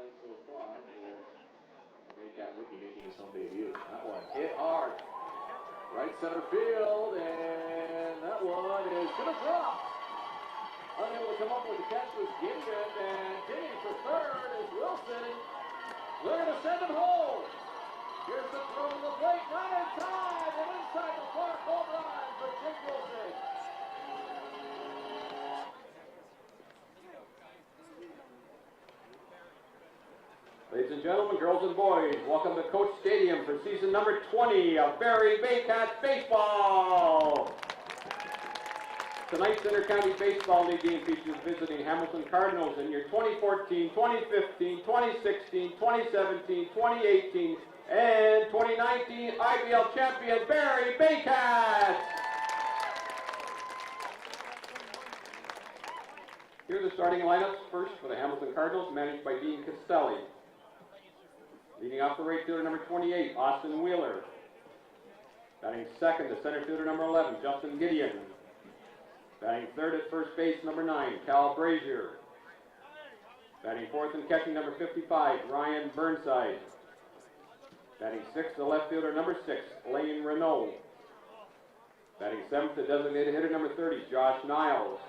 tonight so far is Baycat rookie making his home debut. That one hit hard. Right center field, and that one is going to drop. Unable to come up with the catch was Gideon, and digging for third is Wilson. We're going to send him home. Here's the throw to the plate, not in time, and inside the park, home run for Jake Wilson. Ladies and gentlemen, girls and boys, welcome to Coach Stadium for season number 20 of Barrie Baycats baseball. Tonight's Intercounty Baseball League game features visiting Hamilton Cardinals in your 2014, 2015, 2016, 2017, 2018, and 2019 IBL champion Barrie Baycats. Here are the starting lineups. First for the Hamilton Cardinals, managed by Dean Castelli. Leading off the right fielder, number 28, Austin Wheeler. Batting second, the center fielder, number 11, Justin Gideon. Batting third at first base, number 9, Cal Brazier. Batting fourth and catching, number 55, Ryan Burnside. Batting sixth, the left fielder, number 6, Lane Renault. Batting seventh, the designated hitter, number 30, Josh Niles.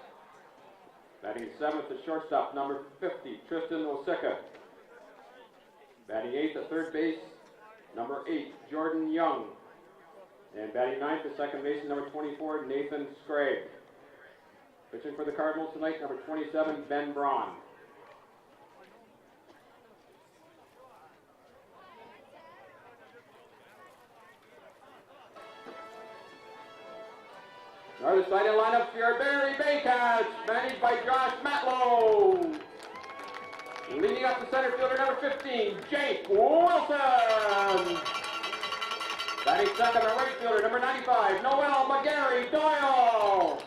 Batting seventh, the shortstop, number 50, Tristan Osika. Batting eighth at third base, number 8, Jordan Young. And batting ninth at second base, number 24, Nathan Scragg. Pitching for the Cardinals tonight, number 27, Ben Braun. Now the starting lineups for your Barrie Baycats, managed by Josh Matlow. Leading up the center fielder, number 15, Jake Wilson. Batting second, the right fielder, number 95, Noel McGarry Doyle.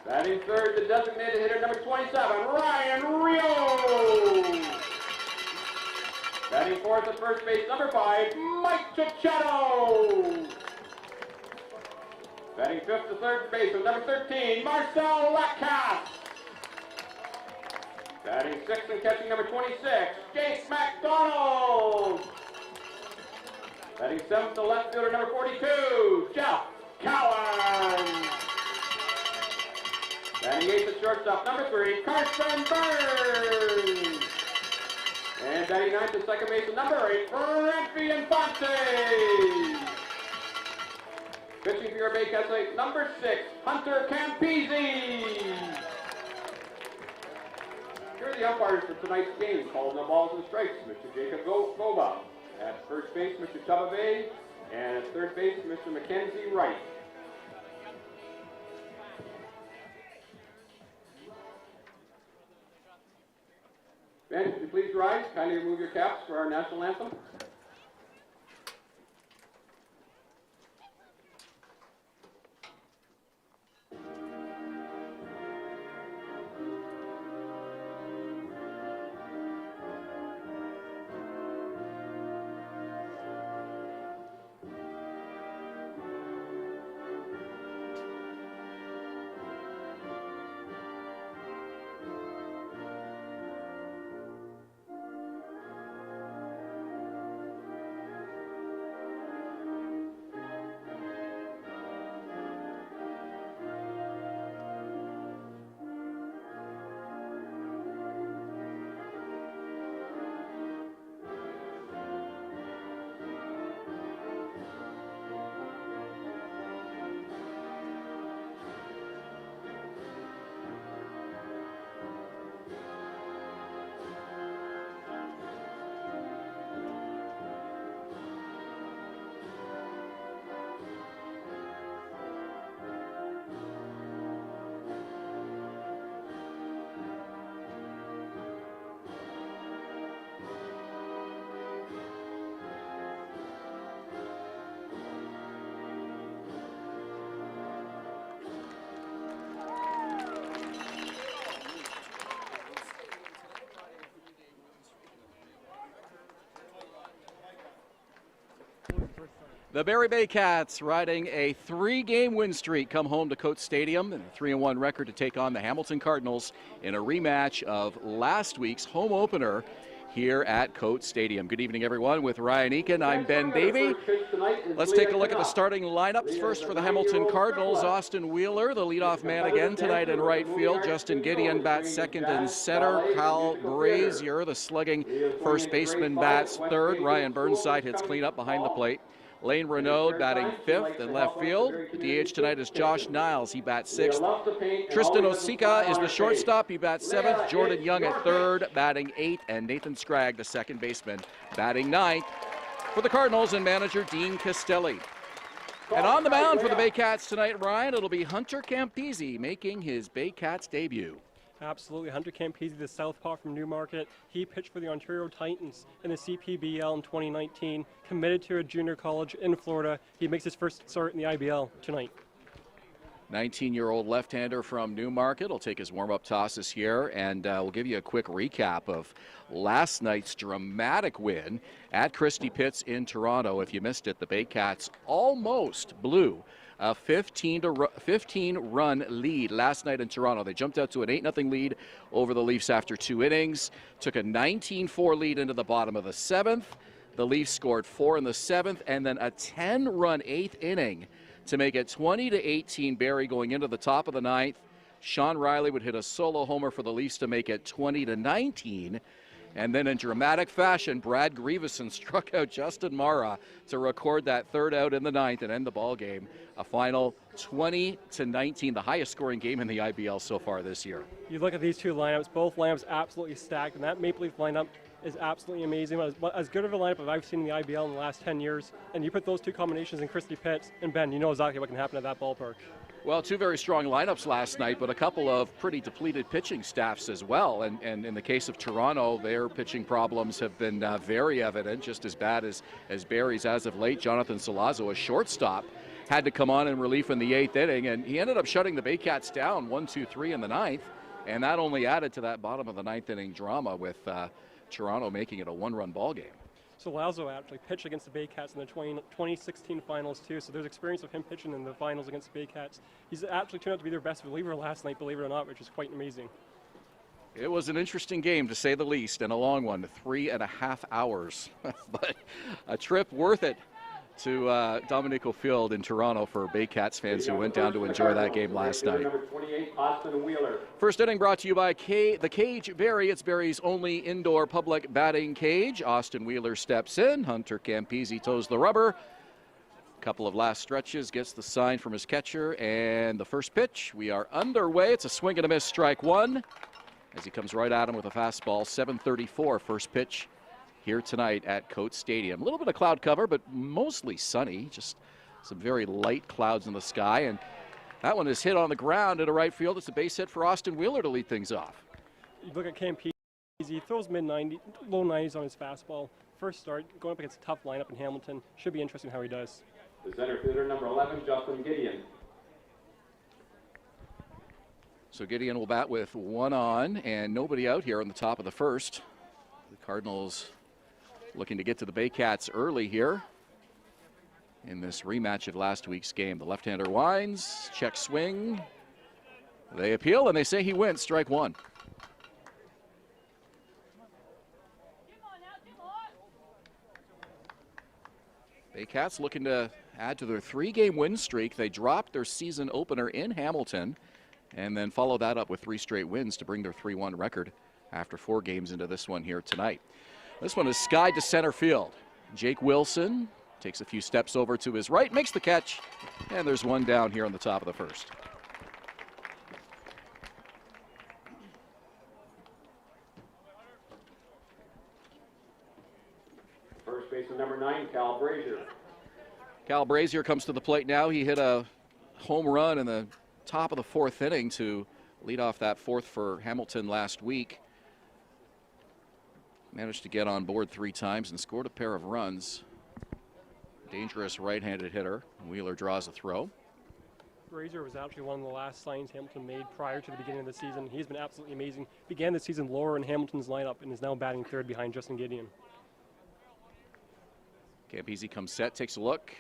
Batting third, the designated hitter, number 27, Ryan Rio. Batting fourth at first base, number 5, Mike Cicchetto. Batting fifth to third base, number 13, Marcel Latkas. Batting sixth and catching, number 26, Jake McDonald. Batting seventh, the left fielder, number 42, Jeff Cowan. Batting eighth, the shortstop, number 3, Carson Burns. And batting ninth, the second baseman, number 8, Infanti. Pitching for your Baycats tonight, number 6, Hunter Campese. Here are the umpires for tonight's game, calling the balls and strikes. Mr. Jacob Goba. At first base, Mr. Tubba Bay. And at third base, Mr. Mackenzie Wright. Ben, would you please rise? Kindly remove your caps for our national anthem. The Barrie Baycats riding a 3-game win streak come home to Coates Stadium and a 3-1 record to take on the Hamilton Cardinals in a rematch of last week's home opener here at Coates Stadium. Good evening, everyone. With Ryan Eakin, I'm Ben Davey. Let's take a look at the starting lineups. First for the Hamilton Cardinals, Austin Wheeler, the leadoff man again tonight in right field. Justin Gideon bats second and center. Kyle Brazier, the slugging first baseman, bats third. Ryan Burnside hits cleanup behind the plate. Lane Renaud batting fifth in left field. The DH tonight is Josh Niles. He bats sixth. Tristan Osika is the shortstop. He bats seventh. Jordan Young at third, batting eighth. And Nathan Scragg, the second baseman, batting ninth. For the Cardinals and manager Dean Castelli. And on the mound for the Baycats tonight, Ryan, it'll be Hunter Campese making his Baycats debut. Absolutely. Hunter Campese, the southpaw from Newmarket. He pitched for the Ontario Titans in the CPBL in 2019, committed to a junior college in Florida. He makes his first start in the IBL tonight. 19-year-old left-hander from Newmarket will take his warm-up tosses here, and we'll give you a quick recap of last night's dramatic win at Christie Pitts in Toronto. If you missed it, the Baycats almost blew a 15-run lead last night in Toronto. They jumped out to an 8-0 lead over the Leafs after 2 innings, took a 19-4 lead into the bottom of the 7th. The Leafs scored 4 in the 7th, and then a 10-run 8th inning to make it 20-18 Barrie going into the top of the 9th. Sean Riley would hit a solo homer for the Leafs to make it 20-19. And then in dramatic fashion, Brad Grieveson struck out Justin Mara to record that third out in the 9th and end the ball game. A final 20-19, the highest scoring game in the IBL so far this year. You look at these two lineups, both lineups absolutely stacked, and that Maple Leaf lineup is absolutely amazing. As good of a lineup as I've seen in the IBL in the last 10 years, and you put those two combinations in Christie Pitts, and Ben, you know exactly what can happen at that ballpark. Well, 2 very strong lineups last night, but a couple of pretty depleted pitching staffs as well. And in the case of Toronto, their pitching problems have been very evident, just as bad as Barrie's as of late. Jonathan Salazzo, a shortstop, had to come on in relief in the 8th inning, and he ended up shutting the Baycats down 1-2-3 in the 9th, and that only added to that bottom of the 9th inning drama with Toronto making it a 1-run ball game. So Lazo actually pitched against the Baycats in the 2016 finals too, so there's experience of him pitching in the finals against the Baycats. He's actually turned out to be their best reliever last night, believe it or not, which is quite amazing. It was an interesting game, to say the least, and a long one, 3.5 hours. But a trip worth it to Dominico Field in Toronto for Baycats fans who went down to enjoy that game last night. First inning brought to you by the Cage Barrie. It's Barrie's only indoor public batting cage. Austin Wheeler steps in. Hunter Campese toes the rubber. Couple of last stretches, gets the sign from his catcher, and the first pitch. We are underway. It's a swing and a miss, strike one, as he comes right at him with a fastball. 7:34 first pitch here tonight at Coates Stadium. A little bit of cloud cover, but mostly sunny. Just some very light clouds in the sky. And that one is hit on the ground into right field. It's a base hit for Austin Wheeler to lead things off. You look at Campese, he throws mid-90s, low 90s on his fastball. First start, going up against a tough lineup in Hamilton. Should be interesting how he does. The center fielder, number 11, Justin Gideon. So Gideon will bat with 1 on and nobody out here on the top of the first. The Cardinals looking to get to the Baycats early here in this rematch of last week's game. The left-hander winds, check swing. They appeal and they say he wins, strike one. Baycats looking to add to their 3-game win streak. They dropped their season opener in Hamilton and then follow that up with 3 straight wins to bring their 3-1 record after 4 games into this one here tonight. This one is skied to center field. Jake Wilson takes a few steps over to his right, makes the catch, and there's one down here on the top of the first. First baseman number 9, Cal Brazier. Cal Brazier comes to the plate now. He hit a home run in the top of the 4th inning to lead off that 4th for Hamilton last week. Managed to get on board 3 times and scored a pair of runs. Dangerous right-handed hitter. Wheeler draws a throw. Brazier was actually one of the last signs Hamilton made prior to the beginning of the season. He's been absolutely amazing. Began the season lower in Hamilton's lineup and is now batting third behind Justin Gideon. Campese comes set, takes a look.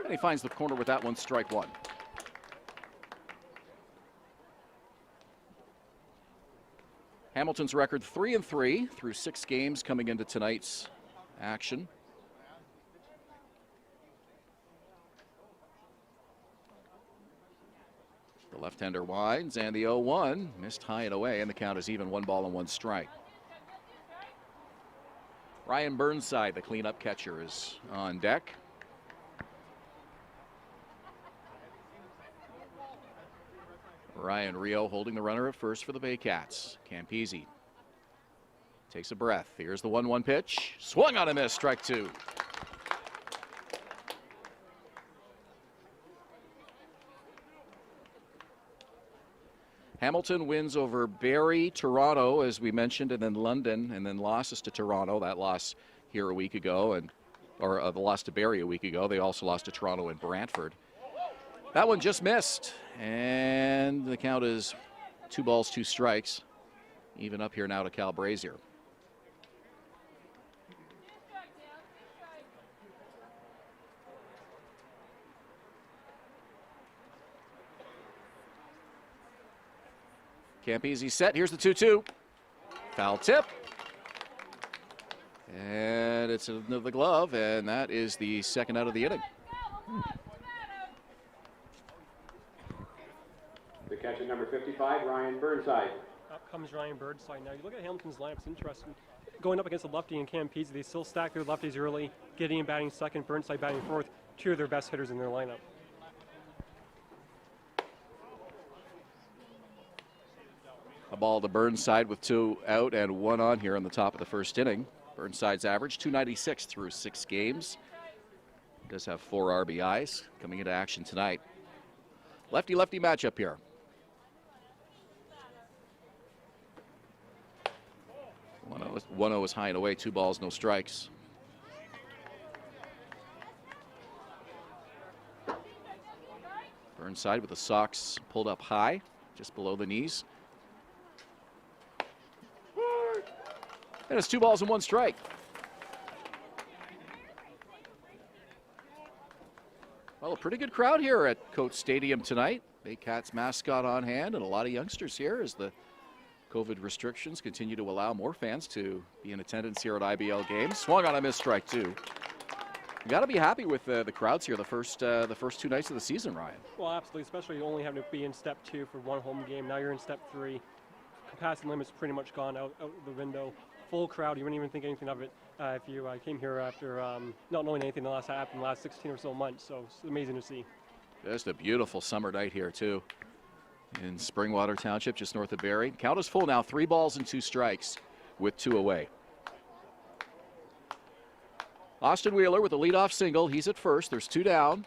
And he finds the corner with that one, strike one. Hamilton's record 3-3 through 6 games coming into tonight's action. The left-hander winds, and the 0-1 missed high and away, and the count is even, 1 ball and 1 strike. Ryan Burnside, the cleanup catcher, is on deck. Ryan Rio holding the runner at first for the Baycats. Campese takes a breath. Here's the 1-1 pitch. Swung on a miss, strike 2. Hamilton wins over Barrie, Toronto, as we mentioned, and then London, and then losses to Toronto. That loss here a week ago, the loss to Barrie a week ago. They also lost to Toronto and Brantford. That one just missed, and the count is 2 balls, 2 strikes. Even up here now to Cal Brazier. Campese set. Here's the 2-2. Foul tip. And it's into the glove, and that is the second out of the inning. The catcher, number 55, Ryan Burnside. Up comes Ryan Burnside. Now, you look at Hamilton's lineup, it's interesting. Going up against a lefty and Campese, they still stack their lefties early. Gideon batting second, Burnside batting fourth. 2 of their best hitters in their lineup. A ball to Burnside with 2 out and 1 on here in the top of the first inning. Burnside's average, 296 through 6 games. Does have 4 RBIs coming into action tonight. Lefty-lefty matchup here. 1-0 is high and away, 2 balls, no strikes. Burnside with the socks pulled up high, just below the knees. And it's 2 balls and 1 strike. Well, a pretty good crowd here at Coates Stadium tonight. Baycats mascot on hand, and a lot of youngsters here as the COVID restrictions continue to allow more fans to be in attendance here at IBL games. Swung on a missed, strike 2. You got to be happy with the crowds here the first 2 nights of the season, Ryan. Well, absolutely, especially only having to be in step 2 for 1 home game. Now you're in step 3. Capacity limit's pretty much gone out the window. Full crowd, you wouldn't even think anything of it if you came here after not knowing anything that happened in the last 16 or so months. So it's amazing to see. Just a beautiful summer night here, too, in Springwater Township, just north of Barrie. Count is full now, 3 balls and 2 strikes with 2 away. Austin Wheeler with a leadoff single. He's at first. There's 2 down.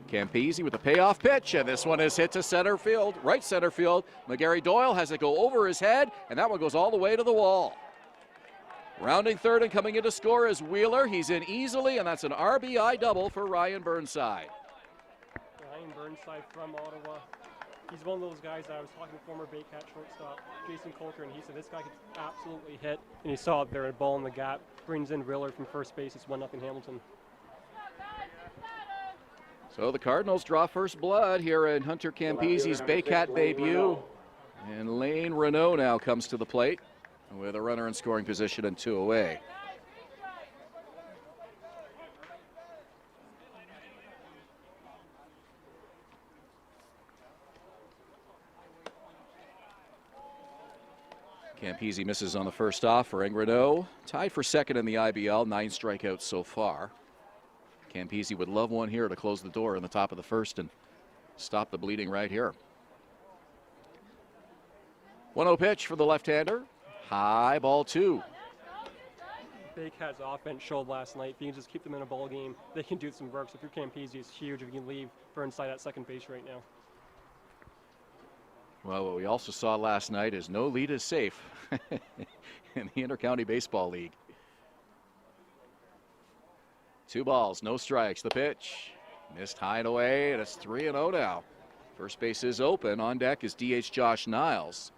Campese with a payoff pitch, and this one is hit to center field, right center field. McGarry Doyle has it go over his head, and that one goes all the way to the wall. Rounding third and coming in to score is Wheeler. He's in easily, and that's an RBI double for Ryan Burnside. Ryan Burnside from Ottawa. He's one of those guys that I was talking to former Baycat shortstop Jason Coulter, and he said this guy could absolutely hit. And he saw it there, a ball in the gap, brings in Wheeler from first base. It's 1-0 Hamilton. So the Cardinals draw first blood here in Hunter Campese's Baycat debut. And Lane Renault now comes to the plate with a runner in scoring position and 2 away. Campese misses on the first offering. Renault tied for second in the IBL, 9 strikeouts so far. Campese would love one here to close the door in the top of the first and stop the bleeding right here. 1-0 pitch for the left-hander. High, ball 2. Baycats offense showed last night. If you can just keep them in a ball game, they can do some work. So if you're Campese, it's huge if you can leave Burnside at second base right now. Well, what we also saw last night is no lead is safe in the Intercounty Baseball League. 2 balls, no strikes. The pitch missed high and away, and it's 3-0 now. First base is open. On deck is DH Josh Niles.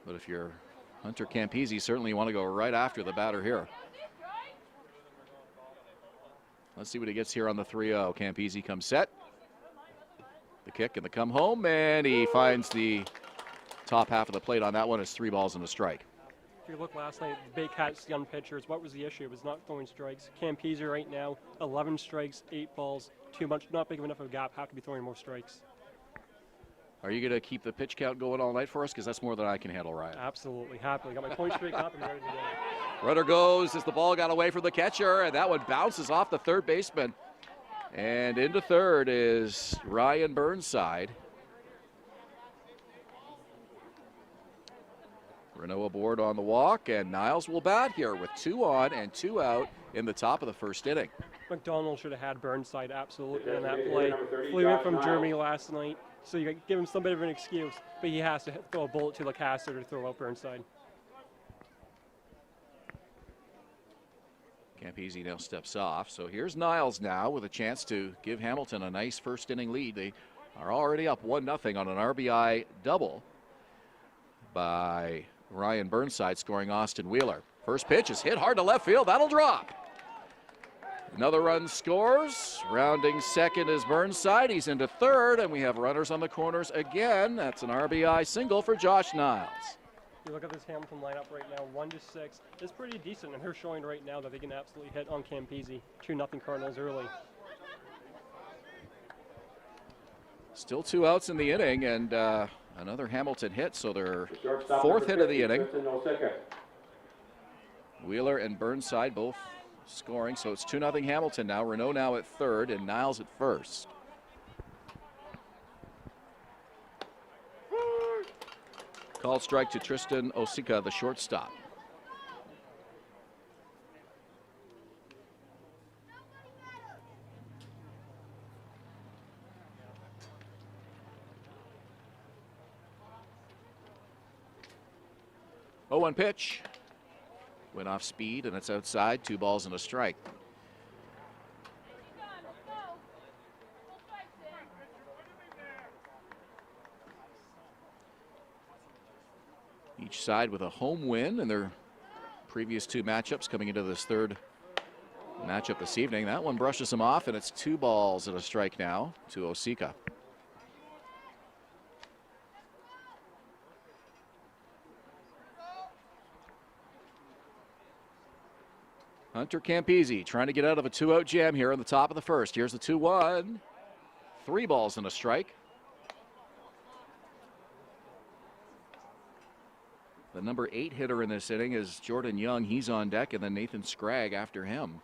But if you're Hunter Campese, certainly you want to go right after the batter here. Let's see what he gets here on the 3-0. Campese comes set. The kick and the come home, and he finds the top half of the plate on that one. It's 3 balls and a strike. If you look last night, the Baycats young pitchers, what was the issue? It was not throwing strikes. Campese right now, 11 strikes, 8 balls, too much, not big enough of a gap, have to be throwing more strikes. Are you going to keep the pitch count going all night for us? Because that's more than I can handle, Ryan. Absolutely, happily. Got my point straight up and ready to go. Runner goes as the ball got away from the catcher, and that one bounces off the third baseman. And into third is Ryan Burnside. Renault aboard on the walk, and Niles will bat here with 2 on and 2 out in the top of the first inning. McDonald should have had Burnside absolutely in that play. Flew in from Germany last night, so you give him some bit of an excuse, but he has to throw a bullet to Lacaster to throw out Burnside. Campese now steps off. So here's Niles now with a chance to give Hamilton a nice first inning lead. They are already up 1-0 on an RBI double by Ryan Burnside, scoring Austin Wheeler. First pitch is hit hard to left field. That'll drop. Another run scores. Rounding second is Burnside. He's into third, and we have runners on the corners again. That's an RBI single for Josh Niles. You look at this Hamilton lineup right now, 1-6. It's pretty decent, and they're showing right now that they can absolutely hit on Campese. 2-0 Cardinals early. Still 2 outs in the inning, and another Hamilton hit, so their 4th hit of the inning. Wheeler and Burnside both scoring, so it's 2-0 Hamilton now. Renault now at third, and Niles at first. Called strike to Tristan Osika, the shortstop. Oh, 1 pitch. Went off speed, and it's outside. 2 balls and a strike. Each side with a home win in their previous 2 matchups coming into this third matchup this evening. That one brushes him off, and it's 2 balls and a strike now to Osika. Hunter Campese trying to get out of a 2-out jam here on the top of the first. Here's the 2-1. 3 balls and a strike. The number 8 hitter in this inning is Jordan Young. He's on deck, and then Nathan Scragg after him.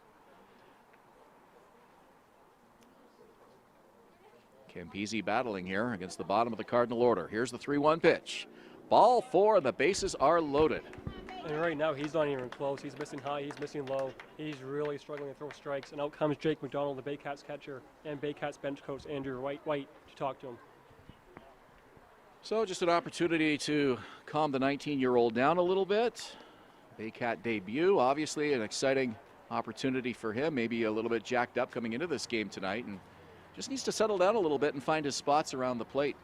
Campese battling here against the bottom of the Cardinal order. Here's the 3-1 pitch. Ball 4, and the bases are loaded. And right now, he's not even close. He's missing high, he's missing low. He's really struggling to throw strikes. And out comes Jake McDonald, the Baycats catcher, and Baycats bench coach Andrew White to talk to him. So just an opportunity to calm the 19-year-old down a little bit. Baycat debut, obviously an exciting opportunity for him. Maybe a little bit jacked up coming into this game tonight, and just needs to settle down a little bit and find his spots around the plate.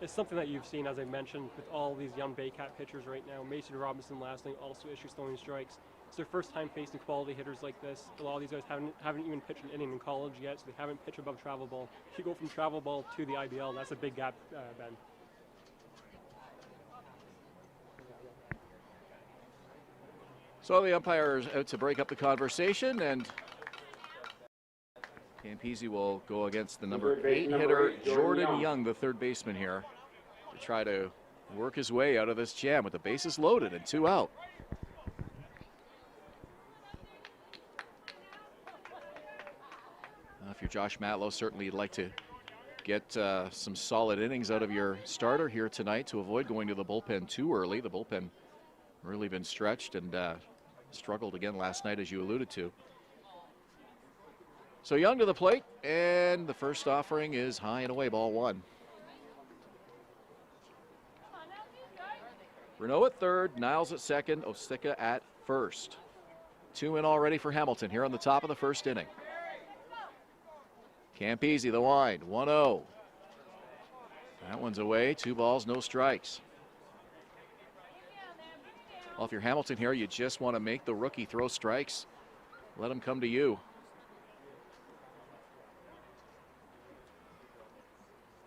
It's something that you've seen, as I mentioned, with all these young Baycat pitchers right now. Mason Robinson last night also issues throwing strikes. It's their first time facing quality hitters like this. A lot of these guys haven't even pitched an inning in college yet, so they haven't pitched above travel ball. If you go from travel ball to the IBL, that's a big gap, Ben. So the umpire is out to break up the conversation, and Campese will go against the number 8 hitter, Jordan Young, the third baseman here, to try to work his way out of this jam with the bases loaded and 2 out. If you're Josh Matlow, certainly you'd like to get some solid innings out of your starter here tonight to avoid going to the bullpen too early. The bullpen really been stretched and struggled again last night, as you alluded to. So Young to the plate, and the first offering is high and away, ball 1. Renault at third, Niles at second, Osika at first. 2 in already for Hamilton here on the top of the first inning. Campese, the wind, 1-0. That one's away, 2 balls, no strikes. Well, if you're Hamilton here, you just want to make the rookie throw strikes. Let him come to you.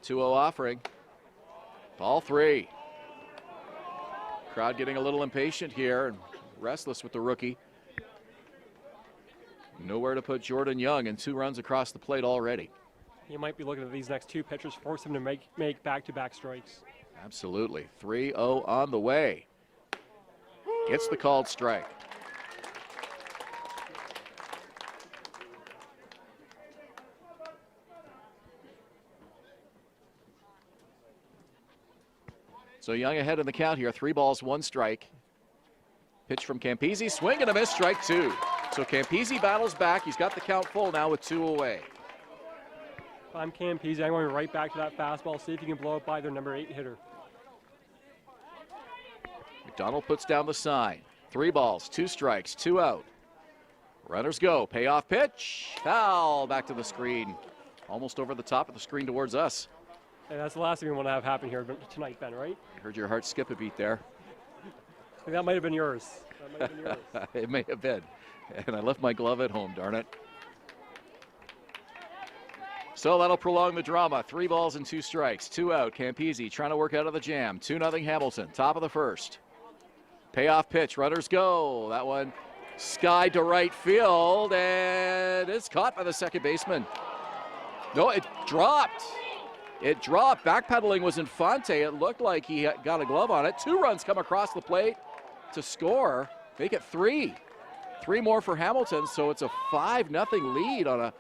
2-0 offering. Ball 3. Crowd getting a little impatient here and restless with the rookie. Nowhere to put Jordan Young, and 2 runs across the plate already. You might be looking at these next 2 pitchers, force him to make back-to-back strikes. Absolutely. 3-0 on the way. Gets the called strike. So Young ahead in the count here. 3 balls, 1 strike. Pitch from Campisi. Swing and a miss. Strike 2. So Campisi battles back. He's got the count full now with 2 away. If I'm Campisi, I'm going right back to that fastball, see if you can blow it by their number 8 hitter. McDonald puts down the sign. 3 balls, 2 strikes, 2 out. Runners go. Payoff pitch. Foul. Back to the screen. Almost over the top of the screen towards us. And that's the last thing we want to have happen here tonight, Ben, right? I heard your heart skip a beat there. I think that might have been yours. That might have been yours. It may have been. And I left my glove at home, darn it. So that'll prolong the drama. 3 balls and 2 strikes, 2 out. Campisi trying to work out of the jam. 2-0 Hamilton, top of the first. Payoff pitch, runners go. That one skied to right field, and it's caught by the second baseman. No, it dropped. It dropped. Backpedaling was Infanti. It looked like he got a glove on it. 2 runs come across the plate to score. Make it 3. 3 more for Hamilton, so it's a 5-0 lead on a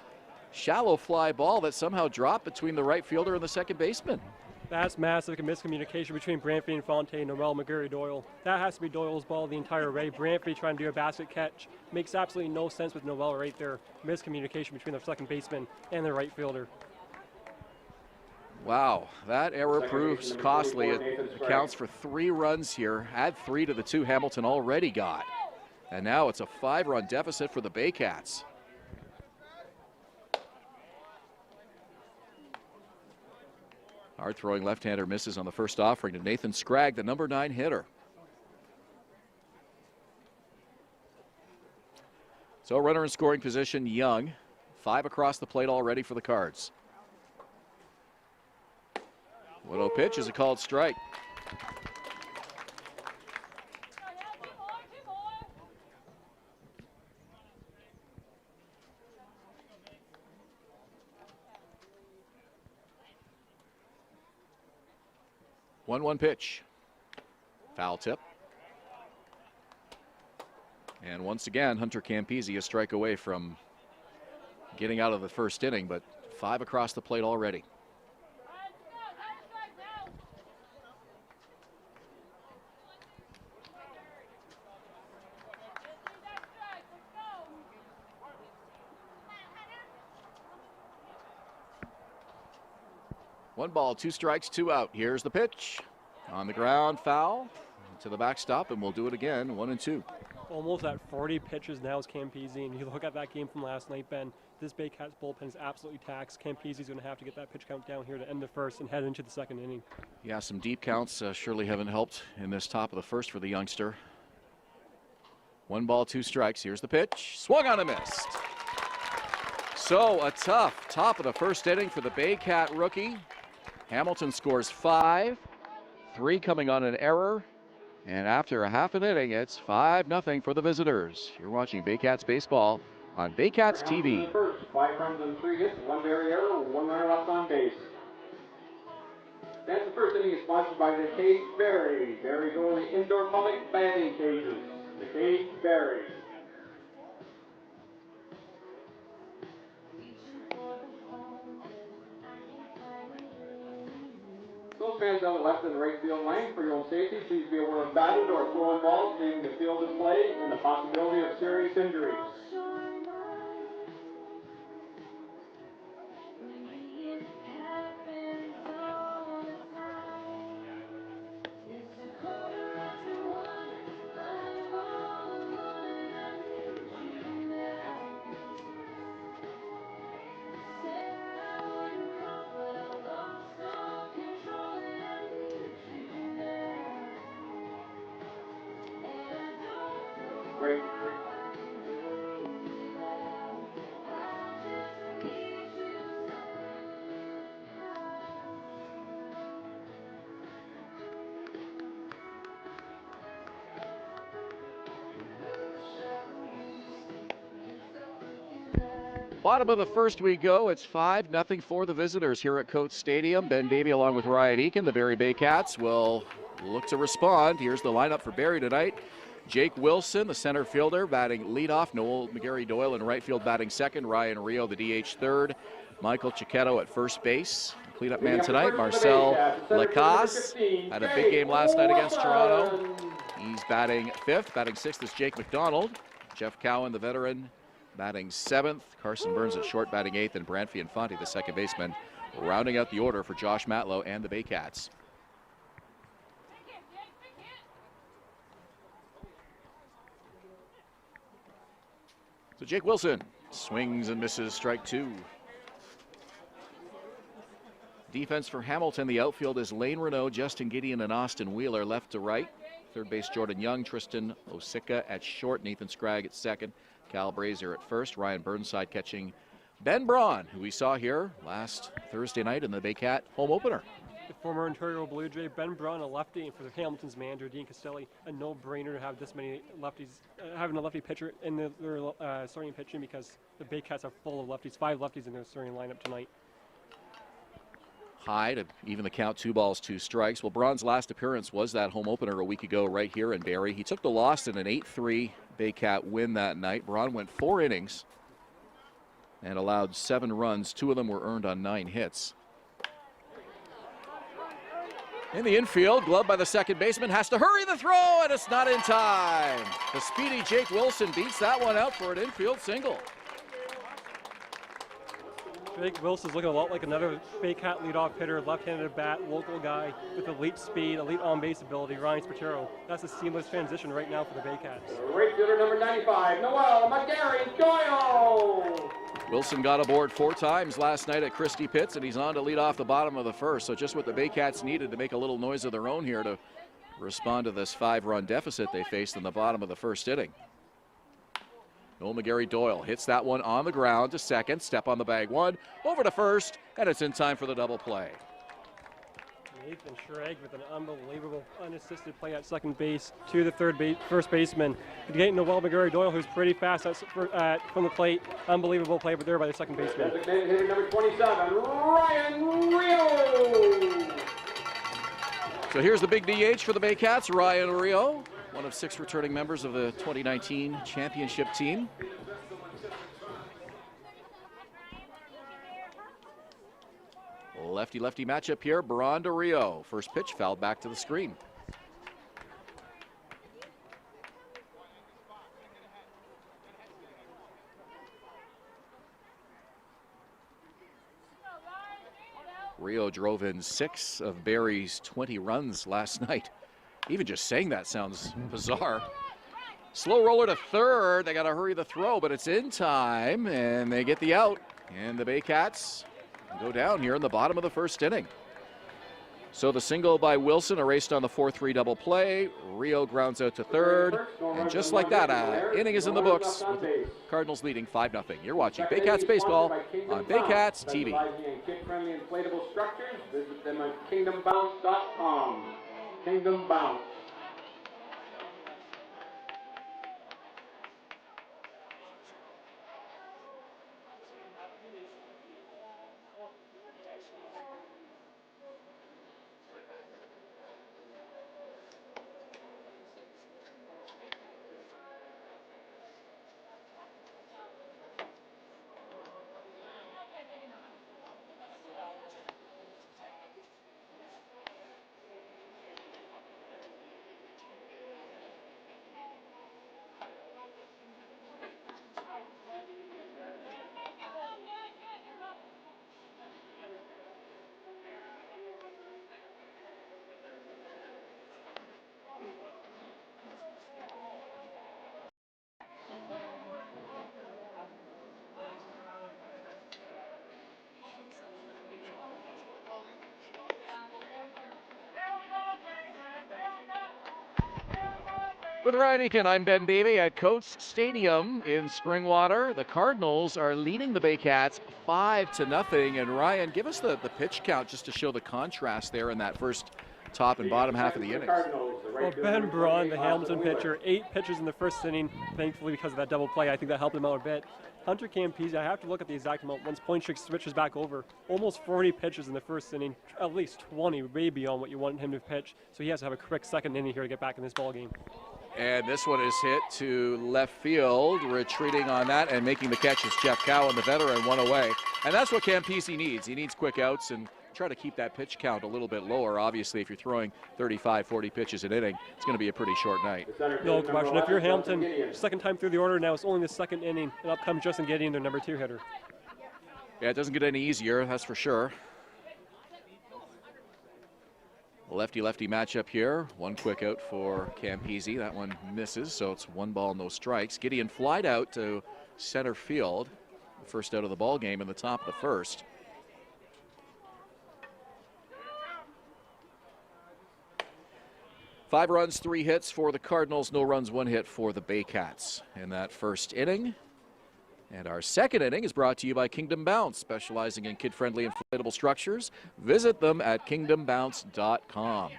shallow fly ball that somehow dropped between the right fielder and the second baseman. That's massive miscommunication between Branfy and Fonte and Noel McGurry-Doyle. That has to be Doyle's ball the entire way. Branfy trying to do a basket catch. Makes absolutely no sense with Noel right there. Miscommunication between the second baseman and the right fielder. Wow, that error proves costly. It accounts for 3 runs here. Add 3 to the 2 Hamilton already got. And now it's a 5-run deficit for the Baycats. Hard throwing left-hander misses on the first offering to Nathan Scragg, the number 9 hitter. So runner in scoring position, Young. 5 across the plate already for the Cards. 1-0 pitch is a called strike. One pitch. Foul tip. And once again, Hunter Campisi a strike away from getting out of the first inning, but 5 across the plate already. One ball, 2 strikes, 2 out. Here's the pitch. On the ground, foul. To the backstop, and we'll do it again, 1-2. Almost at 40 pitches now is Campisi, and you look at that game from last night, Ben. This Baycats bullpen is absolutely taxed. Campisi's going to have to get that pitch count down here to end the first and head into the second inning. Yeah, some deep counts surely haven't helped in this top of the first for the youngster. 1 ball, 2 strikes. Here's the pitch. Swung on and missed. So a tough top of the first inning for the Baycat rookie. Hamilton scores 5, 3 coming on an error, and after a half an inning, it's 5-0 for the visitors. You're watching Baycats baseball on Baycats TV. First, 5 runs and 3 hits, 1 Barrie error, 1 runner left on base. That's the first inning is sponsored by the Cage Barrie. Barrie's only indoor public batting cages. The Cage Barrie. Those fans on the left and right field line, for your own safety, please be aware of batted or thrown balls leaving the field of play and the possibility of serious injuries. Great. Bottom of the first we go. It's 5-0 for the visitors here at Coates Stadium. Ben Davey along with Ryan Eakin. The Barrie Baycats will look to respond. Here's the lineup for Barrie tonight. Jake Wilson, the center fielder, batting leadoff. Noel McGarry-Doyle in right field batting second. Ryan Rio, the DH third. Michael Chiquetto at first base. Cleanup man tonight, Marcel Lacasse. Had a big game last night against Toronto. He's batting fifth. Batting sixth is Jake McDonald. Jeff Cowan, the veteran, batting seventh. Carson Burns at short, batting eighth. And Branfy Infanti, the second baseman, rounding out the order for Josh Matlow and the Baycats. So Jake Wilson swings and misses, strike two. Defense for Hamilton, the outfield is Lane Renault, Justin Gideon, and Austin Wheeler left to right. Third base Jordan Young, Tristan Osika at short, Nathan Scragg at second, Cal Brazier at first, Ryan Burnside catching Ben Braun, who we saw here last Thursday night in the Baycat home opener. The former Ontario Blue Jay, Ben Braun, a lefty, and for the Hamilton's manager, Dean Castelli, a no-brainer to have this many lefties, having a lefty pitcher in their starting pitching, because the Baycats are full of lefties, 5 lefties in their starting lineup tonight. High to even the count, 2 balls, 2 strikes. Well, Braun's last appearance was that home opener a week ago right here in Barrie. He took the loss in an 8-3 Baycat win that night. Braun went 4 innings and allowed 7 runs. 2 of them were earned on 9 hits. In the infield, gloved by the second baseman, has to hurry the throw, and it's not in time. The speedy Jake Wilson beats that one out for an infield single. Jake Wilson's looking a lot like another Baycat leadoff hitter, left-handed bat, local guy with elite speed, elite on-base ability, Ryan Spatero. That's a seamless transition right now for the Baycats. Right fielder number 95, Noel McGarry-Doyle. Wilson got aboard 4 times last night at Christie Pitts, and he's on to lead off the bottom of the first. So just what the Baycats needed to make a little noise of their own here to respond to this 5-run deficit they faced in the bottom of the first inning. Noel McGarry-Doyle hits that one on the ground to second. Step on the bag one, over to first, and it's in time for the double play. Nathan Schrag with an unbelievable unassisted play at second base to the first baseman. Getting Noel McGarry-Doyle, who's pretty fast from the plate. Unbelievable play there by the second baseman. Designated hitter number 27, Ryan Rio. So here's the big DH for the Baycats, Ryan Rio, one of 6 returning members of the 2019 championship team. Lefty-lefty matchup here, Braun to Rio. First pitch fouled back to the screen. Rio drove in 6 of Barrie's 20 runs last night. Even just saying that sounds bizarre. Slow roller to third. They got to hurry the throw, but it's in time, and they get the out. And the Baycats go down here in the bottom of the first inning. So the single by Wilson erased on the 4-3 double play. Rio grounds out to third. And just like that, inning is in the books with the Cardinals leading 5-0. You're watching Baycats Baseball on Baycats TV. Kid-friendly inflatable structures. Visit them at kingdombounce.com. Kingdom Bounce. With Ryan Eakin, I'm Ben Beebe at Coates Stadium in Springwater. The Cardinals are leading the Baycats 5-0. And Ryan, give us the pitch count just to show the contrast there in that first top and bottom half of the innings. Well, Ben Braun, the Hamilton pitcher, 8 pitches in the first inning. Thankfully, because of that double play, I think that helped him out a bit. Hunter Campese, I have to look at the exact amount. Once Pointrick switches back over, almost 40 pitches in the first inning, at least 20, way beyond what you wanted him to pitch. So he has to have a quick second inning here to get back in this ball game. And this one is hit to left field. Retreating on that and making the catch is Jeff Cowan, the veteran, one away. And that's what Campese needs. He needs quick outs and try to keep that pitch count a little bit lower. Obviously, if you're throwing 35, 40 pitches an inning, it's going to be a pretty short night. No question. If you're Hamilton, second time through the order now, it's only the second inning, and up comes Justin Gideon, their number 2 hitter. Yeah, it doesn't get any easier, that's for sure. Lefty-lefty matchup here. One quick out for Campese. That one misses, so it's 1 ball, no strikes. Gideon flied out to center field. First out of the ball game in the top of the first. Five runs, 3 hits for the Cardinals. No runs, 1 hit for the Baycats in that first inning. And our second inning is brought to you by Kingdom Bounce, specializing in kid-friendly inflatable structures. Visit them at kingdombounce.com.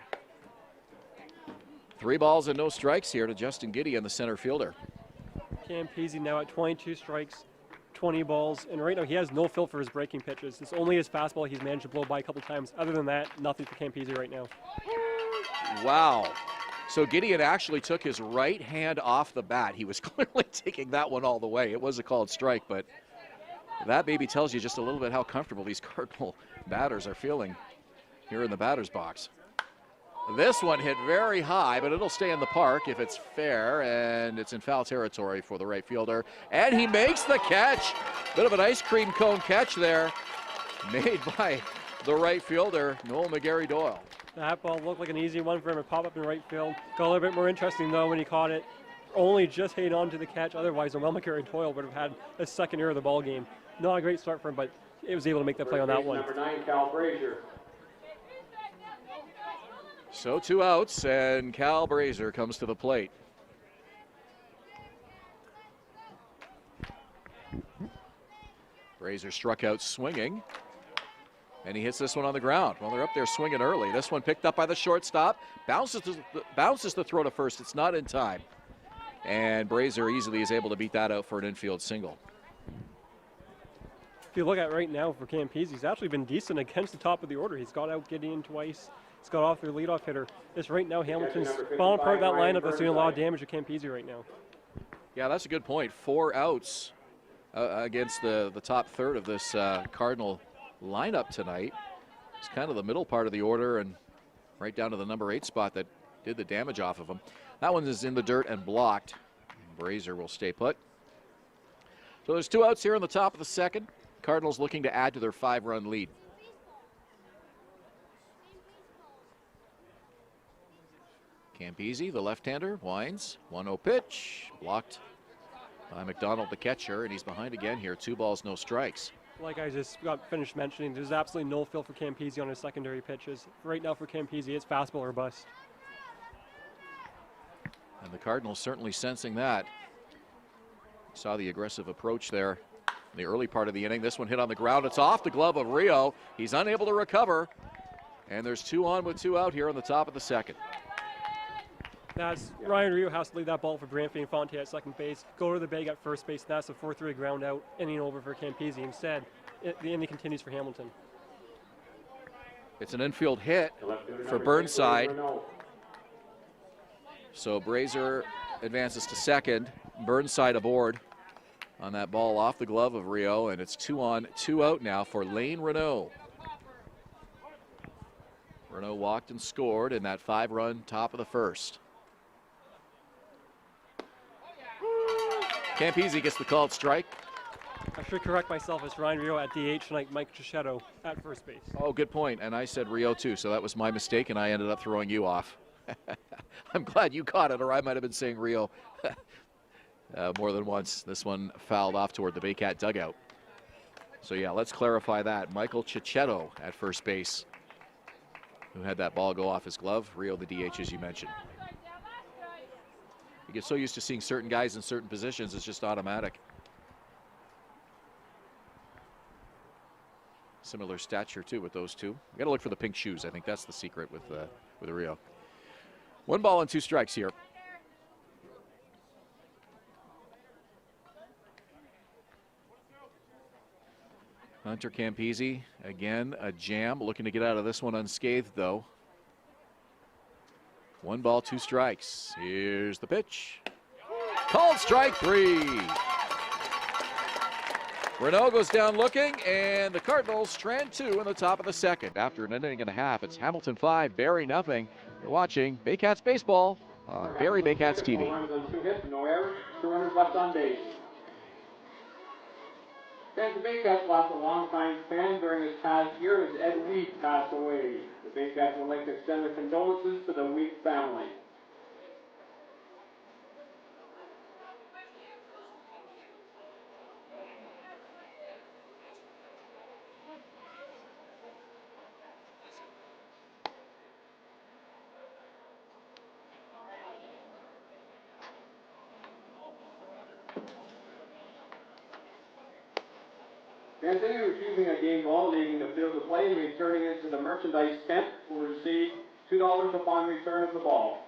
3 balls and no strikes here to Justin Gideon, the center fielder. Campese now at 22 strikes, 20 balls, and right now he has no feel for his breaking pitches. It's only his fastball he's managed to blow by a couple times. Other than that, nothing for Campese right now. Wow. So Gideon actually took his right hand off the bat. He was clearly taking that one all the way. It was a called strike, but that maybe tells you just a little bit how comfortable these Cardinal batters are feeling here in the batter's box. This one hit very high, but it'll stay in the park if it's fair, and it's in foul territory for the right fielder. And he makes the catch. Bit of an ice cream cone catch there made by the right fielder, Noel McGarry-Doyle. That ball looked like an easy one for him to pop up in right field. Got a little bit more interesting, though, when he caught it. Only just hanging on to the catch. Otherwise, Noel McGarry-Doyle would have had a second error of the ball game. Not a great start for him, but he was able to make the play on that one. Number 9, Cal Brazier. So 2 outs, and Cal Brazier comes to the plate. Brazier struck out swinging. And he hits this one on the ground. Well, they're up there swinging early. This one picked up by the shortstop. Bounces the throw to first. It's not in time. And Brazier easily is able to beat that out for an infield single. If you look at right now for Campese, he's actually been decent against the top of the order. He's got out Gideon twice. He's got off their leadoff hitter. This right now, Hamilton's falling apart that lineup that's doing a lot of damage to Campese right now. Yeah, that's a good point. 4 outs against the top third of this Cardinal lineup tonight. It's kind of the middle part of the order and right down to the number 8 spot that did the damage off of him. That one is in the dirt and blocked. Brazier will stay put. So there's 2 outs here in the top of the second. Cardinals looking to add to their 5-run lead. Campese, the left-hander, winds. 1-0 pitch. Blocked by McDonald, the catcher, and he's behind again here. 2 balls, no strikes. Like I just got finished mentioning, there's absolutely no feel for Campese on his secondary pitches. Right now for Campese, it's fastball or bust. And the Cardinals certainly sensing that. Saw the aggressive approach there in the early part of the inning. This one hit on the ground. It's off the glove of Rio. He's unable to recover. And there's 2 on with 2 out here on the top of the second. That's Ryan Rio has to leave that ball for Brantley Infanti at second base, go to the bag at first base. That's a 4-3 ground out, inning over for Campese. Instead, the inning continues for Hamilton. It's an infield hit for Burnside. So Brazier advances to second. Burnside aboard on that ball off the glove of Rio, and it's 2 on, 2 out now for Lane Renault. Renault walked and scored in that 5-run top of the first. Campese gets the called strike. I should correct myself. It's Ryan Rio at DH tonight, Mike Cichetto at first base. Oh, good point. And I said Rio too, so that was my mistake, and I ended up throwing you off. I'm glad you caught it, or I might have been saying Rio more than once. This one fouled off toward the Baycat dugout. So yeah, let's clarify that. Michael Cichetto at first base, who had that ball go off his glove. Rio the DH, as you mentioned. You get so used to seeing certain guys in certain positions, it's just automatic. Similar stature too with those two. You got to look for the pink shoes. I think that's the secret with Rio. 1 ball and 2 strikes here. Hunter Campese, again, a jam. Looking to get out of this one unscathed, though. 1 ball, 2 strikes. Here's the pitch. Called strike 3. Renault goes down looking, and the Cardinals strand 2 in the top of the second. After an inning and a half, it's Hamilton 5, Barrie nothing. You're watching Baycats Baseball on Barrie Baycats TV. 4 runs on 2 hits, no errors, 2 runners left on base. Fans of Baycats lost a longtime fan during this past year as Ed Weed passed away. The Baycats would like to extend their condolences to the Weed family. Anthony, receiving a game ball, leaving the field of play and returning it to the merchandise tent, will receive $2 upon return of the ball.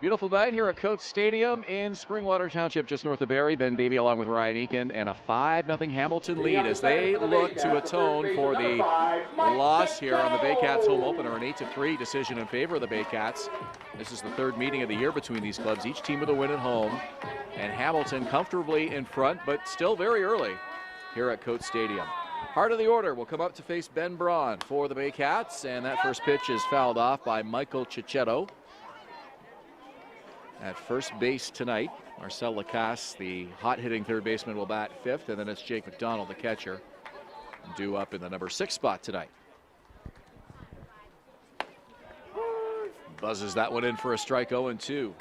Beautiful night here at Coates Stadium in Springwater Township, just north of Barrie. Ben Beebe along with Ryan Eakin, and a 5-0 Hamilton lead as they look to atone for the loss here on the Baycats home opener. An 8-3 decision in favor of the Baycats. This is the 3rd meeting of the year between these clubs, each team with a win at home. And Hamilton comfortably in front, but still very early here at Coates Stadium. Heart of the order will come up to face Ben Braun for the Baycats, and that first pitch is fouled off by Michael Cicchetto. At first base tonight, Marcel Lacasse, the hot-hitting third baseman, will bat 5th, and then it's Jake McDonald, the catcher, due up in the number 6 spot tonight. Buzzes that one in for a strike, 0-2.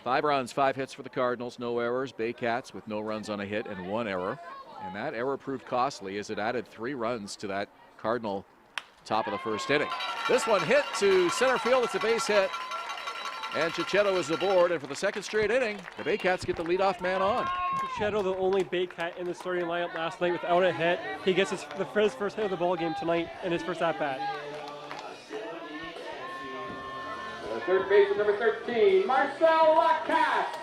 5 runs, 5 hits for the Cardinals, no errors. Baycats with no runs on a hit and 1 error. And that error proved costly as it added 3 runs to that Cardinal top of the first inning. This one hit to center field. It's a base hit. And Cicchetto is aboard, and for the 2nd straight inning, the Baycats get the leadoff man on. Cicchetto, the only Baycat in the starting lineup last night without a hit. He gets his first hit of the ball game tonight in his first at-bat. Third baseman number 13, Marcel Lacasse.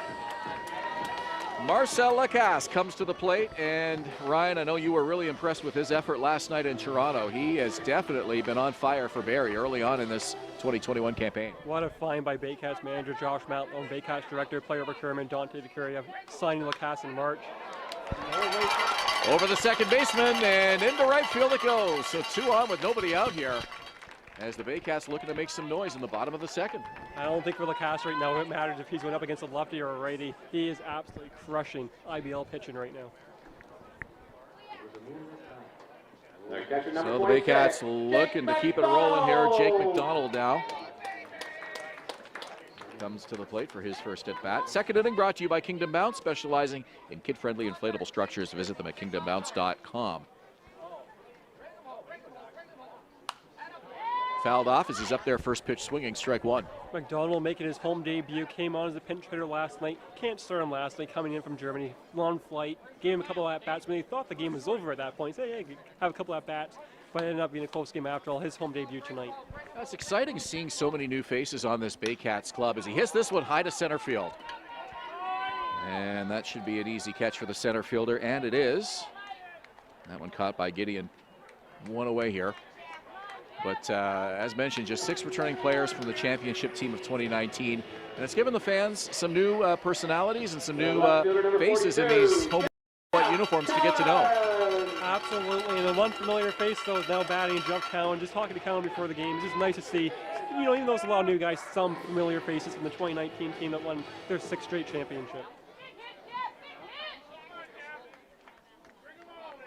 Marcel Lacasse comes to the plate, and Ryan, I know you were really impressed with his effort last night in Toronto. He has definitely been on fire for Barrie early on in this 2021 campaign. What a find by Baycats manager Josh Matlone, Baycats director, player procurement Dante DeCuria, signing Lacasse in March. Over the second baseman, and into right field it goes. So 2 on with nobody out here, as the Baycats looking to make some noise in the bottom of the 2nd. I don't think for Lacasse right now it matters if he's going up against a lefty or a righty. He is absolutely crushing IBL pitching right now. So the Baycats looking to keep it rolling here. Jake McDonald now comes to the plate for his first at bat. 2nd inning brought to you by Kingdom Bounce, specializing in kid-friendly inflatable structures. Visit them at kingdombounce.com. fouled off as he's up there, first pitch swinging, strike one. McDonald making his home debut, came on as a pinch hitter last night. Can't start him last night, coming in from Germany. Long flight, gave him a couple at-bats when they thought the game was over at that point. He said, hey, have a couple at-bats, but it ended up being a close game after all. His home debut tonight. That's exciting seeing so many new faces on this Baycats club as he hits this one high to center field. And that should be an easy catch for the center fielder, and it is. That one caught by Gideon. One away here. But as mentioned, just 6 returning players from the championship team of 2019. And it's given the fans some new personalities and some new faces in these home white uniforms to get to know. Absolutely. And the one familiar face, though, is now batting Jeff Cowan. Just talking to Cowan before the game. It's just nice to see, you know, even though it's a lot of new guys, some familiar faces from the 2019 team that won their 6th straight championship.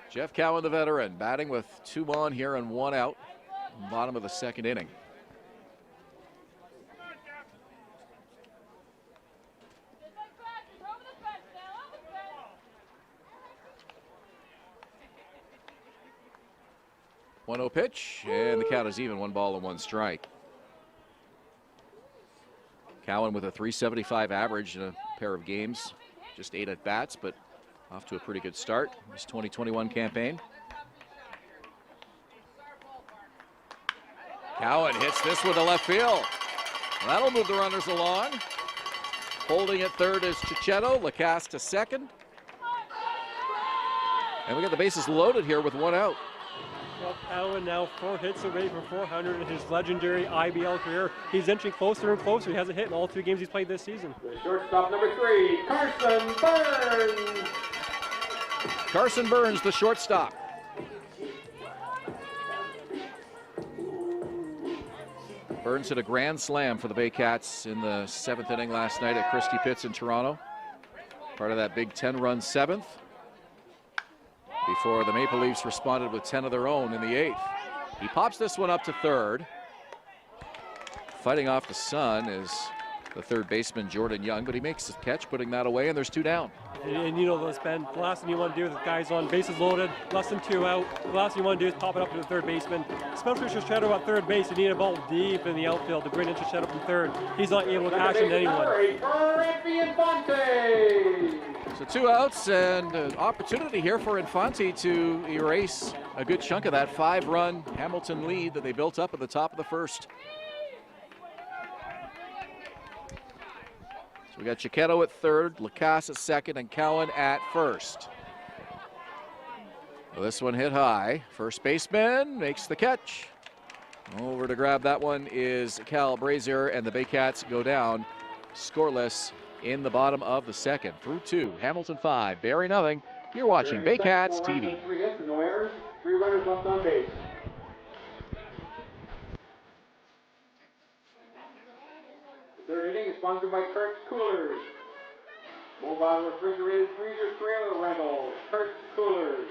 Jeff Cowan, the veteran, batting with 2 on here and 1 out. Bottom of the 2nd inning. One-0 pitch, and the count is even. 1 ball and 1 strike. Cowan with a .375 average in a pair of games, just 8 at bats, but off to a pretty good start this 2021 campaign. Cowan hits this with the left field. That'll move the runners along. Holding at third is Chichetto. Lacasse to second. And we got the bases loaded here with 1 out. Well, Cowan now 4 hits away from 400 in his legendary IBL career. He's inching closer and closer. He hasn't hit in all 2 games he's played this season. The shortstop, number 3, Carson Burns. Carson Burns, the shortstop. Burns hit a grand slam for the Baycats in the 7th inning last night at Christie Pitts in Toronto. Part of that big 10-run 7th. Before the Maple Leafs responded with 10 of their own in the 8th. He pops this one up to third. Fighting off the sun is the third baseman, Jordan Young, but he makes the catch, putting that away, and there's 2 down. And you know those, Ben, the last thing you want to do with guys on bases loaded, less than 2 out, the last thing you want to do is pop it up to the third baseman. Especially Chichetto at third base, you need a ball deep in the outfield to bring in Chichetto from third. He's not able to catch anyone. So 2 outs and an opportunity here for Infanti to erase a good chunk of that 5-run Hamilton lead that they built up at the top of the 1st. So we got Chichetto at third, Lacasse at second, and Cowan at first. Well, this one hit high. First baseman makes the catch. Over to grab that one is Cal Brazier, and the Baycats go down scoreless in the bottom of the 2nd. Through 2, Hamilton 5, Barrie nothing. You're watching Baycats TV. 3 hits, no errors, 3 runners left on base. The 3rd inning is sponsored by Kurt's Coolers. Mobile refrigerated freezer trailer rental. Kurt's Coolers.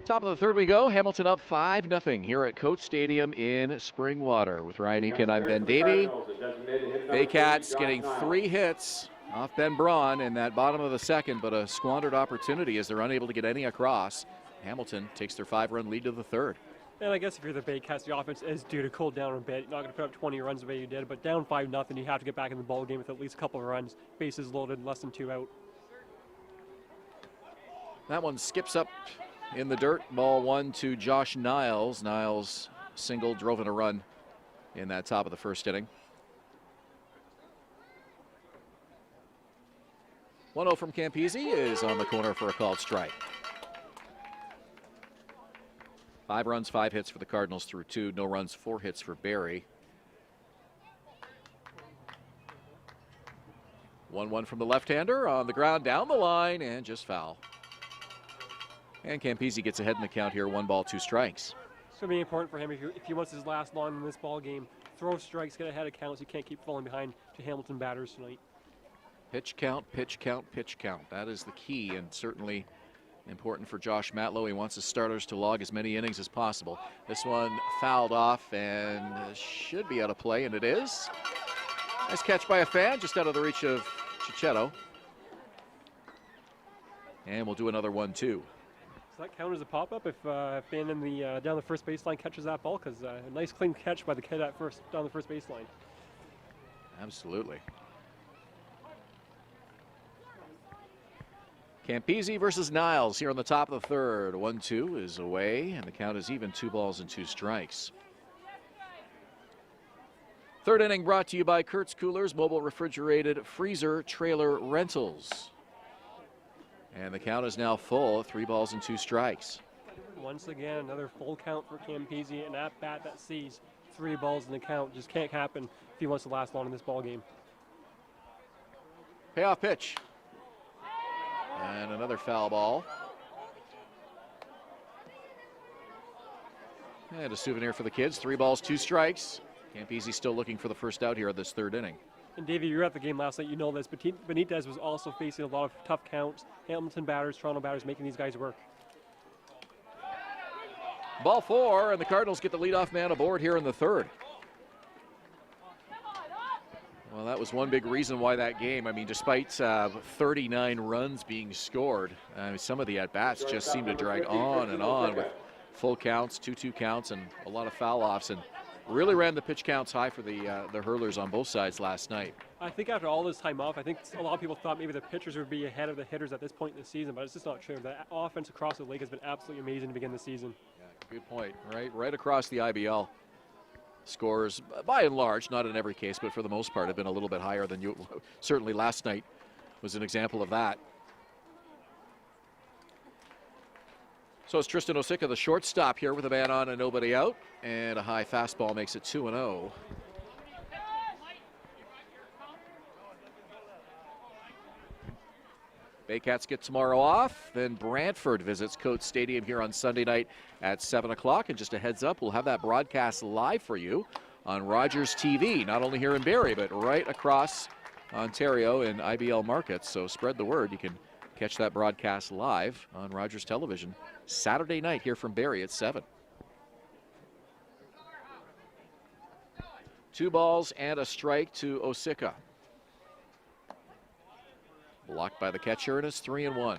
Top of the 3rd we go. Hamilton up 5-0 here at Coach Stadium in Springwater. With Ryan Eakin, I'm Ben Davey. Baycats getting 3 hits off Ben Braun in that bottom of the 2nd, but a squandered opportunity as they're unable to get any across. Hamilton takes their 5-run lead to the 3rd. And I guess if you're the Baycats, the offense is due to cool down a bit. You're not going to put up 20 runs the way you did, but down 5-0, you have to get back in the ball game with at least a couple of runs. Bases loaded, less than 2 out. That one skips up in the dirt. Ball 1 to Josh Niles. Niles single, drove in a run in that top of the first inning. 1-0 from Campese is on the corner for a called strike. 5 runs, 5 hits for the Cardinals through 2. No runs, 4 hits for Barrie. 1-1 from the left-hander on the ground down the line and just foul. And Campese gets ahead in the count here. 1 ball, 2 strikes. It's going to be important for him if he wants his last long in this ball game. Throw strikes, get ahead of counts. He can't keep falling behind to Hamilton batters tonight. Pitch count, pitch count, pitch count. That is the key, and certainly important for Josh Matlow. He wants his starters to log as many innings as possible. This one fouled off and should be out of play, and it is. Nice catch by a fan, just out of the reach of Cicchetto. And we'll do another 1-2. Does that count as a pop-up if fan in the down the first baseline catches that ball? Because a nice clean catch by the kid at first down the first baseline. Absolutely. Campese versus Niles here on the top of the third. 1-2 is away, and the count is even. 2 balls and 2 strikes. Third inning brought to you by Kurtz Coolers, mobile refrigerated freezer trailer rentals. And the count is now full. 3 balls and 2 strikes. Once again, another full count for Campese, and at bat that sees 3 balls in the count. Just can't happen if he wants to last long in this ball game. Payoff pitch. And another foul ball. And a souvenir for the kids. 3 balls, 2 strikes. Campese still looking for the first out here of this third inning. And Davey, you were at the game last night. You know this. Benitez was also facing a lot of tough counts. Hamilton batters, Toronto batters, making these guys work. Ball 4, and the Cardinals get the leadoff man aboard here in the third. Well, that was one big reason why that game, I mean, despite 39 runs being scored, some of the at-bats just seemed to drag on and on with full counts, 2-2 counts, and a lot of foul-offs, and really ran the pitch counts high for the hurlers on both sides last night. I think after all this time off, I think a lot of people thought maybe the pitchers would be ahead of the hitters at this point in the season, but it's just not true. The offense across the league has been absolutely amazing to begin the season. Yeah, good point. Right across the IBL. Scores, by and large, not in every case, but for the most part, have been a little bit higher than you. Certainly last night was an example of that. So it's Tristan Osicka, the shortstop here with a man on and nobody out. And a high fastball makes it 2-0. Baycats get tomorrow off. Then Brantford visits Coates Stadium here on Sunday night at 7 o'clock. And just a heads up, we'll have that broadcast live for you on Rogers TV, not only here in Barrie, but right across Ontario in IBL markets. So spread the word. You can catch that broadcast live on Rogers Television Saturday night here from Barrie at 7. 2 balls and a strike to Osicka. Blocked by the catcher, and it's 3-1.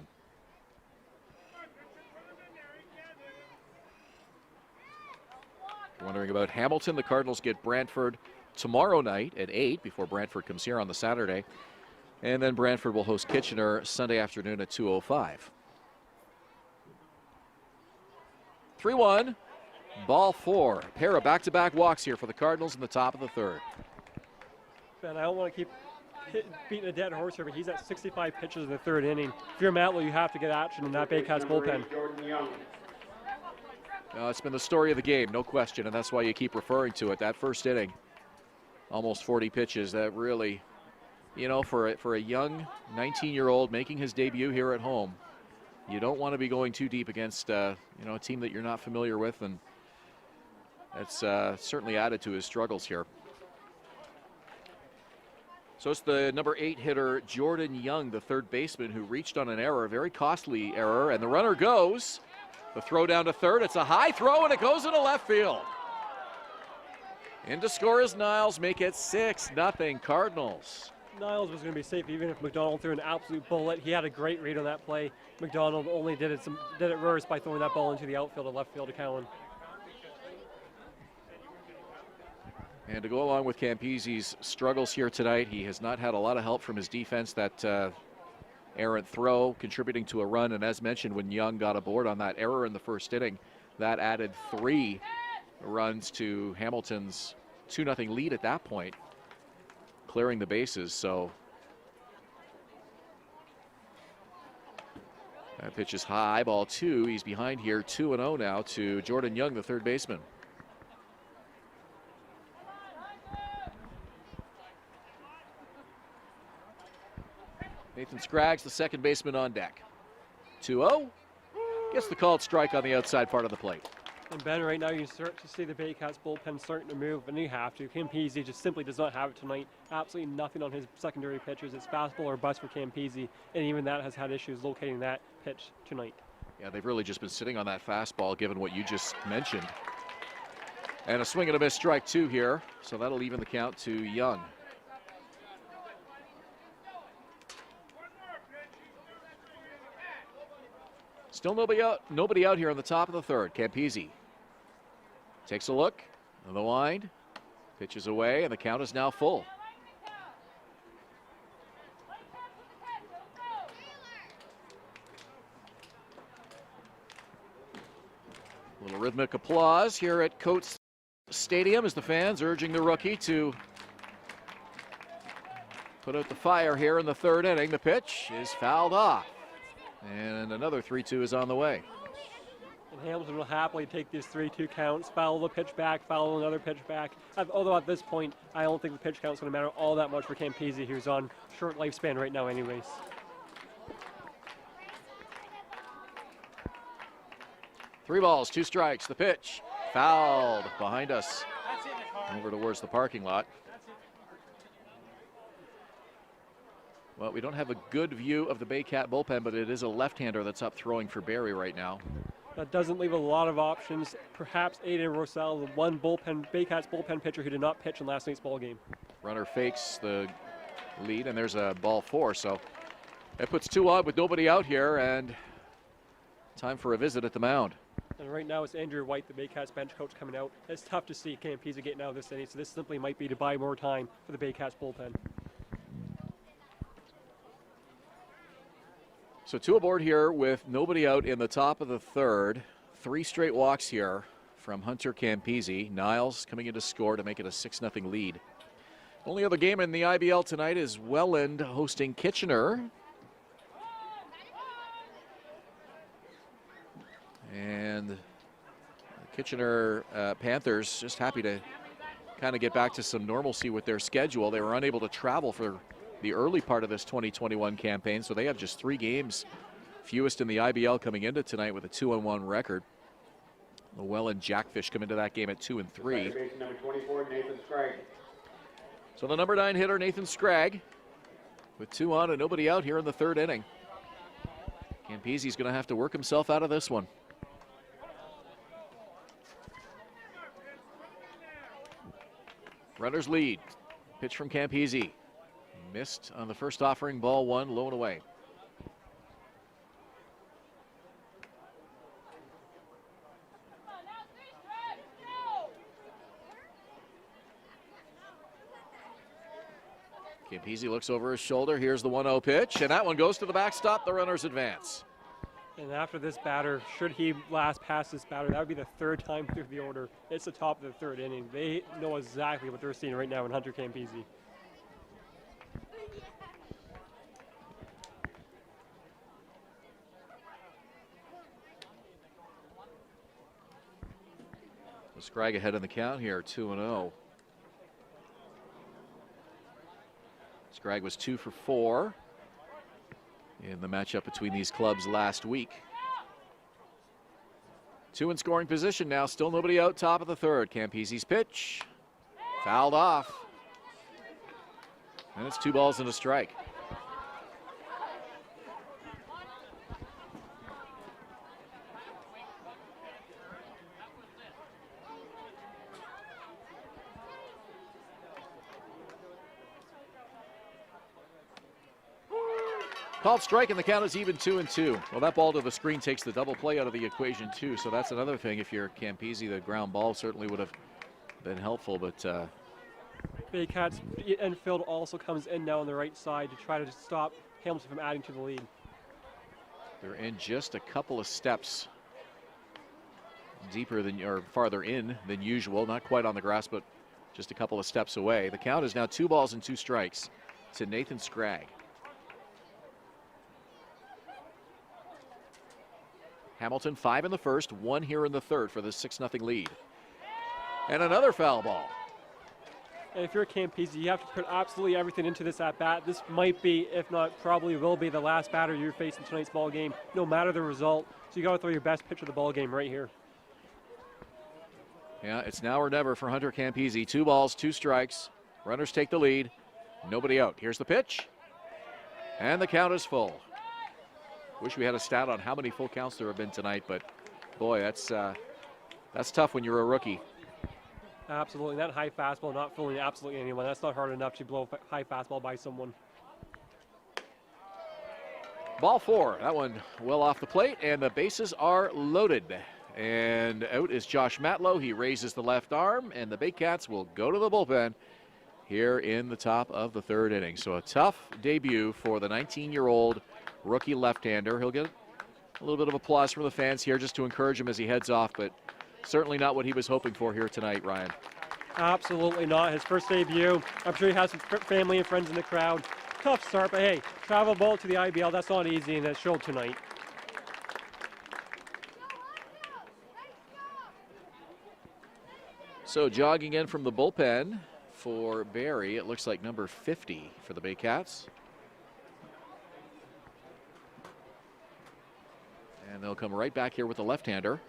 Wondering about Hamilton. The Cardinals get Brantford tomorrow night at 8 before Brantford comes here on the Saturday. And then Brantford will host Kitchener Sunday afternoon at 2:05. 3-1, ball 4. A pair of back-to-back walks here for the Cardinals in the top of the third. Ben, I don't want to keep beating a dead horse here, but he's at 65 pitches in the third inning. If you're Matlow, you have to get action in that Baycats bullpen. It's been the story of the game, no question, and that's why you keep referring to it. That first inning, almost 40 pitches. That really, you know, for a young 19-year-old making his debut here at home, you don't want to be going too deep against a team that you're not familiar with, and that's certainly added to his struggles here. So it's the number 8 hitter, Jordan Young, the third baseman, who reached on an error, a very costly error, and the runner goes. The throw down to third. It's a high throw, and it goes into left field. In to score is Niles, make it 6-0 Cardinals. Niles was going to be safe even if McDonald threw an absolute bullet. He had a great read on that play. McDonald only did it reverse by throwing that ball into the outfield and left field to Cowan. And to go along with Campese's struggles here tonight, he has not had a lot of help from his defense. That errant throw, contributing to a run. And as mentioned, when Young got aboard on that error in the first inning, that added 3 runs to Hamilton's 2-0 lead at that point, clearing the bases. So that pitch is high, ball 2. He's behind here, 2-0 now to Jordan Young, the third baseman. Nathan Scraggs, the second baseman, on deck. 2-0. Gets the called strike on the outside part of the plate. And Ben, right now you start to see the Baycats bullpen starting to move, and you have to. Campese just simply does not have it tonight. Absolutely nothing on his secondary pitches. It's fastball or bust for Campese, and even that has had issues locating that pitch tonight. Yeah, they've really just been sitting on that fastball, given what you just mentioned. And a swing and a miss, strike 2 here, so that'll even the count to Young. Still nobody out here on the top of the third. Campese takes a look on the wind, pitches away, and the count is now full. A little rhythmic applause here at Coates Stadium as the fans urging the rookie to put out the fire here in the third inning. The pitch is fouled off, and another 3-2 is on the way. And Hamilton will happily take these 3-2 counts, foul the pitch back, foul another pitch back. Although at this point, I don't think the pitch count's going to matter all that much for Campese, who's on short lifespan right now anyways. Three balls, 2 strikes. The pitch fouled behind us over towards the parking lot. Well, we don't have a good view of the Baycat bullpen, but it is a left-hander that's up throwing for Barrie right now. That doesn't leave a lot of options. Perhaps Aiden Rosell, the one Baycats bullpen pitcher who did not pitch in last night's ball game. Runner fakes the lead, and there's a ball 4, so that puts 2 on with nobody out here, and time for a visit at the mound. And right now it's Andrew White, the Baycats bench coach, coming out. It's tough to see Campese getting out of this inning, so this simply might be to buy more time for the Baycats bullpen. So 2 aboard here with nobody out in the top of the third. 3 straight walks here from Hunter Campese. Niles coming in to score to make it a 6-0 lead. Only other game in the IBL tonight is Welland hosting Kitchener. And the Kitchener Panthers just happy to kind of get back to some normalcy with their schedule. They were unable to travel for the early part of this 2021 campaign, so they have just 3 games, fewest in the IBL, coming into tonight with a 2-1 record. The Welland Jackfish come into that game at 2-3. Number 24, Nathan Scragg. So the number 9 hitter, Nathan Scragg, with 2 on and nobody out here in the third inning. Campese's going to have to work himself out of this one. Runners lead. Pitch from Campese. Missed on the first offering, ball 1, low and away. Campese looks over his shoulder. Here's the 1-0 pitch, and that one goes to the backstop. The runners advance. And after this batter, should he last pass this batter, that would be the 3rd time through the order. It's the top of the 3rd inning. They know exactly what they're seeing right now in Hunter Campese. Scragg ahead in the count here, 2-0. Scragg was 2 for 4 in the matchup between these clubs last week. 2 in scoring position now, still nobody out, top of the third. Campese's pitch, fouled off. And it's 2 balls and a strike. Called strike, and the count is even 2-2. Well, that ball to the screen takes the double play out of the equation too, so that's another thing. If you're Campese, the ground ball certainly would have been helpful, but Baycats infield also comes in now on the right side to try to stop Hamilton from adding to the lead. They're in just a couple of steps deeper than, or farther in than usual. Not quite on the grass, but just a couple of steps away. The count is now 2 balls and 2 strikes to Nathan Scragg. Hamilton 5 in the first, 1 here in the third for the 6-0 lead. And another foul ball. And if you're Campese, you have to put absolutely everything into this at-bat. This might be, if not probably will be, the last batter you're facing tonight's ball game, no matter the result. So you got to throw your best pitch of the ball game right here. Yeah, it's now or never for Hunter Campese. 2 balls, 2 strikes. Runners take the lead. Nobody out. Here's the pitch. And the count is full. Wish we had a stat on how many full counts there have been tonight, but boy, that's tough when you're a rookie. Absolutely. That high fastball not fooling absolutely anyone. That's not hard enough to blow a high fastball by someone. Ball 4. That one well off the plate, and the bases are loaded. And out is Josh Matlow. He raises the left arm, and the Baycats will go to the bullpen here in the top of the 3rd inning. So a tough debut for the 19-year-old rookie left-hander. He'll get a little bit of applause from the fans here just to encourage him as he heads off, but certainly not what he was hoping for here tonight, Ryan. Absolutely not. His first debut. I'm sure he has some family and friends in the crowd. Tough start, but hey, travel ball to the IBL, that's not easy, and that showed tonight. So jogging in from the bullpen for Barrie, it looks like number 50 for the Baycats. And they'll come right back here with the left-hander.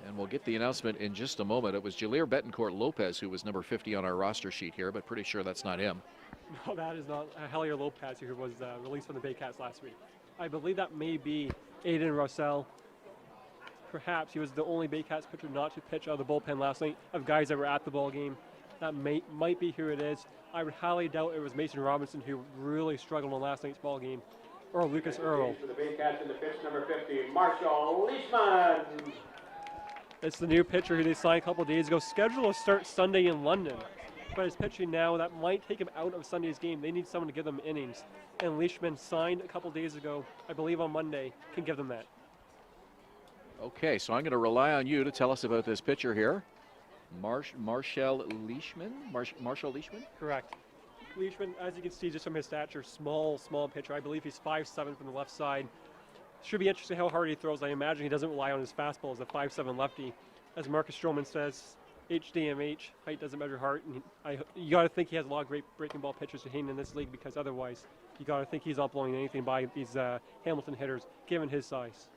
And we'll get the announcement in just a moment. It was Jalir Betancourt Lopez who was number 50 on our roster sheet here, but pretty sure that's not him. No, that is not Helier Lopez, who was released from the Baycats last week. I believe that may be Aiden Russell. Perhaps he was the only Baycats pitcher not to pitch out of the bullpen last night of guys that were at the ball game. That might be who it is. I would highly doubt it was Mason Robinson who really struggled in last night's ball game, or Lucas Earl. For the Baycats in the pitch, number 50, Marshall Leishman. It's the new pitcher who they signed a couple of days ago, scheduled to start Sunday in London. But his pitching now, that might take him out of Sunday's game. They need someone to give them innings. And Leishman, signed a couple days ago, I believe on Monday, can give them that. Okay, so I'm going to rely on you to tell us about this pitcher here. Marshall Leishman? Marshall Leishman? Correct. Leishman, as you can see just from his stature, small pitcher. I believe he's 5'7" from the left side. Should be interesting how hard he throws. I imagine he doesn't rely on his fastball as a 5'7" lefty. As Marcus Stroman says, HDMH, height doesn't measure heart. And you got to think he has a lot of great breaking ball pitchers to hang in this league, because otherwise you got to think he's not blowing anything by these Hamilton hitters, given his size.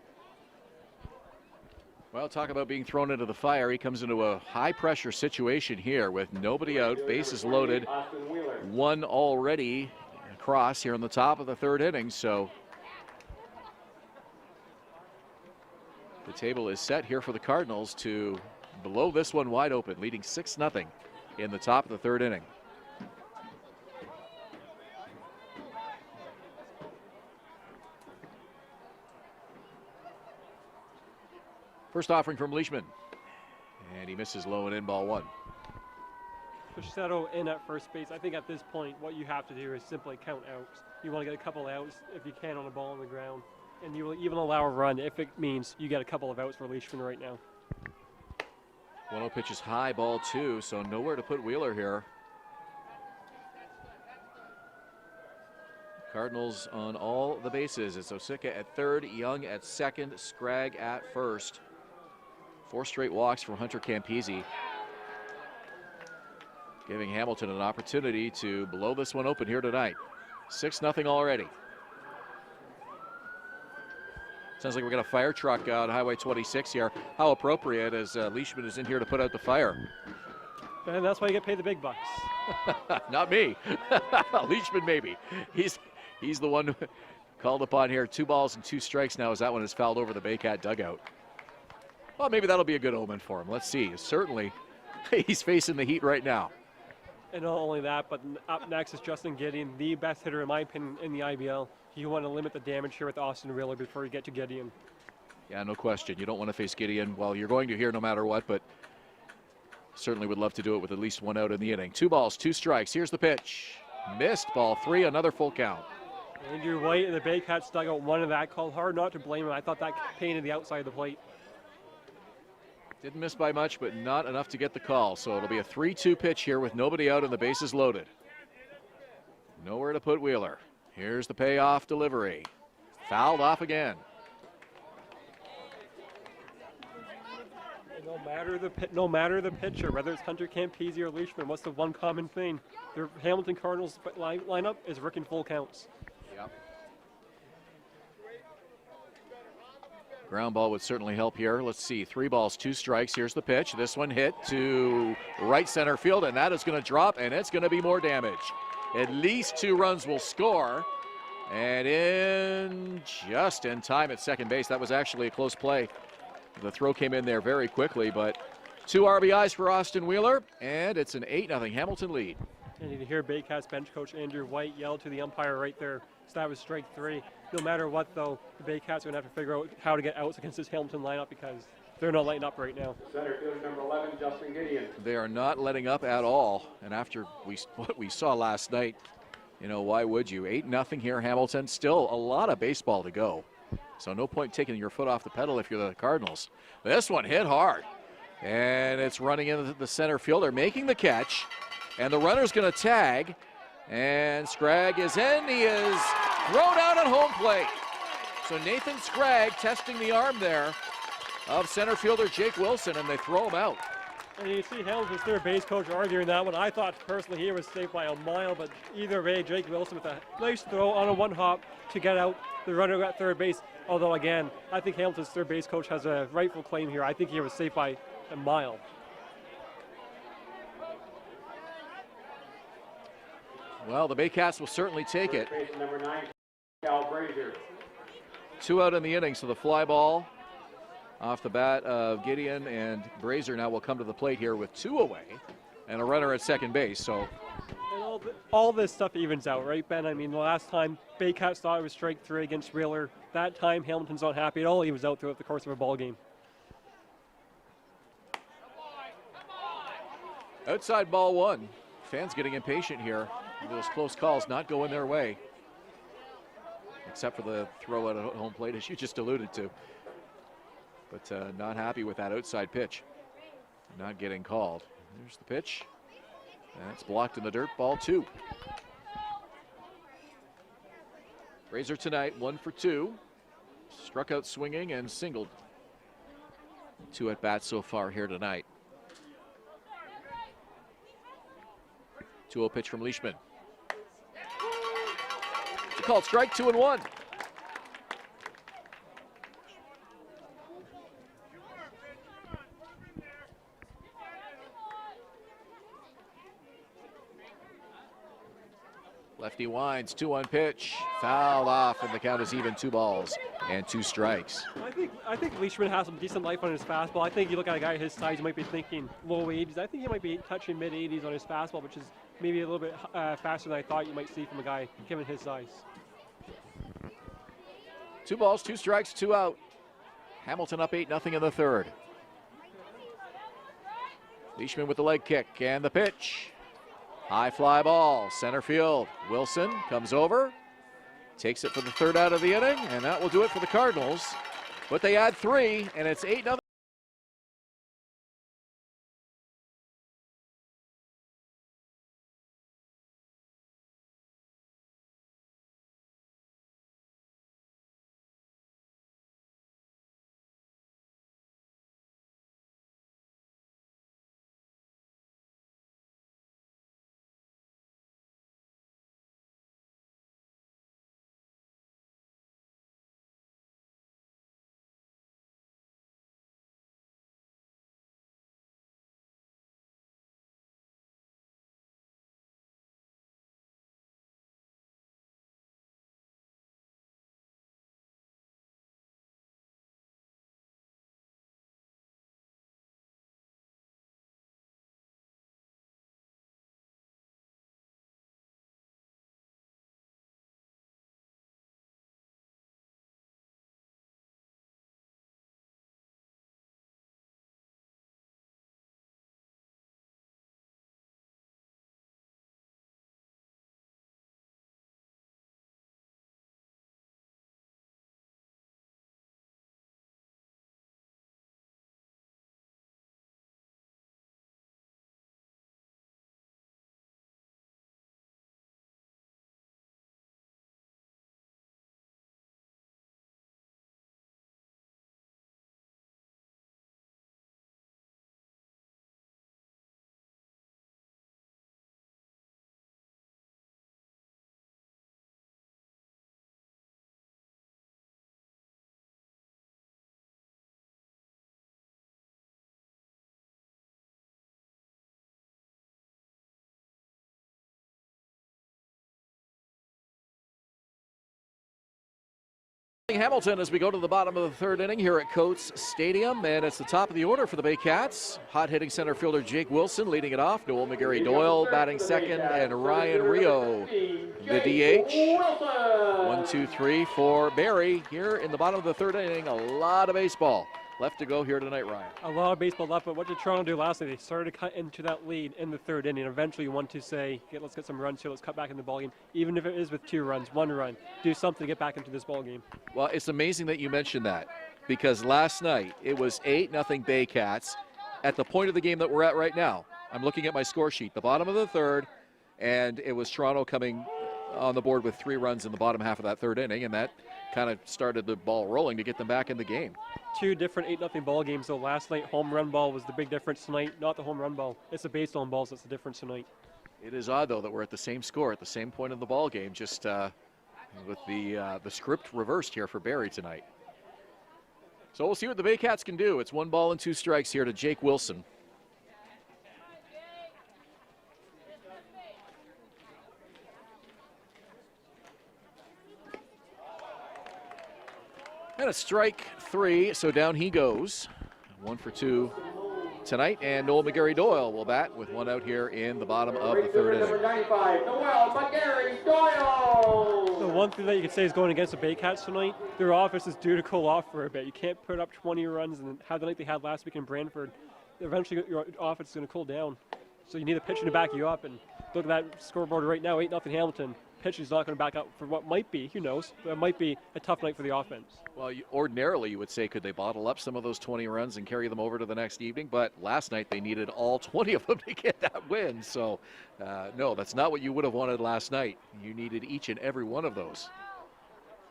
Well, talk about being thrown into the fire. He comes into a high-pressure situation here with nobody out, bases loaded, 1 already across here on the top of the 3rd inning. So the table is set here for the Cardinals to blow this one wide open, leading 6-0 in the top of the 3rd inning. First offering from Leishman, and he misses low and in, ball 1. Pichetto in at first base. I think at this point what you have to do is simply count outs. You want to get a couple outs if you can on a ball on the ground, and you will even allow a run if it means you get a couple of outs for Leishman right now. 1-0 pitch is high, ball 2, so nowhere to put Wheeler here. Cardinals on all the bases. It's Osika at 3rd, Young at 2nd, Scragg at 1st. 4 straight walks for Hunter Campese, giving Hamilton an opportunity to blow this one open here tonight. 6-0 already. Sounds like we're going to fire truck on Highway 26 here. How appropriate, as Leishman is in here to put out the fire. And that's why you get paid the big bucks. Not me. Leishman maybe. He's the one called upon here. 2 balls and 2 strikes now as that one is fouled over the Baycat dugout. Well, maybe that'll be a good omen for him. Let's see. Certainly, he's facing the heat right now. And not only that, but up next is Justin Gideon, the best hitter in my opinion in the IBL. You want to limit the damage here with Austin Wheeler before you get to Gideon. Yeah, no question. You don't want to face Gideon. Well, you're going to here no matter what, but Certainly would love to do it with at least one out in the inning. 2 balls, 2 strikes. Here's the pitch. Missed, ball 3, another full count. Andrew White and the Baycats dugout wanted that call. Hard not to blame him. I thought that painted the outside of the plate. Didn't miss by much, but not enough to get the call. So it'll be a 3-2 pitch here with nobody out and the bases loaded. Nowhere to put Wheeler. Here's the payoff delivery. Fouled off again. No matter the pitcher, whether it's Hunter Campese or Leishman, what's the one common thing? The Hamilton Cardinals lineup is working full counts. Yep. Ground ball would certainly help here. Let's see, 3 balls, 2 strikes. Here's the pitch. This one hit to right center field, and that is going to drop, and it's going to be more damage. At least 2 runs will score, and just in time at second base. That was actually a close play. The throw came in there very quickly, but 2 RBIs for Austin Wheeler, and it's an 8-0 Hamilton lead. And you can hear Baycats bench coach Andrew White yell to the umpire right there. So that was strike 3. No matter what, though, the Baycats are going to have to figure out how to get outs against this Hamilton lineup because they're not lighting up right now. Center fielder number 11, Justin Gideon. They are not letting up at all, and after what we saw last night, you know, why would you? 8-0 here, Hamilton. Still a lot of baseball to go. So no point taking your foot off the pedal if you're the Cardinals. This one hit hard, and it's running into the center fielder, making the catch, and the runner's going to tag, and Scragg is in. He is thrown out at home plate. So Nathan Scragg testing the arm there of center fielder Jake Wilson, and they throw him out. And you see Hamilton's third base coach arguing that one. I thought personally he was safe by a mile, but either way, Jake Wilson with a nice throw on a 1-hop to get out the runner at third base. Although again, I think Hamilton's third base coach has a rightful claim here. I think he was safe by a mile. Well, the Baycats will certainly take it. Base number 9, Cal Brazier. 2 out in the inning, so the fly ball off the bat of Gideon, and Brazier now will come to the plate here with 2 away and a runner at second base. So And all this stuff evens out, right, Ben? I mean, the last time Baycats thought it was strike 3 against Wheeler. That time Hamilton's not happy at all. He was out throughout the course of a ball game. outside ball 1. Fans getting impatient here. Those close calls not going their way, except for the throw at home plate, as you just alluded to. But not happy with that outside pitch. Not getting called. There's the pitch. That's blocked in the dirt. Ball 2. Razor tonight 1 for 2. Struck out swinging and singled. 2 at bats so far here tonight. 2-0 pitch from Leishman. It's called strike 2-1. Lefty winds, 2-1 pitch, fouled off, and the count is even. 2 balls and 2 strikes. I think Leishman has some decent life on his fastball. I think you look at a guy his size, you might be thinking low 80s. I think he might be touching mid 80s on his fastball, which is maybe a little bit faster than I thought you might see from a guy given his size. 2 balls, 2 strikes, 2 out. Hamilton up 8-0 in the third. Leishman with the leg kick and the pitch. High fly ball, center field. Wilson comes over, takes it for the 3rd out of the inning, and that will do it for the Cardinals. But they add 3, and it's 8-0. Hamilton as we go to the bottom of the third inning here at Coates Stadium, and it's the top of the order for the Baycats. Hot-hitting center fielder Jake Wilson leading it off. Noel McGarry Doyle batting second, and Ryan Rio the DH. 1, 2, 3 for Barrie here in the bottom of the third inning. A lot of baseball left to go here tonight, Ryan. A lot of baseball left, but what did Toronto do last night? They started to cut into that lead in the third inning. Eventually, you want to say, let's get some runs here. Let's cut back in the ballgame. Even if it is with 2 runs, 1 run, do something to get back into this ballgame. Well, it's amazing that you mentioned that, because last night it was 8-0 Baycats at the point of the game that we're at right now. I'm looking at my score sheet, the bottom of the third, and it was Toronto coming on the board with 3 runs in the bottom half of that third inning, and that kind of started the ball rolling to get them back in the game. 2 different 8-0 ball games. So last night, home run ball was the big difference tonight. Not the home run ball. It's the base on balls that's the difference tonight. It is odd, though, that we're at the same score at the same point in the ball game, just with the script reversed here for Barrie tonight. So we'll see what the Baycats can do. It's 1 ball and 2 strikes here to Jake Wilson. And a strike 3, so down he goes. 1 for 2 tonight, and Noel McGarry Doyle will bat with 1 out here in the bottom of the third inning. Number 95, Noel McGarry Doyle. The one thing that you could say is going against the Baycats tonight, their offense is due to cool off for a bit. You can't put up 20 runs and have the night they had last week in Brantford. Eventually, your offense is going to cool down. So you need a pitcher to back you up. And look at that scoreboard right now, 8-0 Hamilton. Pitcher's not going to back up for what might be, who knows, but it might be a tough night for the offense. Well, ordinarily you would say, could they bottle up some of those 20 runs and carry them over to the next evening? But last night they needed all 20 of them to get that win. So, no, that's not what you would have wanted last night. You needed each and every one of those.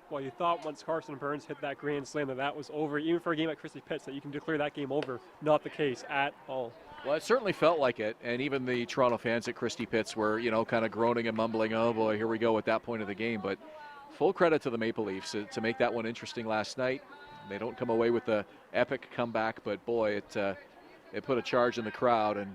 Well, you thought once Carson Burns hit that grand slam that was over, even for a game like Christie Pitts, that you can declare that game over. Not the case at all. Well, it certainly felt like it, and even the Toronto fans at Christie Pitts were, kind of groaning and mumbling, oh boy, here we go at that point of the game. But full credit to the Maple Leafs to make that one interesting last night. They don't come away with the epic comeback, but boy, it put a charge in the crowd. And,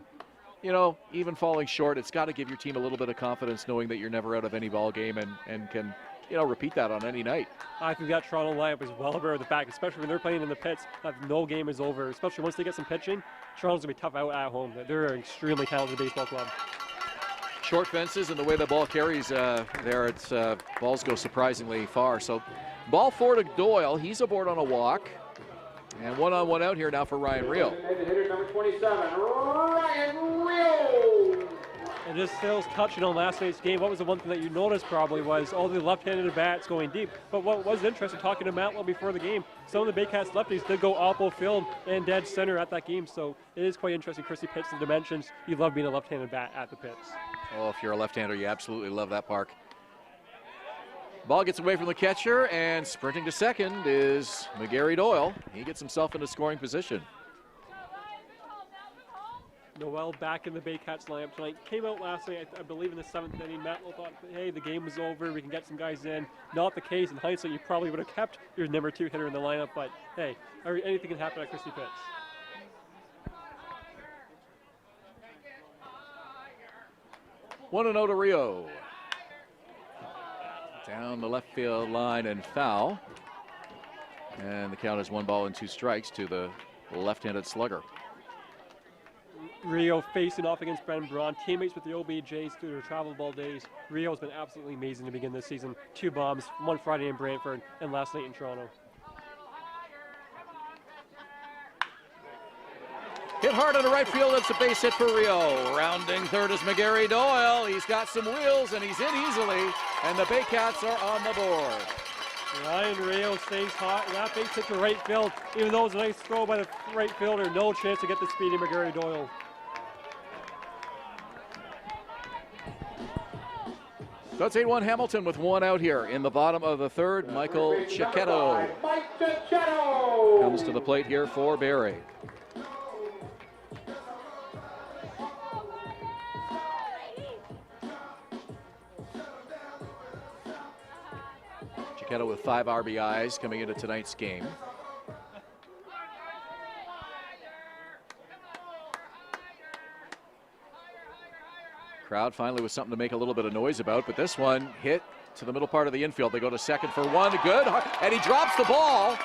even falling short, it's got to give your team a little bit of confidence knowing that you're never out of any ball game and can repeat that on any night. I think that Toronto lineup is well aware of the fact, especially when they're playing in the pits, that no game is over, especially once they get some pitching. Toronto's going to be tough out at home. They're an extremely talented baseball club. Short fences and the way the ball carries there, balls go surprisingly far. So ball 4 to Doyle. He's aboard on a walk. And 1-on-1 out here now for Ryan Rio. Hitter number 27, Ryan Rio. And just Sales touching on last night's game, what was the one thing that you noticed probably was all the left-handed bats going deep. But what was interesting, talking to Matlow before the game, some of the Baycats lefties did go oppo field and dead center at that game. So it is quite interesting. Christie Pitts, the dimensions, you love being a left-handed bat at the pits. Oh, if you're a left-hander, you absolutely love that park. Ball gets away from the catcher, and sprinting to second is McGarry Doyle. He gets himself into scoring position. Noel back in the Baycats lineup tonight. Came out last night, I believe, in the 7th inning. Matlow thought, hey, the game was over. We can get some guys in. Not the case. In hindsight, you probably would have kept your number 2 hitter in the lineup. But, hey, anything can happen at Christie Pitts. One and 0 to Rio. Down the left field line and foul. And the count is 1 ball and 2 strikes to the left-handed slugger. Rio facing off against Brendan Braun, teammates with the OBJs through their travel ball days. Rio's been absolutely amazing to begin this season. 2 bombs, 1 Friday in Brantford and last night in Toronto. Hit hard into right field. It's a base hit for Rio. Rounding third is McGarry Doyle. He's got some wheels and he's in easily. And the Baycats are on the board. Ryan Rio stays hot, and that base hit to right field. Even though it was a nice throw by the right fielder, no chance to get the speedy McGarry Doyle. So it's 8-1 Hamilton with 1 out here in the bottom of the third. Michael Cicchetto comes to the plate here for Barrie. Cicchetto with 5 RBIs coming into tonight's game. Crowd finally with something to make a little bit of noise about, but this one hit to the middle part of the infield. They go to second for one. Good. And he drops the ball.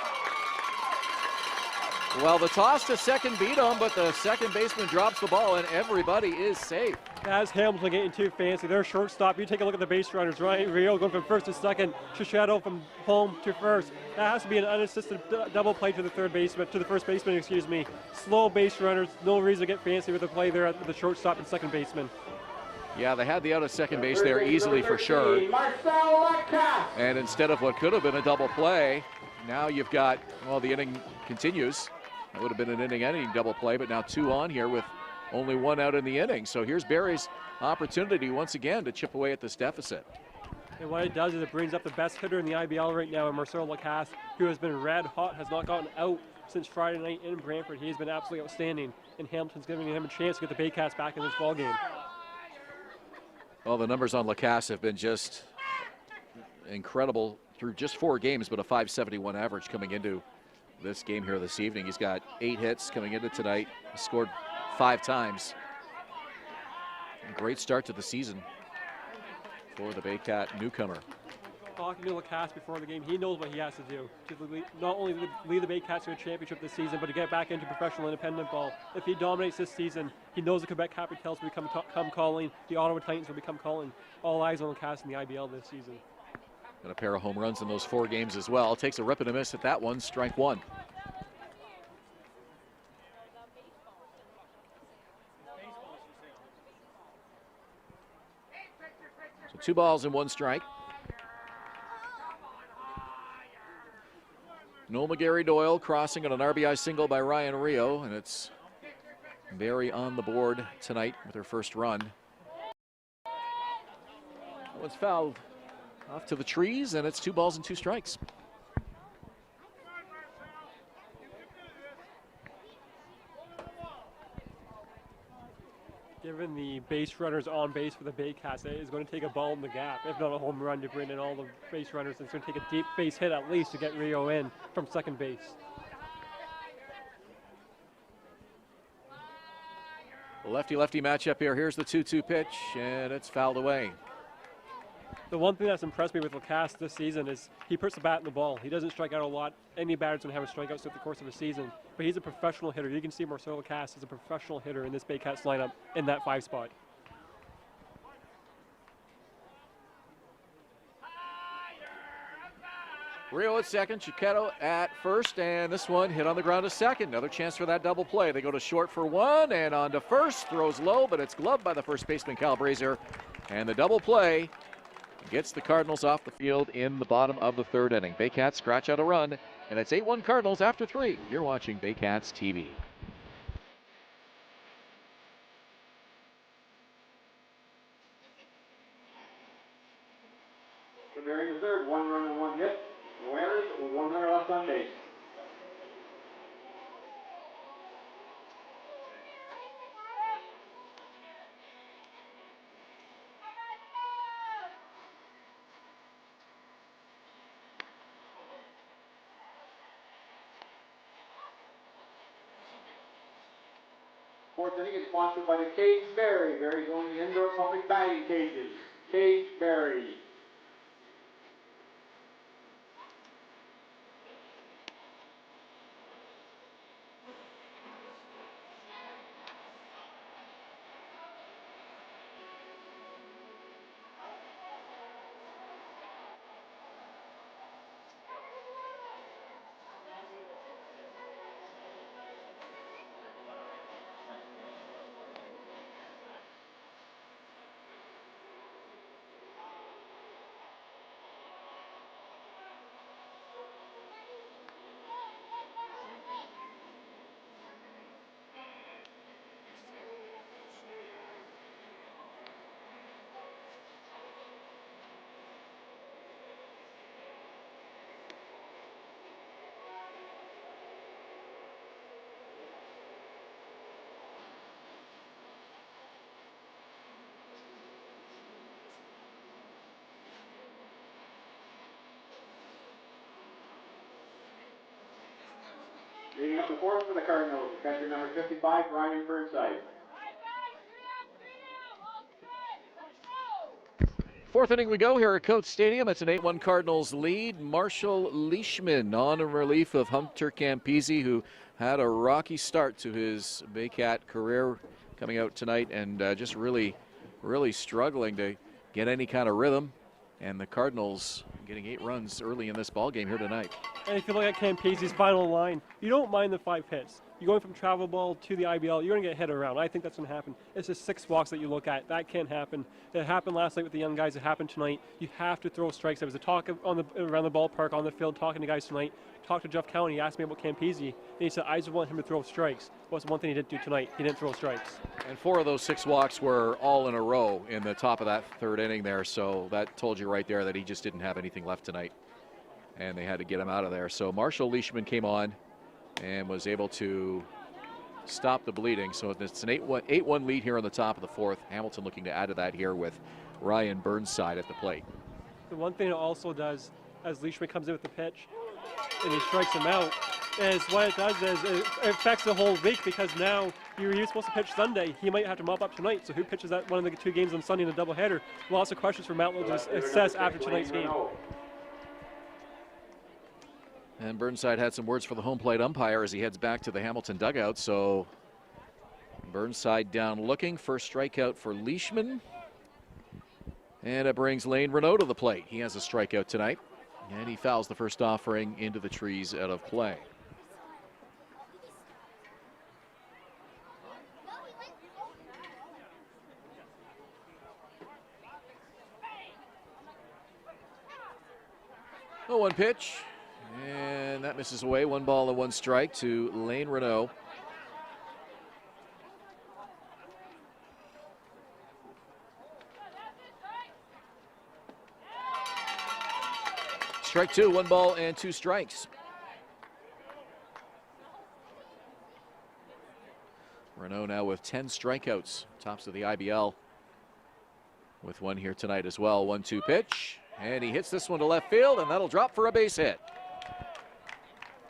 Well, the toss to second beat him, but the second baseman drops the ball, and everybody is safe. As Hamilton getting too fancy, their shortstop, you take a look at the base runners, Ryan Rio going from first to second, Chicheto from home to first. That has to be an unassisted double play to the first baseman, excuse me. Slow base runners, no reason to get fancy with the play there at the shortstop and second baseman. Yeah, they had the out of second base there easily for sure. And instead of what could have been a double play, now you've got, well, the inning continues. That would have been an inning-ending double play, but now 2 on here with only 1 out in the inning. So here's Barrie's opportunity once again to chip away at this deficit. And what it does is it brings up the best hitter in the IBL right now, Marcel Lacasse, who has been red hot, has not gotten out since Friday night in Brantford. He has been absolutely outstanding, and Hamilton's giving him a chance to get the Baycats back in this ballgame. Well, the numbers on Lacasse have been just incredible through just 4 games, but a .571 average coming into this game here this evening. He's got 8 hits coming into tonight. He scored 5 times. A great start to the season for the Baycat newcomer. Talking to Lacasse before the game, he knows what he has to do to not only lead the Baycats to a championship this season, but to get back into professional independent ball. If he dominates this season, he knows the Quebec Capitals will come calling, the Ottawa Titans will become calling. All eyes on Lacasse in the IBL this season. And a pair of home runs in those 4 games as well. Takes a rip and a miss at that one, strike 1. So 2 balls and 1 strike. Noel McGarry Doyle crossing on an RBI single by Ryan Rio, and it's Barrie on the board tonight with her first run. That one's fouled off to the trees, and it's 2 balls and 2 strikes. Given the base runners on base for the Baycats, it is going to take a ball in the gap, if not a home run, to bring in all the base runners. It's going to take a deep base hit at least to get Rio in from second base. Lefty-lefty matchup here. Here's the 2-2 pitch, and it's fouled away. The one thing that's impressed me with Lacasse this season is he puts the bat in the ball. He doesn't strike out a lot. Any batter's going to have a strikeout throughout the course of a season, but he's a professional hitter. You can see Marcel Lacasse is a professional hitter in this Baycats lineup in that 5 spot. Rio at second, Chiquetto at first, and this one hit on the ground to second. Another chance for that double play. They go to short for 1, and on to first, throws low, but it's gloved by the first baseman, Cal Brazier, and the double play gets the Cardinals off the field in the bottom of the 3rd inning. Baycats scratch out a run, and it's 8-1 Cardinals after 3. You're watching Baycats TV. For Barrie the third, 1 run and 1 hit. No errors, 1 runner left on base. Fourth inning is sponsored by the Cage Barrie. Barrie's only indoor public batting cages. Cage Barrie. Leading up the 4th for the Cardinals, catcher number 55, Ryan Burnside. Fourth inning we go here at Coates Stadium. It's an 8-1 Cardinals lead. Marshall Leishman on in relief of Hunter Campese, who had a rocky start to his Baycat career, coming out tonight and just really struggling to get any kind of rhythm. And the Cardinals getting 8 runs early in this ball game here tonight. And if you look at Campese's final line, you don't mind the 5 hits. You're going from travel ball to the IBL, you're going to get hit around. I think that's going to happen. It's just 6 walks that you look at. That can't happen. It happened last night with the young guys. It happened tonight. You have to throw strikes. There was a talk around the ballpark, on the field, talking to guys tonight. Talked to Jeff Cowan. He asked me about Campese, and he said, I just want him to throw strikes. What's one thing he didn't do tonight? He didn't throw strikes. And 4 of those 6 walks were all in a row in the top of that 3rd inning there, so that told you right there that he just didn't have anything left tonight, and they had to get him out of there. So Marshall Leishman came on and was able to stop the bleeding. So it's an 8-1 lead here on the top of the 4th. Hamilton looking to add to that here with Ryan Burnside at the plate. The one thing it also does, as Leishman comes in with the pitch and he strikes him out, is what it does is it affects the whole week, because now you're supposed to pitch Sunday. He might have to mop up tonight. So who pitches that one of the 2 games on Sunday in a doubleheader? Lots of questions for Matt Lowe to assess after tonight's game. And Burnside had some words for the home plate umpire as he heads back to the Hamilton dugout. So Burnside down looking. First strikeout for Leishman. And it brings Lane Renault to the plate. He has a strikeout tonight. And he fouls the first offering into the trees out of play. Oh, 1 pitch. And that misses away. 1 ball and 1 strike to Lane Renault. Strike 2, 1 ball and 2 strikes. Renault now with 10 strikeouts, tops of the IBL, with 1 here tonight as well. 1-2 pitch, and he hits this one to left field, and that'll drop for a base hit.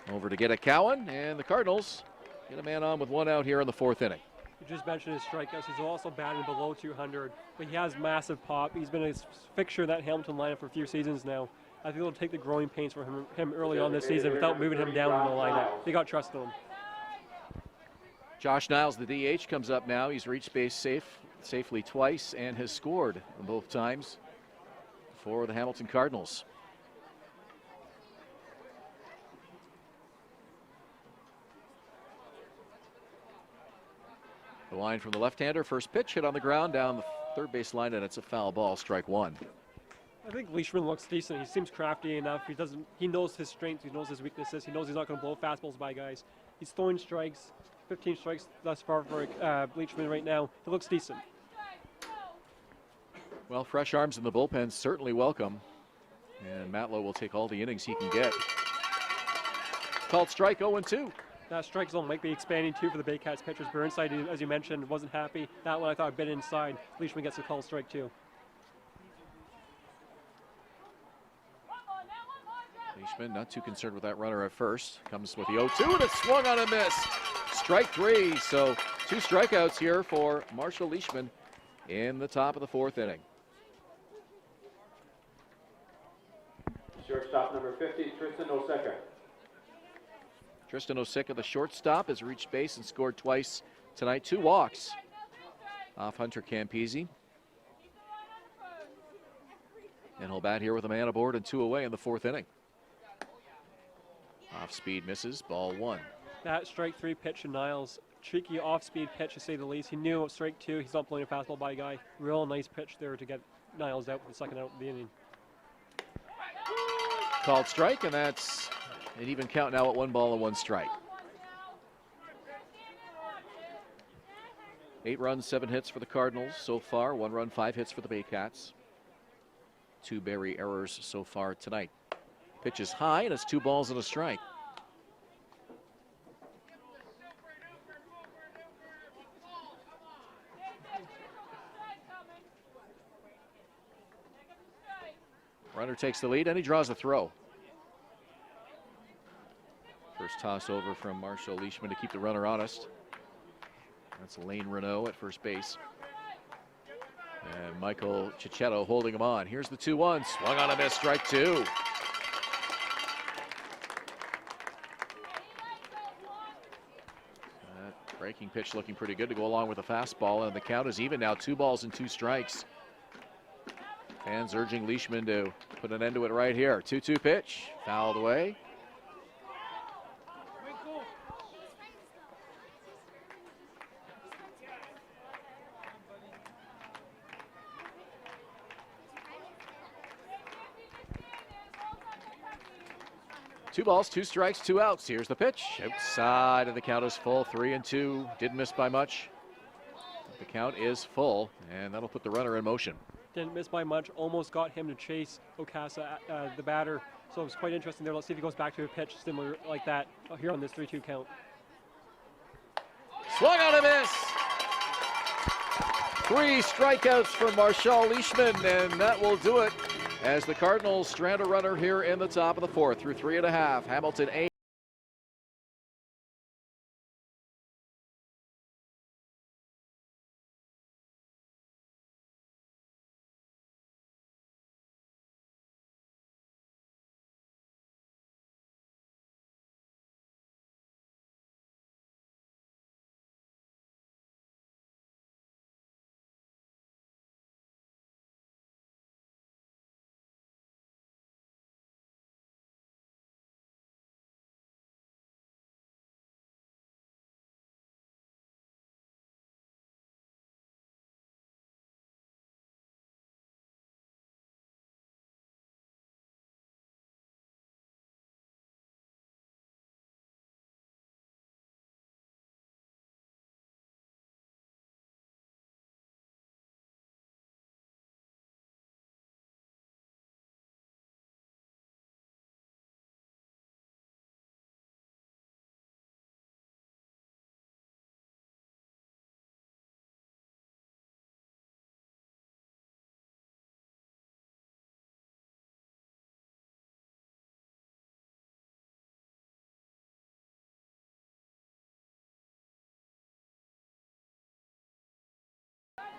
Over to get a Cowan, and the Cardinals get a man on with 1 out here in the 4th inning. You just mentioned his strikeouts. He's also batting below 200, but he has massive pop. He's been a fixture in that Hamilton lineup for a few seasons now. I think it'll take the growing pains for him early on this season without moving him down in the lineup. They got trust in him. Josh Niles, the DH, comes up now. He's reached base safely twice and has scored both times for the Hamilton Cardinals. The line from the left-hander, first pitch hit on the ground down the 3rd base line, and it's a foul ball, strike 1. I think Leishman looks decent. He seems crafty enough. He knows his strengths. He knows his weaknesses. He knows he's not going to blow fastballs by guys. He's throwing strikes. 15 strikes thus far for Leishman right now. He looks decent. Well, fresh arms in the bullpen certainly welcome, and Matlow will take all the innings he can get. Called strike, 0-2. That strike zone might be expanding too for the Baycats pitchers. Burnside, as you mentioned, wasn't happy. That one I thought a bit inside. Leishman gets a call strike too. Leishman not too concerned with that runner at first. Comes with the 0-2, and it's swung on and missed. Strike 3, so 2 strikeouts here for Marshall Leishman in the top of the 4th inning. Shortstop number 50, Tristan Oseka. Tristan Oseka, the shortstop, has reached base and scored twice tonight. 2 walks off Hunter Campese. And he'll bat here with a man aboard and 2 away in the 4th inning. Off speed misses, ball 1. That strike 3 pitch to Niles. Tricky off-speed pitch, to say the least. He knew at strike 2, he's not blowing a fastball by a guy. Real nice pitch there to get Niles out for the 2nd out of the inning. Called strike, and that's an even count now at 1 ball and 1 strike. 8 runs, 7 hits for the Cardinals so far. 1 run, 5 hits for the Baycats. 2 Barrie errors so far tonight. Pitch is high, and it's 2 balls and a strike. Runner takes the lead, and he draws a throw. First toss over from Marshall Leishman to keep the runner honest. That's Lane Renault at first base. And Michael Cicchetto holding him on. Here's the 2-1. Swung on a miss, strike two. That breaking pitch looking pretty good to go along with the fastball, and the count is even now, 2 balls and 2 strikes. Fans urging Leishman to put an end to it right here. 2-2 pitch, fouled away. Two balls, 2 strikes, 2 outs. Here's the pitch. Outside, and the count is full. 3-2. Didn't miss by much. The count is full, and that'll put the runner in motion. Didn't miss by much. Almost got him to chase Ocasa, the batter. So it was quite interesting there. Let's see if he goes back to a pitch similar like that here on this 3-2 count. Swung on a miss. 3 strikeouts from Marshall Leishman, and that will do it as the Cardinals strand a runner here in the top of the 4th through 3.5. Hamilton 8.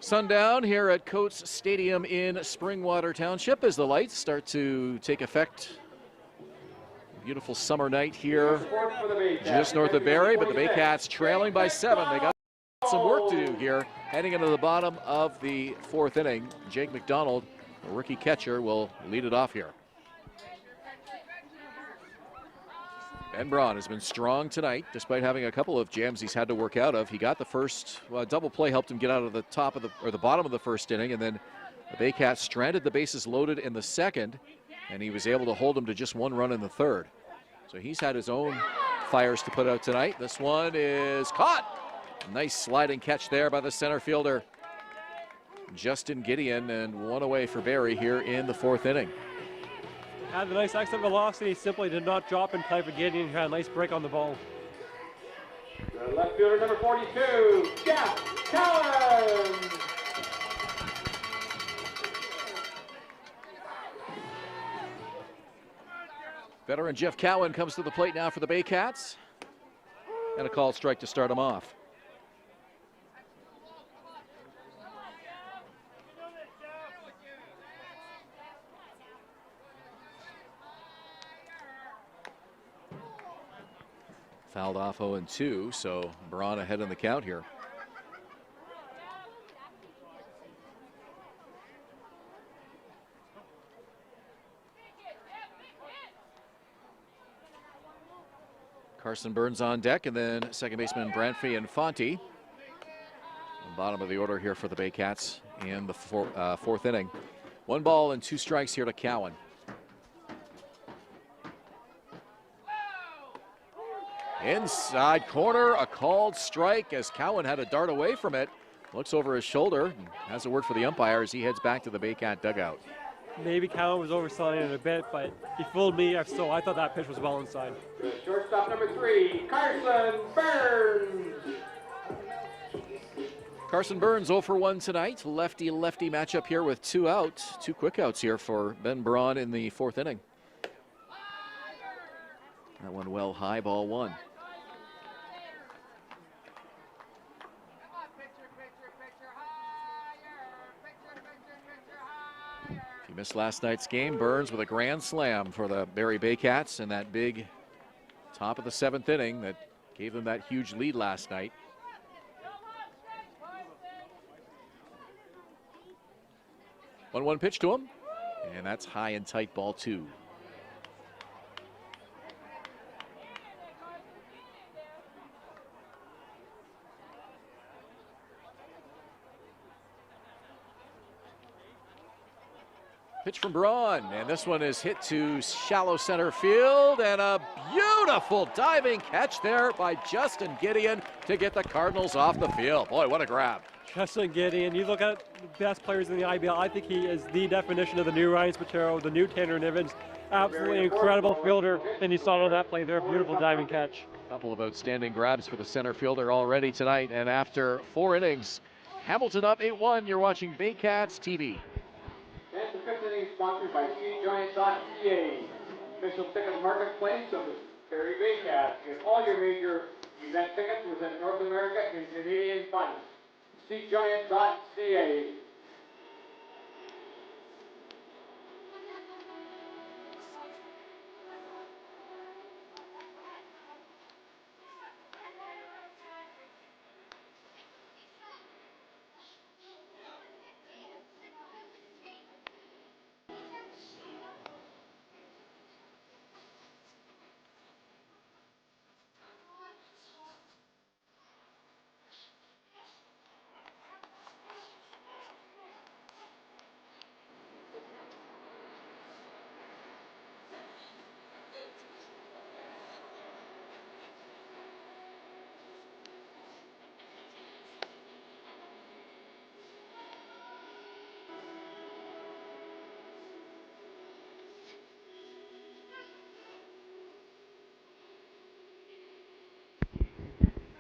Sundown here at Coates Stadium in Springwater Township as the lights start to take effect. Beautiful summer night here just north of Barrie, but the Baycats trailing by 7. They got some work to do here heading into the bottom of the 4th inning. Jake McDonald, a rookie catcher, will lead it off here. Ben Braun has been strong tonight, despite having a couple of jams he's had to work out of. He got the first double play, helped him get out of the top of the bottom of the 1st inning, and then the Baycats stranded the bases loaded in the 2nd, and he was able to hold them to just 1 run in the 3rd. So he's had his own fires to put out tonight. This one is caught. Nice sliding catch there by the center fielder, Justin Gideon, and 1 away for Barrie here in the 4th inning. Had the nice exit velocity, simply did not drop in time for Gideon. Had a nice break on the ball. The left fielder, number 42, Jeff Cowan. Veteran Jeff Cowan comes to the plate now for the Baycats. And a called strike to start him off. Fouled off 0-2, so Braun ahead in the count here. Carson Burns on deck, and then second baseman Branfy and Infanti. Bottom of the order here for the Baycats in the 4th inning. 1 ball and 2 strikes here to Cowan. Inside corner, a called strike as Cowan had to dart away from it. Looks over his shoulder and has a word for the umpire as he heads back to the Baycat dugout. Maybe Cowan was overselling it a bit, but he fooled me, so I thought that pitch was well inside. Shortstop number 3, Carson Burns. Carson Burns 0 for 1 tonight. Lefty-lefty matchup here with 2 outs. 2 quick outs here for Ben Braun in the 4th inning. That one well high, ball 1. You missed last night's game. Burns with a grand slam for the Barrie Baycats in that big top of the 7th inning that gave them that huge lead last night. One pitch to him, and that's high and tight, ball 2. Pitch from Braun, and this one is hit to shallow center field, and a beautiful diving catch there by Justin Gideon to get the Cardinals off the field. Boy, what a grab. Justin Gideon, you look at the best players in the IBL, I think he is the definition of the new Ryan Spataro, the new Tanner Nivens. Absolutely incredible fielder, and you saw on that play there, a beautiful diving catch. A couple of outstanding grabs for the center fielder already tonight, and after 4 innings, Hamilton up 8-1. You're watching Baycats TV. And the 5th inning sponsored by SkiGiants.ca. Official ticket marketplace of the Barrie Baycats. Get all your major event tickets within North America and Canadian funds. SkiGiants.ca.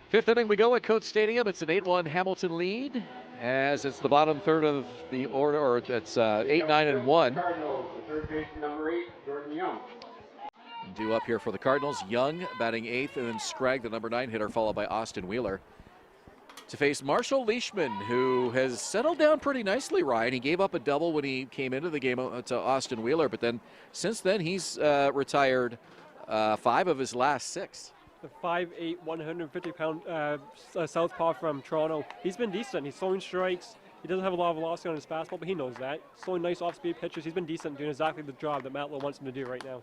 Fifth inning we go at Coates Stadium. It's an 8-1 Hamilton lead, as it's the bottom third of the order, or it's 8, 9, and 1. Cardinals, the third baseman, number 8, Jordan Young. Due up here for the Cardinals, Young batting 8th, and then Scragg, the number 9 hitter, followed by Austin Wheeler. To face Marshall Leishman, who has settled down pretty nicely, Ryan. He gave up a double when he came into the game to Austin Wheeler, but then since then he's retired 5 of his last 6. The 5'8", 150-pound southpaw from Toronto. He's been decent. He's throwing strikes. He doesn't have a lot of velocity on his fastball, but he knows that. Throwing nice off-speed pitches. He's been decent, doing exactly the job that Matt Lowe wants him to do right now.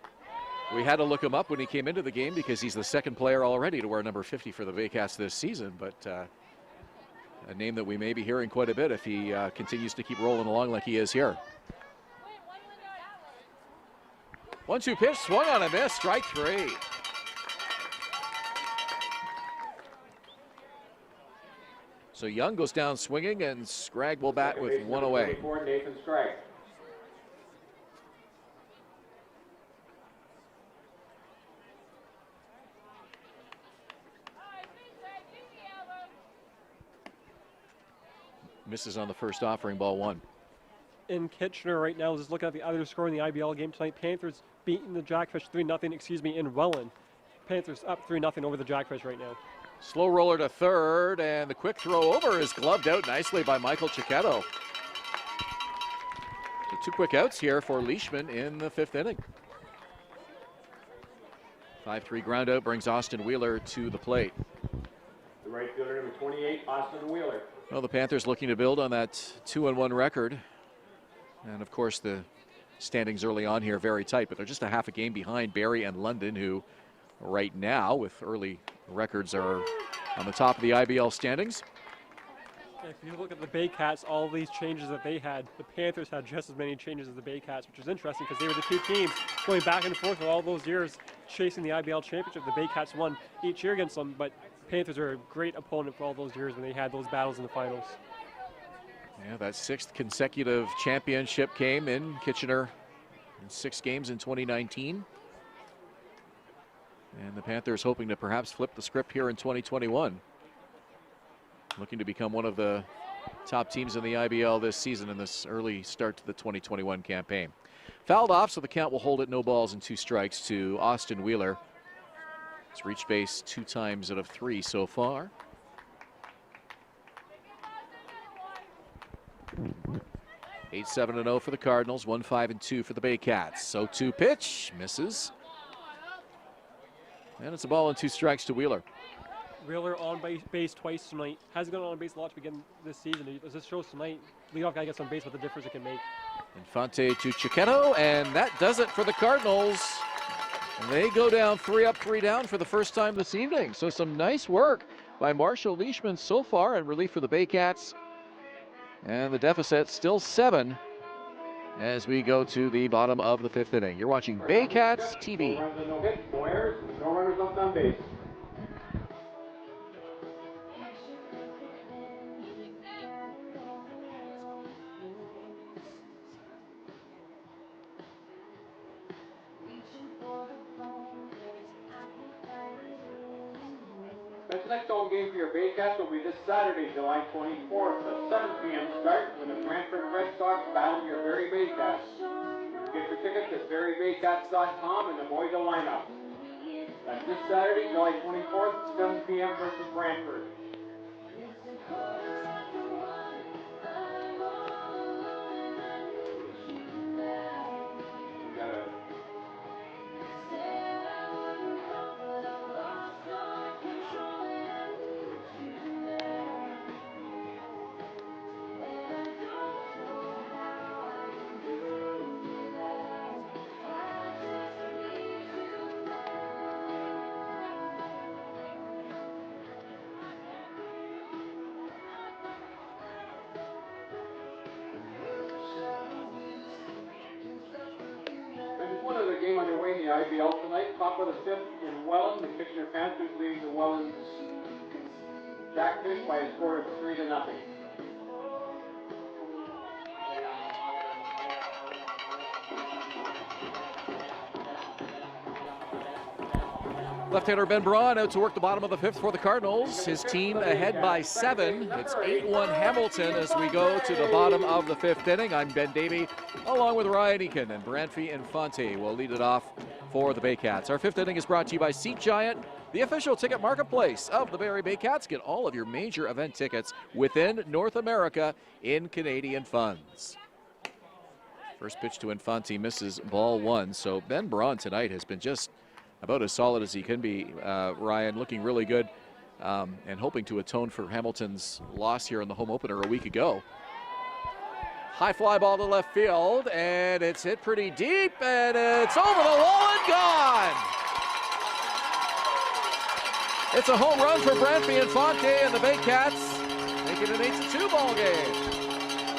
We had to look him up when he came into the game because he's the 2nd player already to wear number 50 for the Baycats this season, but a name that we may be hearing quite a bit if he continues to keep rolling along like he is here. 1-2 pitch, swung on a miss, strike 3. So Young goes down swinging, and Scragg will bat with 1 away. Nathan Scragg. Misses on the first offering, ball 1. In Kitchener right now, just looking at the other score in the IBL game tonight, Panthers beating the Jackfish 3-0, in Welland. Panthers up 3-0 over the Jackfish right now. Slow roller to third, and the quick throw over is gloved out nicely by Michael Cicchetto. So 2 quick outs here for Leishman in the 5th inning. 5-3 ground out brings Austin Wheeler to the plate. The right fielder, number 28, Austin Wheeler. Well, the Panthers looking to build on that 2-1 record. And of course the standings early on here very tight, but they're just a half a game behind Barrie and London, who right now with early records are on the top of the IBL standings. If you look at the Baycats, all these changes that they had, the Panthers had just as many changes as the Baycats, which is interesting because they were the 2 teams going back and forth for all those years chasing the IBL championship. The Baycats won each year against them, but Panthers are a great opponent for all those years when they had those battles in the finals. Yeah, that 6th consecutive championship came in Kitchener in 6 games in 2019. And the Panthers hoping to perhaps flip the script here in 2021. Looking to become one of the top teams in the IBL this season in this early start to the 2021 campaign. Fouled off, so the count will hold it, no balls and 2 strikes to Austin Wheeler. He's reached base 2 times out of 3 so far. 8-7-0 for the Cardinals, 1-5-2 for the Baycats. 0-2 pitch, misses. And it's a ball and 2 strikes to Wheeler. Wheeler on base twice tonight. Hasn't gone on base a lot to begin this season. As this shows tonight, leadoff guy gets on base, what the difference it can make. Infante to Chiquetto, and that does it for the Cardinals. They go down 3 up, 3 down for the first time this evening. So some nice work by Marshall Leishman so far in relief for the Baycats. And the deficit still 7 as we go to the bottom of the 5th inning. You're watching Baycats TV. No runs and no hits, no errors, no runners left on base. The next home game for your Baycats will be this Saturday, July 24th, a 7 p.m. start when the Brantford Red Sox battle your Barrie Baycats. Get your tickets at barriebaycats.com and avoid the lineup. That's this Saturday, July 24th, 7 p.m. versus Brantford. Game underway in the IBL tonight. Top of the 5th in Welland. The Kitchener Panthers leading the Welland Jackfish by a score of 3-0. Left-hander Ben Braun out to work the bottom of the 5th for the Cardinals. His team ahead by 7. It's 8-1 Hamilton as we go to the bottom of the 5th inning. I'm Ben Davey, along with Ryan Eakin, and Branfi Infanti will lead it off for the Baycats. Our 5th inning is brought to you by Seat Giant, the official ticket marketplace of the Barrie Baycats. Get all of your major event tickets within North America in Canadian funds. First pitch to Infanti misses, ball 1. So Ben Braun tonight has been just about as solid as he can be. Ryan looking really good and hoping to atone for Hamilton's loss here in the home opener a week ago. High fly ball to left field, and it's hit pretty deep, and it's over the wall and gone. It's a home run for Branfi Infante and the Baycats, making an 8-2 ball game.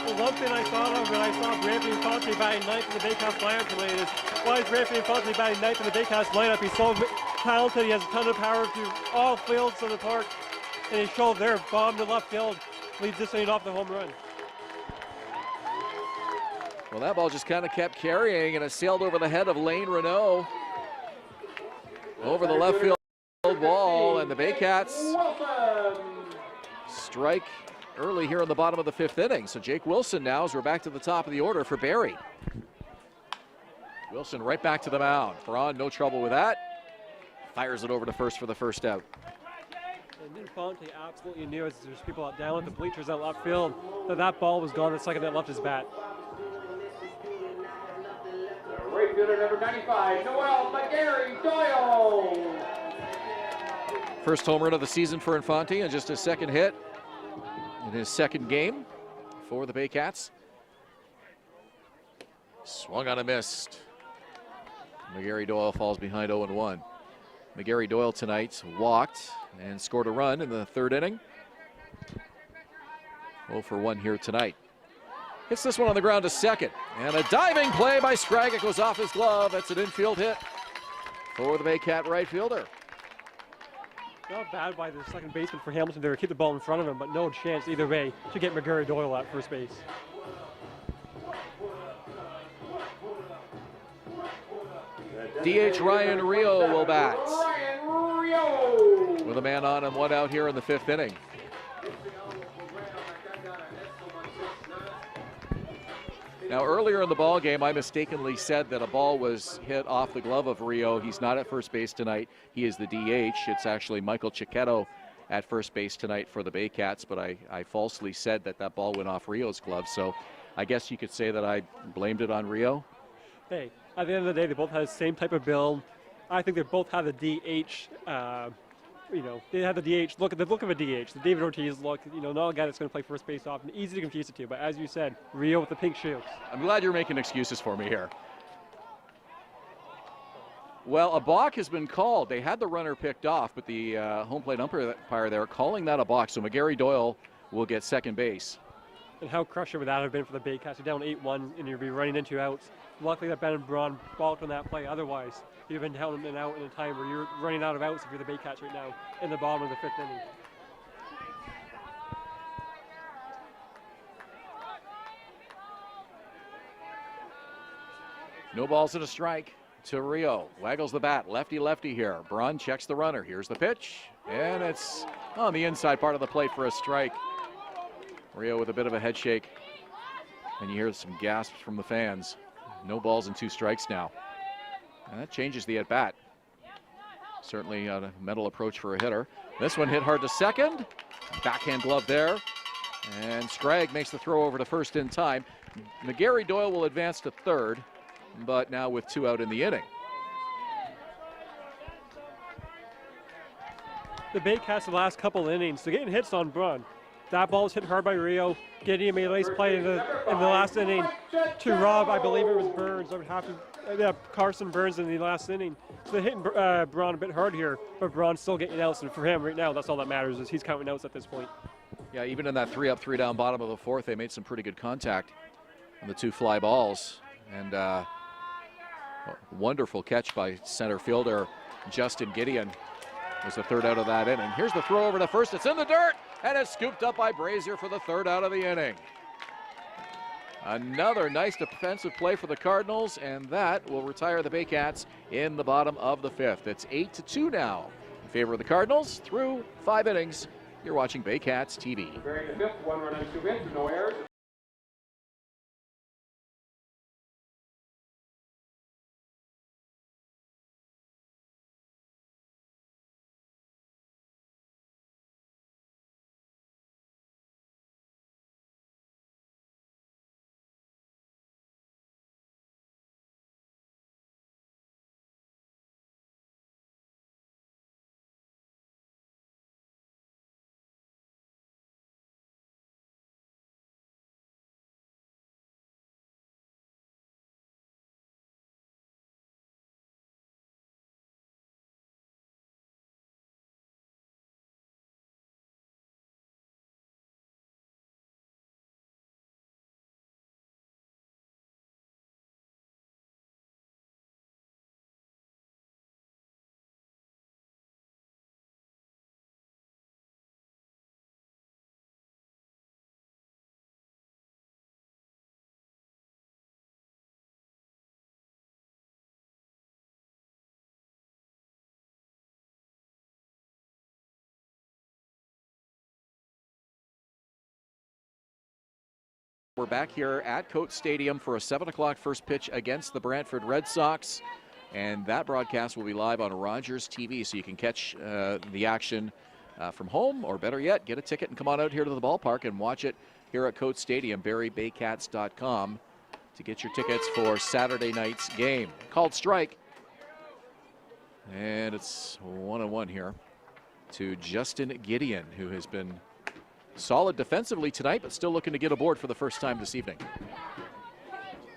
The one thing I thought of when I saw Branfi Infante batting 9th in the Baycats lineup tonight is, why is Branfi Infante batting 9th in the Baycats lineup? He's so talented, he has a ton of power through all fields of the park, and he showed there, bomb to left field, leads this inning off the home run. Well, that ball just kind of kept carrying, and it sailed over the head of Lane Renault. Over the left field wall, and the Baycats strike early here in the bottom of the 5th inning. So Jake Wilson now, as we're back to the top of the order for Barrie. Wilson right back to the mound. Braun, no trouble with that. Fires it over to first for the first out. And Infante absolutely knew, as there's people out down at the bleachers at left field, that ball was gone the second that left his bat. Right fielder number 95, Noel McGarry Doyle. First home run of the season for Infante, and just his second hit in his second game for the Baycats. Swung on a missed. McGarry Doyle falls behind 0-1. McGarry Doyle tonight walked and scored a run in the 3rd inning. 0-for-1 here tonight. Hits this one on the ground to second. And a diving play by Scragg. It goes off his glove. That's an infield hit for the Baycat right fielder. Not bad by the second baseman for Hamilton there to keep the ball in front of him, but no chance either way to get McGarry Doyle at first base. DH Ryan Rio will bat. Ryan Rio! With a man on and 1 out here in the 5th inning. Now, earlier in the ball game, I mistakenly said that a ball was hit off the glove of Rio. He's not at first base tonight. He is the DH. It's actually Michael Chiquetto at first base tonight for the Baycats, but I falsely said that ball went off Rio's glove. So I guess you could say that I blamed it on Rio. Hey, at the end of the day, they both had the same type of build. I think they both had the DH. They had the DH look at the look of a DH. The David Ortiz look. Not a guy that's going to play first base often. Easy to confuse the two. But as you said, Rio with the pink shoes. I'm glad you're making excuses for me here. Well, a balk has been called. They had the runner picked off, but the home plate umpire there calling that a balk. So McGarry Doyle will get second base. And how crushing would that have been for the Baycats? You're down 8-1 and you'd be running into outs. Luckily that Ben and Braun balked on that play. Otherwise, you'd have been down and out in a time where you're running out of outs if you're the Baycats right now in the bottom of the 5th inning. No balls and a strike to Rio. Waggles the bat, lefty here. Braun checks the runner. Here's the pitch, and it's on the inside part of the plate for a strike. Rio with a bit of a head shake, and you hear some gasps from the fans. No balls and 2 strikes now. And that changes the at-bat. Certainly a mental approach for a hitter. This one hit hard to second. Backhand glove there. And Scragg makes the throw over to first in time. McGarry Doyle will advance to third, but now with 2 out in the inning. The Baycats the last couple innings, they're getting hits on Braun. That ball was hit hard by Rio. Gideon made a nice play in the last inning to Rob, I believe it was Burns. That would have to, Carson Burns in the last inning. So they're hitting Braun a bit hard here, but Braun's still getting outs, and for him right now, that's all that matters is he's counting outs at this point. Yeah, even in that 3 up, 3 down bottom of the 4th, they made some pretty good contact on the 2 fly balls. And wonderful catch by center fielder Justin Gideon was the 3rd out of that inning. Here's the throw over to first. It's in the dirt, and it's scooped up by Brazier for the 3rd out of the inning. Another nice defensive play for the Cardinals, and that will retire the Baycats in the bottom of the 5th. It's 8-2 now in favor of the Cardinals through 5 innings. You're watching Baycats TV. Barrie the 5th, 1 run and 2 hits, no errors. We're back here at Coates Stadium for a 7 o'clock first pitch against the Brantford Red Sox. And that broadcast will be live on Rogers TV, so you can catch the action from home, or better yet, get a ticket and come on out here to the ballpark and watch it here at Coates Stadium, BarrieBaycats.com, to get your tickets for Saturday night's game. Called strike. And it's 1-1 here to Justin Gideon, who has been solid defensively tonight, but still looking to get aboard for the first time this evening.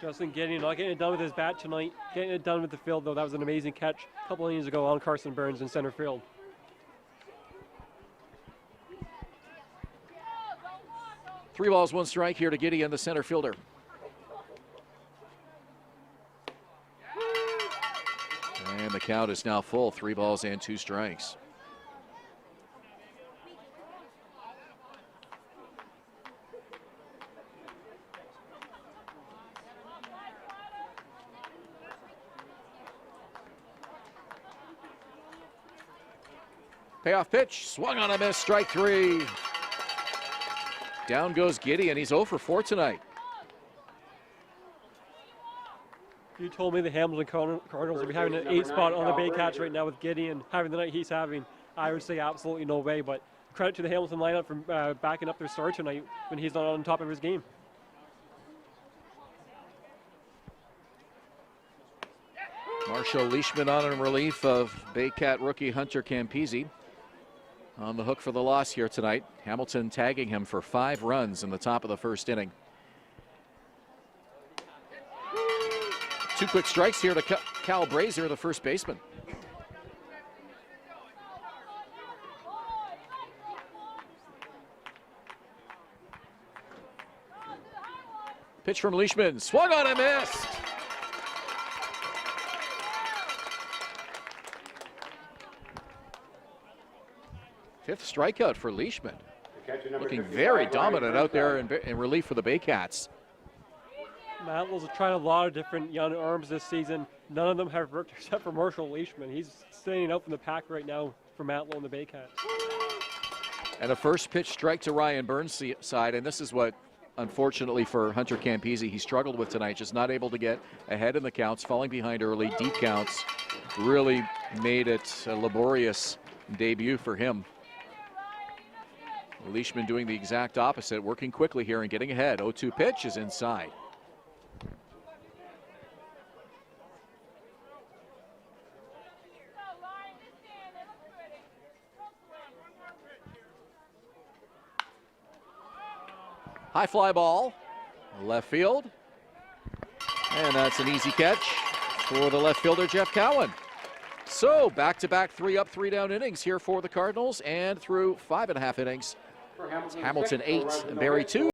Justin Gideon not getting it done with his bat tonight, getting it done with the field, though. That was an amazing catch a couple innings ago on Carson Burns in center field. Three balls, 1 strike here to Gideon, the center fielder. And the count is now full, 3 balls and 2 strikes. Payoff pitch, swung on a miss, strike 3. Down goes Gideon, he's 0 for 4 tonight. You told me the Hamilton Cardinals would be having an 8 spot on the Baycats right now with Gideon having the night he's having. I would say absolutely no way, but credit to the Hamilton lineup for backing up their start tonight when he's not on top of his game. Marshall Leishman on in relief of Baycat rookie Hunter Campese. On the hook for the loss here tonight. Hamilton tagging him for 5 runs in the top of the first inning. 2 quick strikes here to Cal Brazier, the first baseman. Pitch from Leishman, swung on and missed. Fifth strikeout for Leishman. Looking very dominant out there in relief for the Baycats. Matlow's tried a lot of different young arms this season. None of them have worked except for Marshall Leishman. He's standing out from the pack right now for Matlow and the Baycats. And a first pitch strike to Ryan Burnside, and this is what, unfortunately for Hunter Campese, he struggled with tonight, just not able to get ahead in the counts, falling behind early, deep counts. Really made it a laborious debut for him. Leishman doing the exact opposite, working quickly here and getting ahead. 0-2 pitch is inside. High fly ball, left field, and that's an easy catch for the left fielder Jeff Cowan. So back-to-back 3-up, 3-down innings here for the Cardinals, and through 5.5 innings. Hamilton 8 and Barrie 2.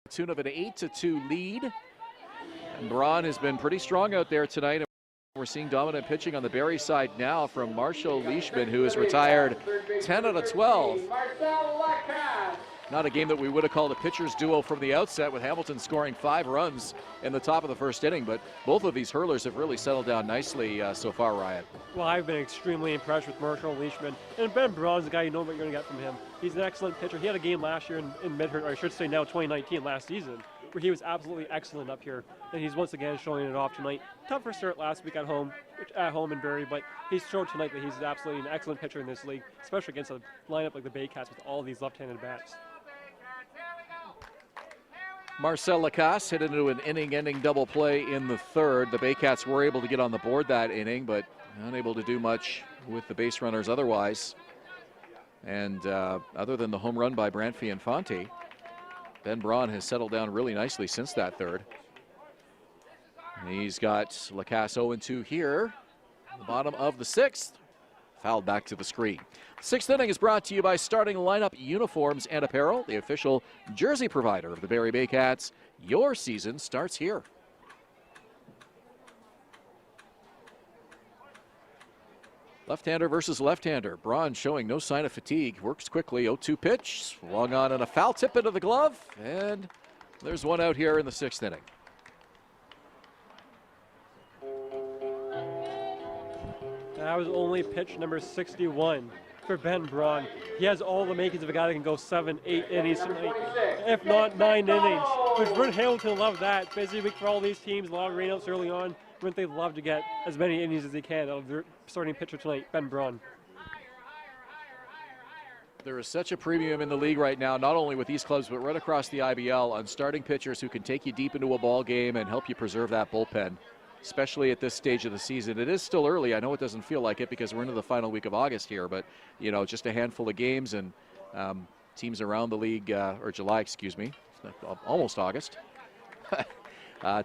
Tune of an 8-2 lead. And Braun has been pretty strong out there tonight. We're seeing dominant pitching on the Barrie side now from Marshall Leishman, who has retired 10 out of 12. Not a game that we would have called a pitcher's duo from the outset, with Hamilton scoring 5 runs in the top of the first inning, but both of these hurlers have really settled down nicely so far, Ryan. Well, I've been extremely impressed with Marshall Leishman, and Ben Braun's the guy you know what you're going to get from him. He's an excellent pitcher. He had a game last year in Midhurst, or I should say now 2019, last season, where he was absolutely excellent up here, and he's once again showing it off tonight. Tougher start last week at home in Barrie, but he's showed tonight that he's absolutely an excellent pitcher in this league, especially against a lineup like the Baycats with all these left-handed bats. Marcel Lacasse hit into an inning-ending double play in the third. The Baycats were able to get on the board that inning, but unable to do much with the base runners otherwise. And other than the home run by Brantfee Infanti, Ben Braun has settled down really nicely since that third. He's got Lacasse 0-2 here. The bottom of the 6th. Fouled back to the screen. 6th inning is brought to you by Starting Lineup Uniforms and Apparel, the official jersey provider of the Barrie Baycats. Your season starts here. Left-hander versus left-hander. Braun showing no sign of fatigue. Works quickly. 0-2 pitch. Swung on and a foul tip into the glove. And there's one out here in the 6th inning. That was only pitch number 61 for Ben Braun. He has all the makings of a guy that can go 7, 8 innings tonight, if not 9 innings. Which Brent Hamilton loved that. Busy week for all these teams, a lot of rainouts early on. Wouldn't they love to get as many innings as they can out of their starting pitcher tonight, Ben Braun. There is such a premium in the league right now, not only with these clubs, but right across the IBL, on starting pitchers who can take you deep into a ball game and help you preserve that bullpen, especially at this stage of the season. It is still early. I know it doesn't feel like it because we're into the final week of August here, but, you know, just a handful of games and teams around the league, or July, excuse me, almost August.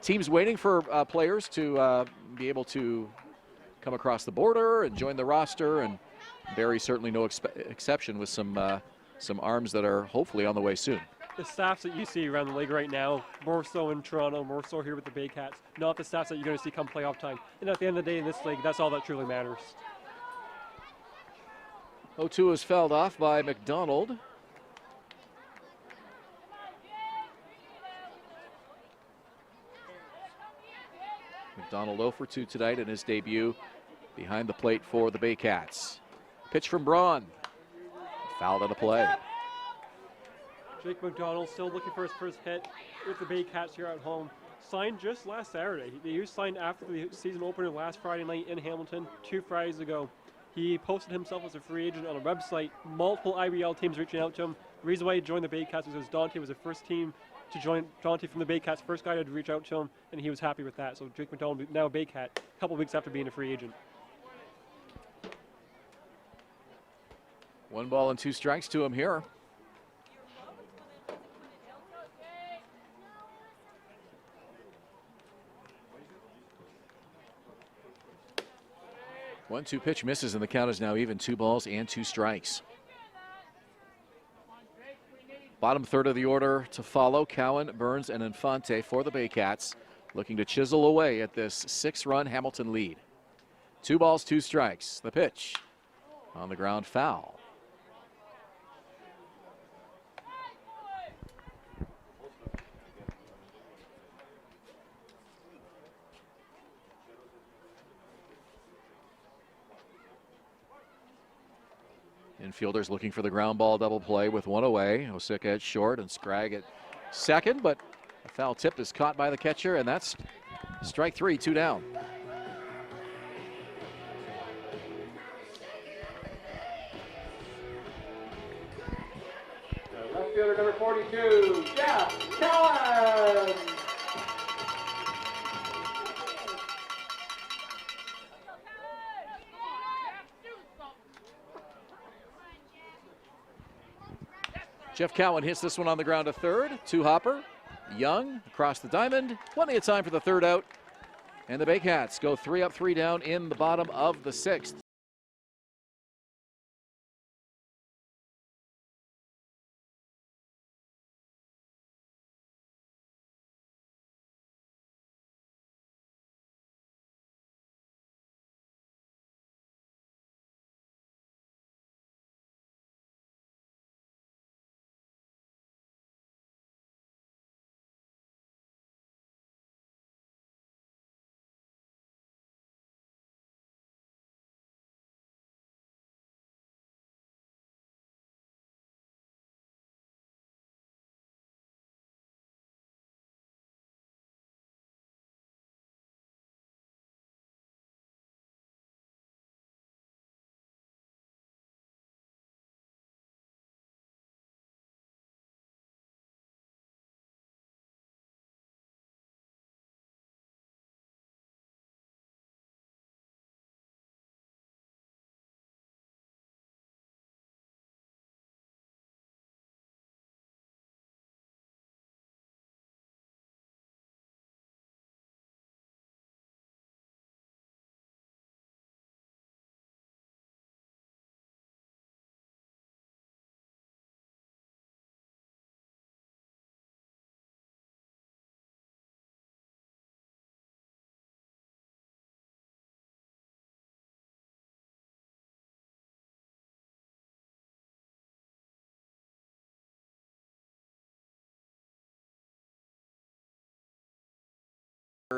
Teams waiting for players to be able to come across the border and join the roster, and Barrie certainly no exception with some arms that are hopefully on the way soon. The staffs that you see around the league right now, more so in Toronto, more so here with the Baycats, not the staffs that you're going to see come playoff time. And at the end of the day in this league, that's all that truly matters. 0-2 is fouled off by McDonald. McDonald 0 for 2 tonight in his debut behind the plate for the Baycats. Pitch from Braun. Fouled out of play. Jake McDonald still looking for his first hit with the Baycats here at home. Signed just last Saturday. He was signed after the season opener last Friday night in Hamilton, 2 Fridays ago. He posted himself as a free agent on a website. Multiple IBL teams reaching out to him. The reason why he joined the Baycats was because Dante was the first team to join. Dante from the Baycats, first guy to reach out to him, and he was happy with that. So Jake McDonald, now a Baycat, a couple weeks after being a free agent. 1 ball and 2 strikes to him here. One-two pitch misses, and the count is now even. 2 balls and 2 strikes. Bottom third of the order to follow. Cowan, Burns, and Infante for the Baycats, looking to chisel away at this 6-run Hamilton lead. 2 balls, 2 strikes. The pitch on the ground, foul. Infielders looking for the ground ball double play with 1 away. Osika at short and Scragg at second, but a foul tip is caught by the catcher, and that's strike 3, 2 down. Left fielder number 42, Jeff Cowan. Jeff Cowan hits this one on the ground to third. 2 hopper. Young across the diamond. Plenty of time for the 3rd out. And the Baycats go 3 up, 3 down in the bottom of the 6th.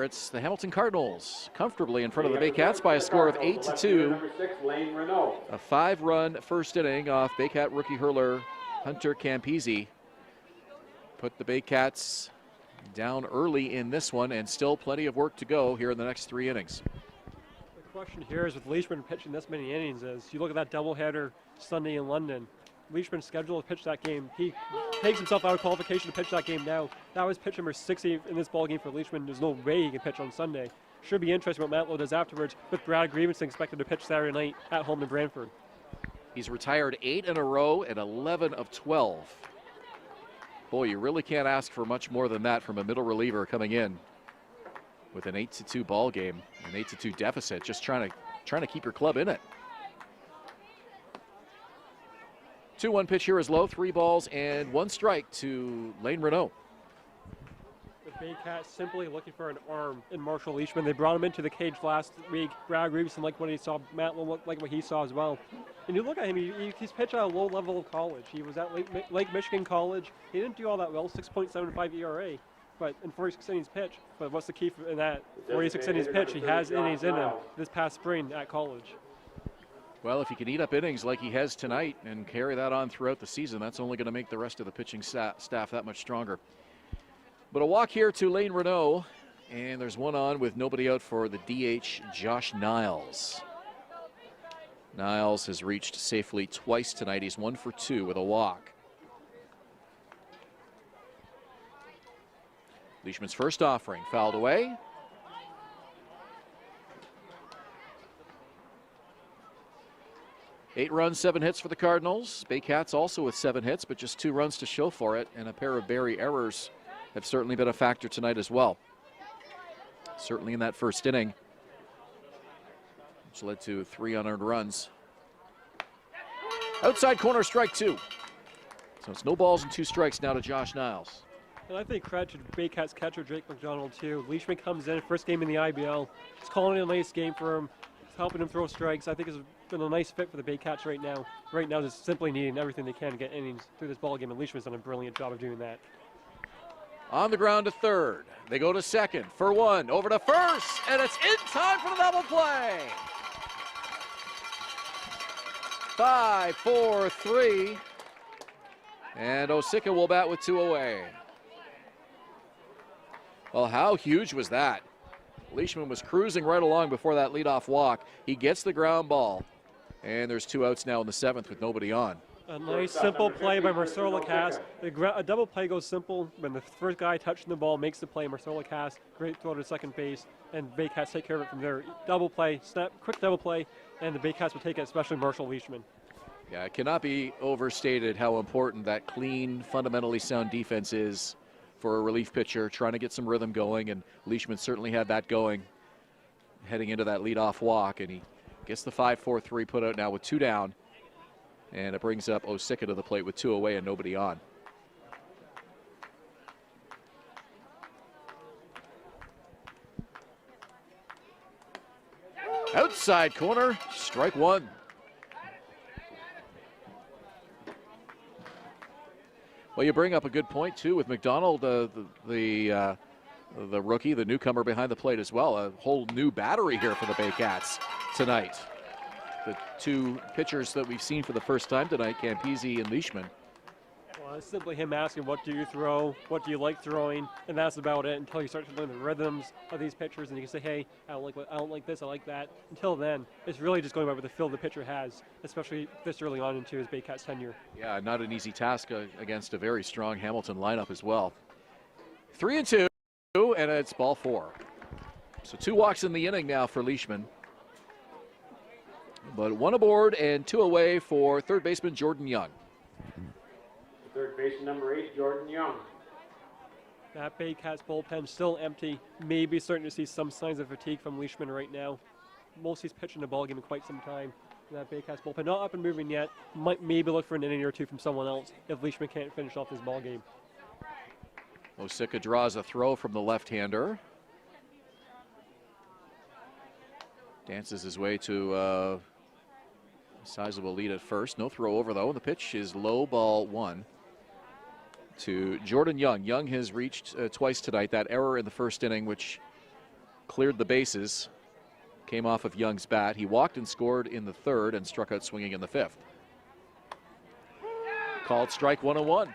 It's the Hamilton Cardinals comfortably in front of the Baycats by a score of 8-2. Number 6, Lane Renault. A 5-run first inning off Baycat rookie hurler Hunter Campese put the Baycats down early in this one, and still plenty of work to go here in the next 3 innings. The question here is with Leishman pitching this many innings is, you look at that doubleheader Sunday in London, Leishman's scheduled to pitch that game. He takes himself out of qualification to pitch that game now. That was pitch number 60 in this ball game for Leishman. There's no way he can pitch on Sunday. Should be interesting what Matt Lowe does afterwards, with Brad Grievenson expected to pitch Saturday night at home to Brantford. He's retired 8 in a row and 11 of 12. Boy, you really can't ask for much more than that from a middle reliever coming in with an 8-2 ball game, an 8-2 deficit, just trying to keep your club in it. 2-1 pitch here is low, 3 balls and 1 strike to Lane Renault. The Baycats simply looking for an arm in Marshall Leishman. They brought him into the cage last week. Brad Grievenson liked what he saw. Matt Lowe liked what he saw as well. And you look at him, he's pitched at a low level of college. He was at Lake Michigan College. He didn't do all that well, 6.75 ERA, but in 46 innings pitch. But what's the key in that 46 innings pitch? He has innings in him this past spring at college. Well, if he can eat up innings like he has tonight and carry that on throughout the season, that's only going to make the rest of the pitching staff that much stronger. But a walk here to Lane Renault, and there's one on with nobody out for the DH, Josh Niles. Niles has reached safely twice tonight. He's 1 for 2 with a walk. Leishman's first offering fouled away. Eight runs, 7 hits for the Cardinals. Baycats also with 7 hits, but just 2 runs to show for it, and a pair of Barrie errors have certainly been a factor tonight as well. Certainly in that first inning, which led to 3 unearned runs. Outside corner, strike 2. So it's no balls and 2 strikes now to Josh Niles. And I think credit to Baycats catcher Jake McDonald too. Leishman comes in, first game in the IBL. He's calling it a nice game for him. He's helping him throw strikes. I think it's been a nice fit for the Baycats right now. Right now, just simply needing everything they can to get innings through this ball game, and Leishman's done a brilliant job of doing that. On the ground to third. They go to second for 1. Over to first, and it's in time for the double play. 5, 4, 3. And Osika will bat with 2 away. Well, how huge was that? Leishman was cruising right along before that leadoff walk. He gets the ground ball, and there's 2 outs now in the 7th with nobody on. A nice simple play by Marcelo Lacasse. A double play goes simple when the first guy touching the ball makes the play. Marcelo Lacasse, great throw to second base, and Baycats take care of it from there. Double play, snap, quick double play, and the Baycats will take it, especially Marshall Leishman. Yeah, it cannot be overstated how important that clean, fundamentally sound defense is for a relief pitcher trying to get some rhythm going, and Leishman certainly had that going heading into that leadoff walk, and he gets the 5-4-3 put out now with 2 down. And it brings up Osika to the plate with 2 away and nobody on. Outside corner, strike 1. Well, you bring up a good point too with McDonald, the rookie, the newcomer behind the plate as well. A whole new battery here for the Baycats tonight. The 2 pitchers that we've seen for the first time tonight, Campese and Leishman. Well, it's simply him asking, what do you throw? What do you like throwing? And that's about it until you start to learn the rhythms of these pitchers, and you can say, hey, I don't like this, I like that. Until then, it's really just going by what the feel the pitcher has, especially this early on into his Baycats tenure. Yeah, not an easy task against a very strong Hamilton lineup as well. 3-2, and it's ball 4. So 2 walks in the inning now for Leishman. But 1 aboard and 2 away for third baseman Jordan Young. Third baseman number 8, Jordan Young. That Baycats bullpen still empty. Maybe starting to see some signs of fatigue from Leishman right now. Most he's pitching the ball game in quite some time. That Baycats bullpen not up and moving yet. Might maybe look for an inning or 2 from someone else if Leishman can't finish off this ball game. Osika draws a throw from the left-hander. Dances his way to a sizable lead at first. No throw over though. The pitch is low, ball 1 to Jordan Young. Young has reached twice tonight. That error in the first inning, which cleared the bases. Came off of Young's bat. He walked and scored in the third and struck out swinging in the fifth. Called strike 1-1.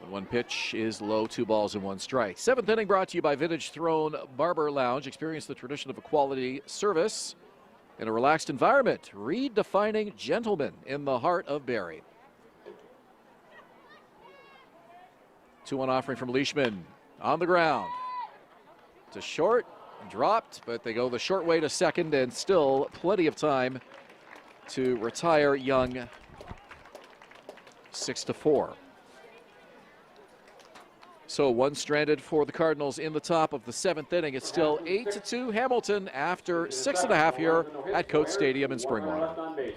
One pitch is low, 2 balls and 1 strike. Seventh inning brought to you by Vintage Throne Barber Lounge. Experience the tradition of a quality service in a relaxed environment. Redefining gentlemen in the heart of Barrie. 2-1 offering from Leishman on the ground. It's a short, dropped, but they go the short way to second, and still plenty of time to retire Young 6-4. So 1 stranded for the Cardinals in the top of the 7th inning. It's still 8-2 Hamilton after 6.5 here at Coates Stadium in Springwater.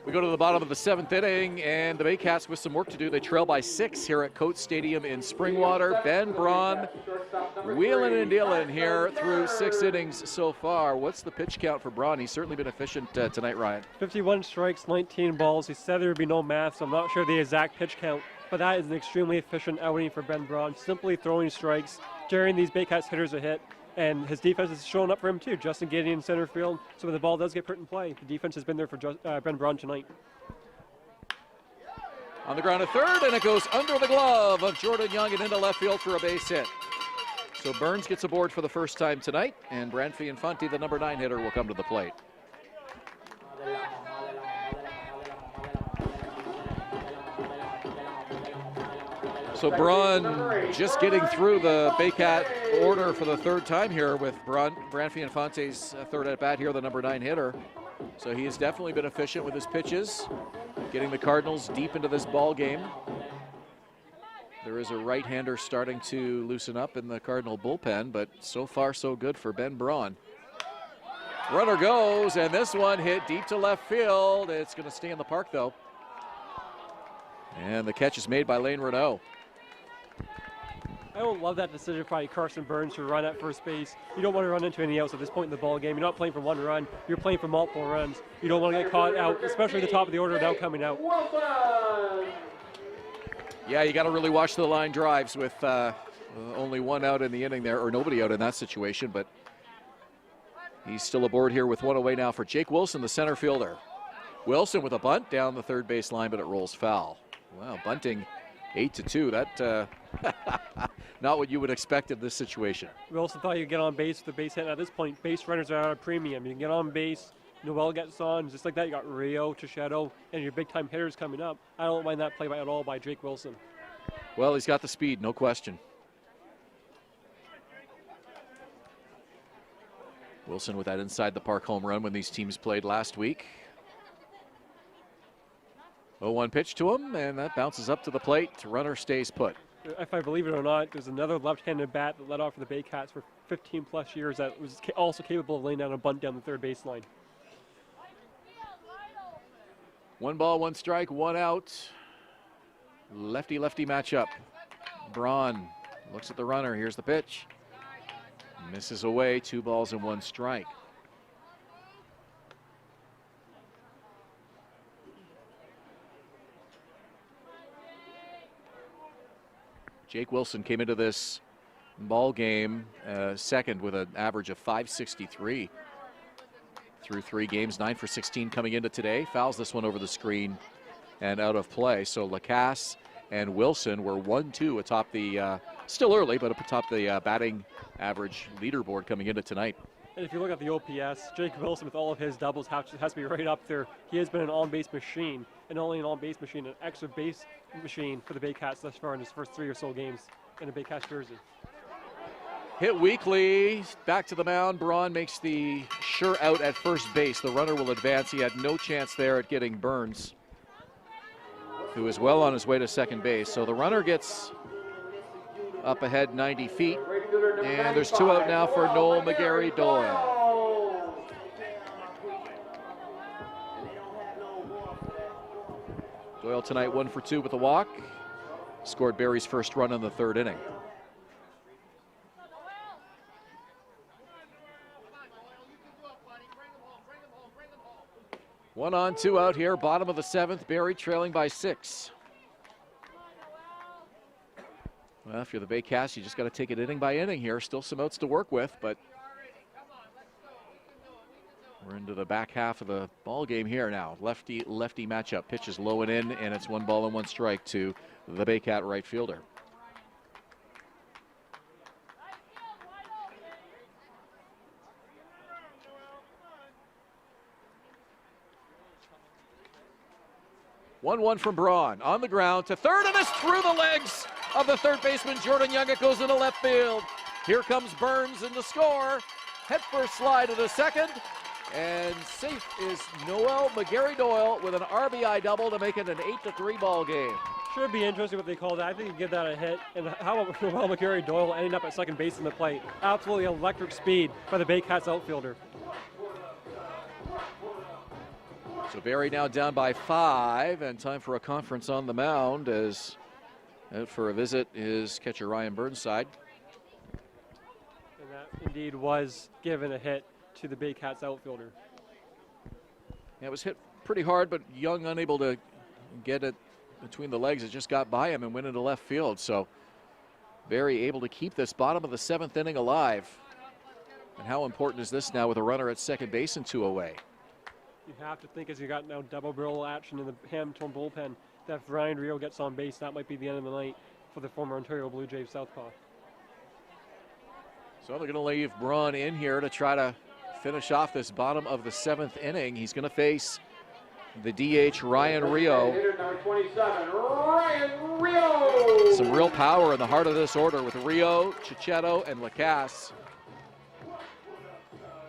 We go to the bottom of the 7th inning, and the Baycats with some work to do. They trail by 6 here at Coates Stadium in Springwater. Ben Braun wheeling and dealing here through 6 innings so far. What's the pitch count for Braun? He's certainly been efficient tonight, Ryan. 51 strikes, 19 balls. He said there would be no math, so I'm not sure the exact pitch count, but that is an extremely efficient outing for Ben Braun. Simply throwing strikes, tearing these Baycats hitters a hit. And his defense is showing up for him too. Justin Gideon in center field. So when the ball does get put in play, the defense has been there for Ben Braun tonight. On the ground at third, and it goes under the glove of Jordan Young and into left field for a base hit. So Burns gets aboard for the first time tonight, and Branfi Infanti, the number 9 hitter, will come to the plate. So Braun just getting through the Baycat order for the 3rd time here with Branfi Infanti's 3rd at bat here, the number 9 hitter. So he has definitely been efficient with his pitches, getting the Cardinals deep into this ball game. There is a right-hander starting to loosen up in the Cardinal bullpen, but so far so good for Ben Braun. Runner goes, and this one hit deep to left field. It's going to stay in the park though. And the catch is made by Lane Renaud. I don't love that decision by Carson Burns to run at first base. You don't want to run into any outs at this point in the ball game. You're not playing for 1 run. You're playing for multiple runs. You don't want to get caught out, especially at the top of the order without coming out. Yeah, you got to really watch the line drives with only 1 out in the inning there, or nobody out in that situation. But he's still aboard here with 1 away now for Jake Wilson, the center fielder. Wilson with a bunt down the third base line, but it rolls foul. Wow, bunting 8-2. That not what you would expect in this situation. Wilson thought you could get on base with the base hit. At this point, base runners are at a premium. You can get on base. Noel gets on. Just like that, you got Rio, Tichetto, and your big-time hitters coming up. I don't mind that play at all by Jake Wilson. Well, he's got the speed, no question. Wilson with that inside the park home run when these teams played last week. 0-1 pitch to him, and that bounces up to the plate. Runner stays put. If I believe it or not, there's another left-handed bat that led off for the Baycats for 15-plus years that was also capable of laying down a bunt down the third baseline. 1 ball, 1 strike, 1 out. lefty-lefty matchup. Braun looks at the runner. Here's the pitch. Misses away. 2 balls and 1 strike. Jake Wilson came into this ball game second with an average of .563 through 3 games, 9 for 16 coming into today. Fouls this one over the screen and out of play. So Lacasse and Wilson were 1-2 atop the, still early, but atop the batting average leaderboard coming into tonight. And if you look at the OPS, Jake Wilson with all of his doubles has to be right up there. He has been an on-base machine, and not only an on-base machine, an extra base machine for the Baycats thus far in his first 3 or so games in a Baycats jersey. Hit weakly, back to the mound. Braun makes the sure out at first base. The runner will advance. He had no chance there at getting Burns, who is well on his way to second base. So the runner gets up ahead 90 feet. And there's 2 out now for Noel McGarry Doyle. Doyle tonight 1 for 2 with a walk. Scored Barrie's first run in the 3rd inning. One on, 2 out here, bottom of the 7th. Barrie trailing by 6. Well, if you're the Baycats, you just got to take it inning by inning here. Still some outs to work with, but we're into the back half of the ball game here now. Lefty-lefty matchup. Pitch is low and in, and it's 1 ball and 1 strike to the Baycat right fielder. One from Braun on the ground to third, and it's through the legs of the third baseman Jordan Young. It goes into left field. Here comes Burns in the score. Head first slide to the second, and safe is Noel McGarry Doyle with an RBI double to make it an 8-3 ball game. Should be interesting what they call that. I think you give that a hit. And how about Noel McGarry Doyle ending up at second base in the plate? Absolutely electric speed by the Baycats outfielder. So Barrie now down by 5, and time for a conference on the mound as out for a visit is catcher Ryan Burnside. And that indeed was given a hit to the Baycats outfielder. Yeah, it was hit pretty hard, but Young unable to get it between the legs. It just got by him and went into left field. So Barrie able to keep this bottom of the 7th inning alive. And how important is this now with a runner at second base and 2 away? You have to think, as you got now double barrel action in the Hamilton bullpen, that if Ryan Rio gets on base, that might be the end of the night for the former Ontario Blue Jays southpaw. So they're going to leave Braun in here to try to finish off this bottom of the 7th inning. He's going to face the DH Ryan Rio. Hitter number 27, Ryan Rio. Some real power in the heart of this order with Rio, Chichetto, and Lacasse.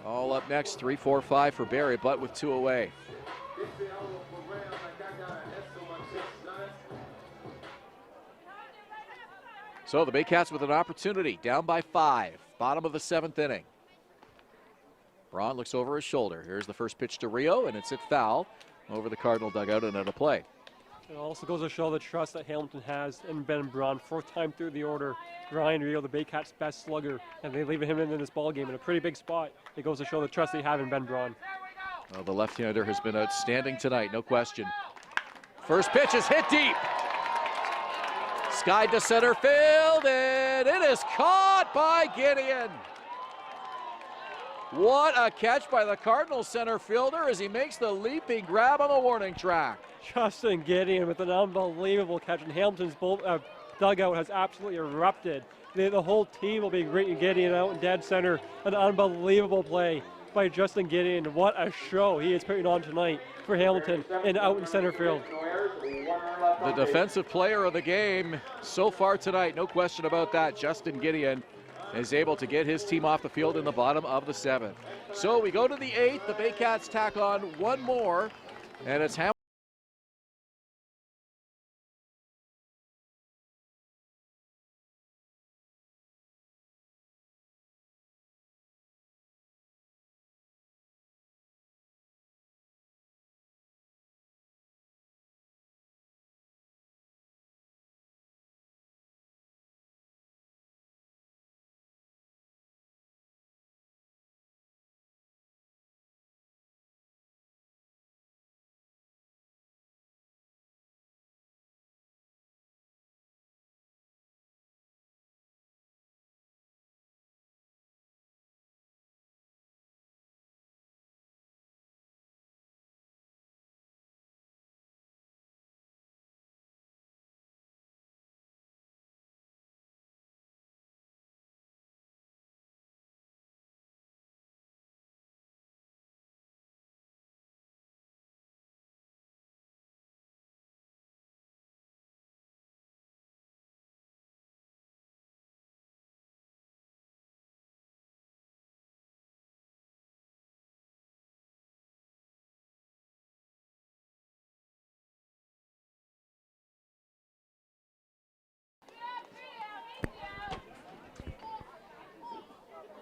All up next, 3, 4, 5 for Barrie, but with 2 away. So the Baycats with an opportunity, down by 5, bottom of the 7th inning. Braun looks over his shoulder. Here's the first pitch to Rio, and it's hit foul over the Cardinal dugout and out of play. It also goes to show the trust that Hamilton has in Ben Braun. 4th time through the order, Ryan Rio, the Baycats' best slugger, and they leave him in this ball game in a pretty big spot. It goes to show the trust they have in Ben Braun. Well, the left-hander has been outstanding tonight, no question. First pitch is hit deep. Skied to center field, and it is caught by Gideon. What a catch by the Cardinals center fielder as he makes the leaping grab on the warning track. Justin Gideon with an unbelievable catch, and Hamilton's dugout has absolutely erupted. The whole team will be greeting Gideon out in dead center. An unbelievable play by Justin Gideon. What a show he is putting on tonight for Hamilton and out in center field. The defensive player of the game so far tonight, no question about that. Justin Gideon is able to get his team off the field in the bottom of the 7th. So we go to the 8th. The Baycats tack on one more, and it's Hamilton.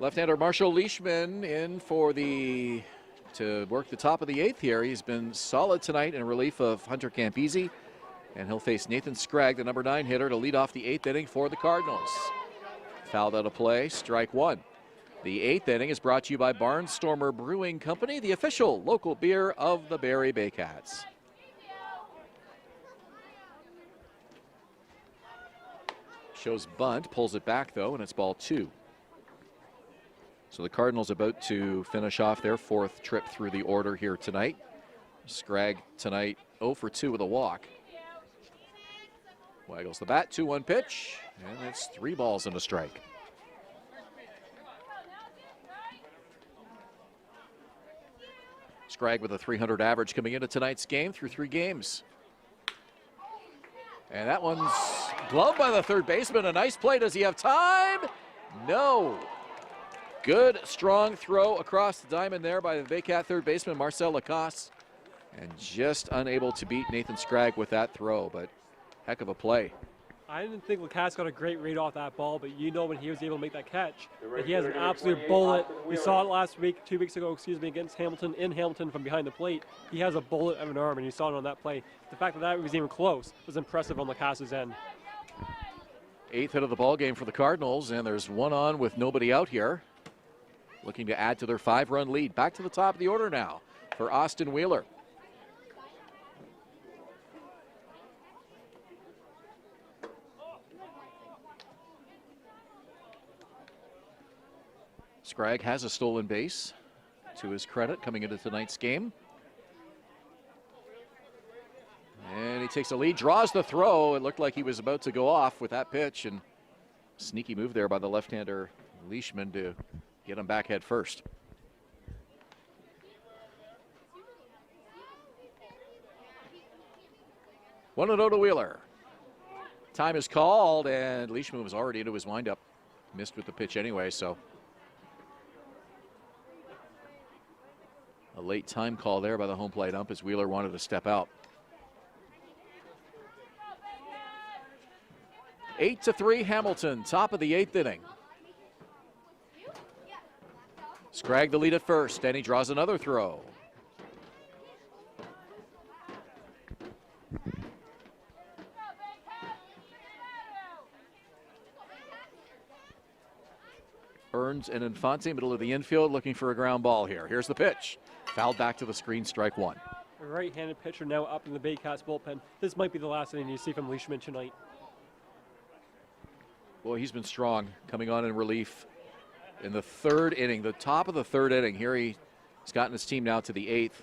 Left-hander Marshall Leishman in to work the top of the 8th here. He's been solid tonight in relief of Hunter Campese. And he'll face Nathan Scragg, the number 9 hitter, to lead off the 8th inning for the Cardinals. Fouled out of play, strike 1. The 8th inning is brought to you by Barnstormer Brewing Company, the official local beer of the Barrie Baycats. Shows bunt, pulls it back though, and it's ball 2. So the Cardinals about to finish off their 4th trip through the order here tonight. Scragg tonight 0 for 2 with a walk. Waggles the bat, 2-1 pitch, and it's 3 balls and a strike. Scragg with a .300 average coming into tonight's game through 3 games. And that one's gloved by the third baseman. A nice play. Does he have time? No. Good, strong throw across the diamond there by the Baycat third baseman, Marcel Lacoste. And just unable to beat Nathan Scragg with that throw, but heck of a play. I didn't think Lacoste got a great read off that ball, but you know when he was able to make that catch, that he has an absolute bullet. We saw it last week, 2 weeks ago, against Hamilton, in Hamilton from behind the plate. He has a bullet of an arm, and you saw it on that play. The fact that was even close was impressive on Lacoste's end. 8th hit of the ball game for the Cardinals, and there's one on with nobody out here. Looking to add to their 5-run lead. Back to the top of the order now for Austin Wheeler. Scragg has a stolen base to his credit coming into tonight's game. And he takes a lead, draws the throw. It looked like he was about to go off with that pitch, and sneaky move there by the left-hander Leishman to get him back head first. One and 0 to Wheeler. Time is called, and Leishman was already into his windup. Missed with the pitch anyway, so a late time call there by the home plate ump as Wheeler wanted to step out. 8-3 Hamilton, top of the 8th inning. Scragg the lead at first, and he draws another throw. Burns and Infanti, middle of the infield, looking for a ground ball here. Here's the pitch. Fouled back to the screen, strike 1. A right-handed pitcher now up in the Baycats bullpen. This might be the last inning you see from Leishman tonight. Boy, he's been strong coming on in relief in the 3rd inning, the top of the 3rd inning. Here he's gotten his team now to the 8th.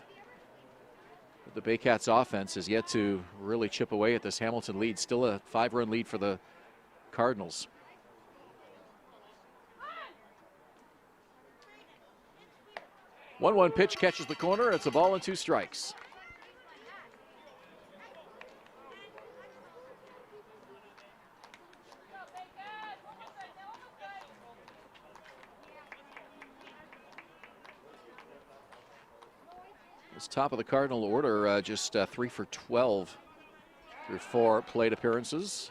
But the Baycats offense has yet to really chip away at this Hamilton lead. Still a 5-run lead for the Cardinals. One pitch catches the corner. It's a ball and 2 strikes. This top of the Cardinal order, just 3 for 12 through 4 plate appearances.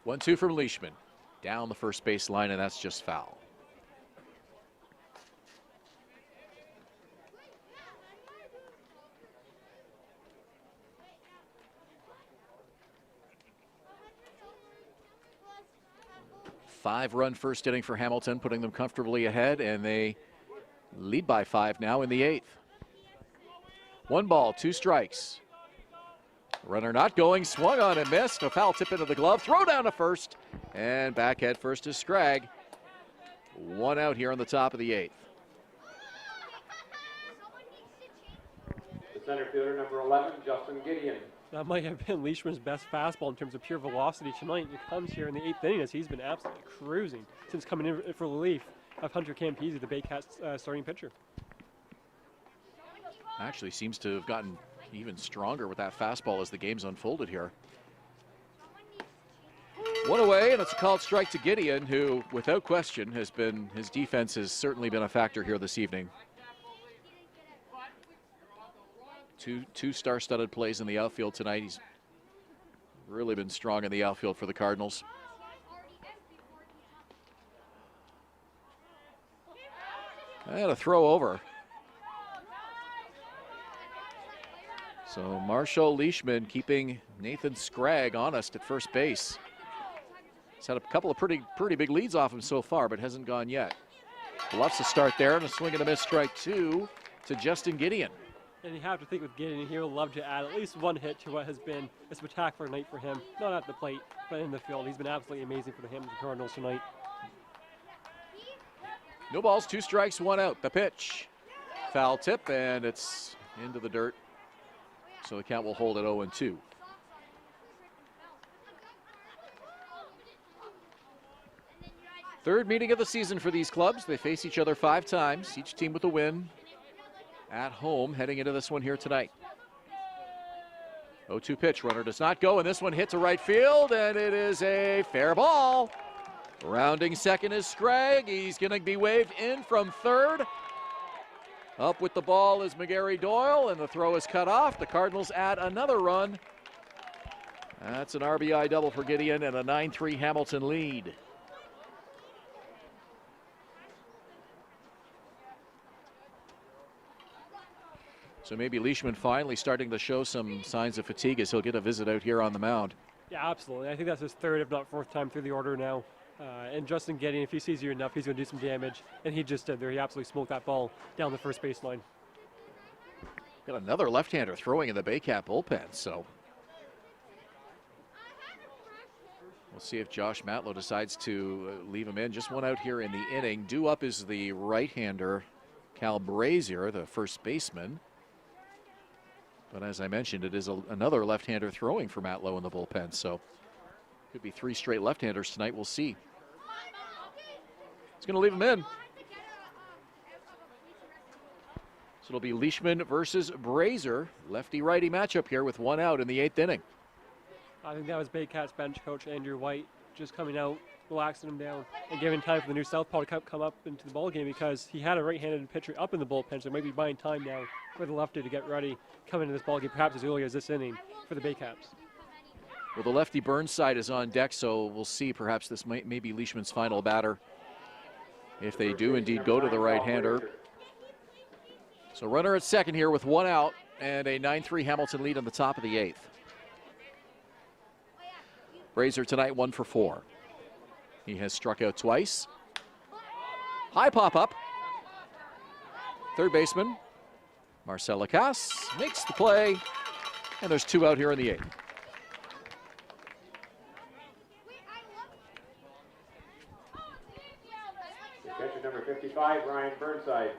One-two from Leishman. Down the first base line, and that's just foul. Five-run first inning for Hamilton, putting them comfortably ahead, and they lead by 5 now in the 8th. 1 ball, 2 strikes. Runner not going, swung on and missed. A foul tip into the glove, throw down to first, and back head first is Scragg. 1 out here on the top of the 8th. The center fielder, number 11, Justin Gideon. That might have been Leishman's best fastball in terms of pure velocity tonight. It comes here in the 8th inning as he's been absolutely cruising since coming in for relief of Hunter Campese, the Baycats starting pitcher. Actually seems to have gotten even stronger with that fastball as the game's unfolded here. One away, and it's a called strike to Gideon, who, without question, his defense has certainly been a factor here this evening. Two star-studded plays in the outfield tonight. He's really been strong in the outfield for the Cardinals. And a throw over. So Marshall Leishman keeping Nathan Scragg honest at first base. He's had a couple of pretty big leads off him so far, but hasn't gone yet. Bluffs a start there, and a swing and a miss, strike two to Justin Gideon. And you have to think with Gideon, he would love to add at least one hit to what has been a spectacular night for him. Not at the plate, but in the field. He's been absolutely amazing for the Hamilton Cardinals tonight. No balls, 2 strikes, 1 out. The pitch. Foul tip, and it's into the dirt. So the count will hold at 0-2. Third meeting of the season for these clubs. They face each other 5 times, each team with a win at home heading into this one here tonight. 0-2 pitch, runner does not go, and this one hits a right field, and it is a fair ball. Rounding second is Scragg. He's going to be waved in from third. Up with the ball is McGarry Doyle, and the throw is cut off. The Cardinals add another run. That's an RBI double for Gideon and a 9-3 Hamilton lead. So maybe Leishman finally starting to show some signs of fatigue as he'll get a visit out here on the mound. Yeah, absolutely. I think that's his third, if not fourth time through the order now. And Justin Gideon, if he sees you enough, he's going to do some damage. And he just did there. He absolutely smoked that ball down the first baseline. Got another left-hander throwing in the Baycat bullpen, so we'll see if Josh Matlow decides to leave him in. Just one out here in the inning. Due up is the right-hander, Cal Brazier, the first baseman. But as I mentioned, it is another left-hander throwing for Matlow in the bullpen, so could be 3 straight left-handers tonight. We'll see. It's going to leave him in. So it'll be Leishman versus Brazier. Lefty-righty matchup here with 1 out in the 8th inning. I think that was Baycats bench coach Andrew White just coming out, relaxing him down, and giving time for the new southpaw to come up into the ball game, because he had a right-handed pitcher up in the bullpen, so maybe buying time now for the lefty to get ready, come into this ball game perhaps as early as this inning for the Baycats. Well, the lefty Burnside is on deck, so we'll see. Perhaps this may be Leishman's final batter if they do indeed go to the right-hander. So runner at second here with 1 out and a 9-3 Hamilton lead on the top of the 8th. Brazier tonight 1 for 4. He has struck out twice. High pop-up. Third baseman Marcel Lacasse makes the play, and there's 2 out here in the 8th. Catcher number 55, Ryan Burnside.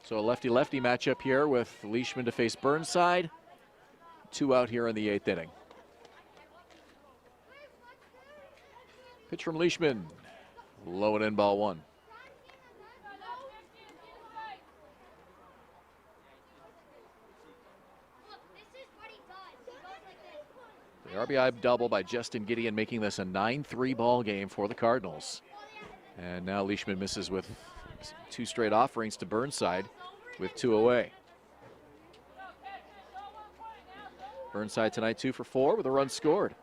So a lefty-lefty matchup here with Leishman to face Burnside. 2 out here in the 8th inning. Pitch from Leishman. Low and in, ball 1. The RBI double by Justin Gideon, making this a 9-3 ball game for the Cardinals. And now Leishman misses with 2 straight offerings to Burnside with 2 away. Burnside tonight 2 for 4 with a run scored.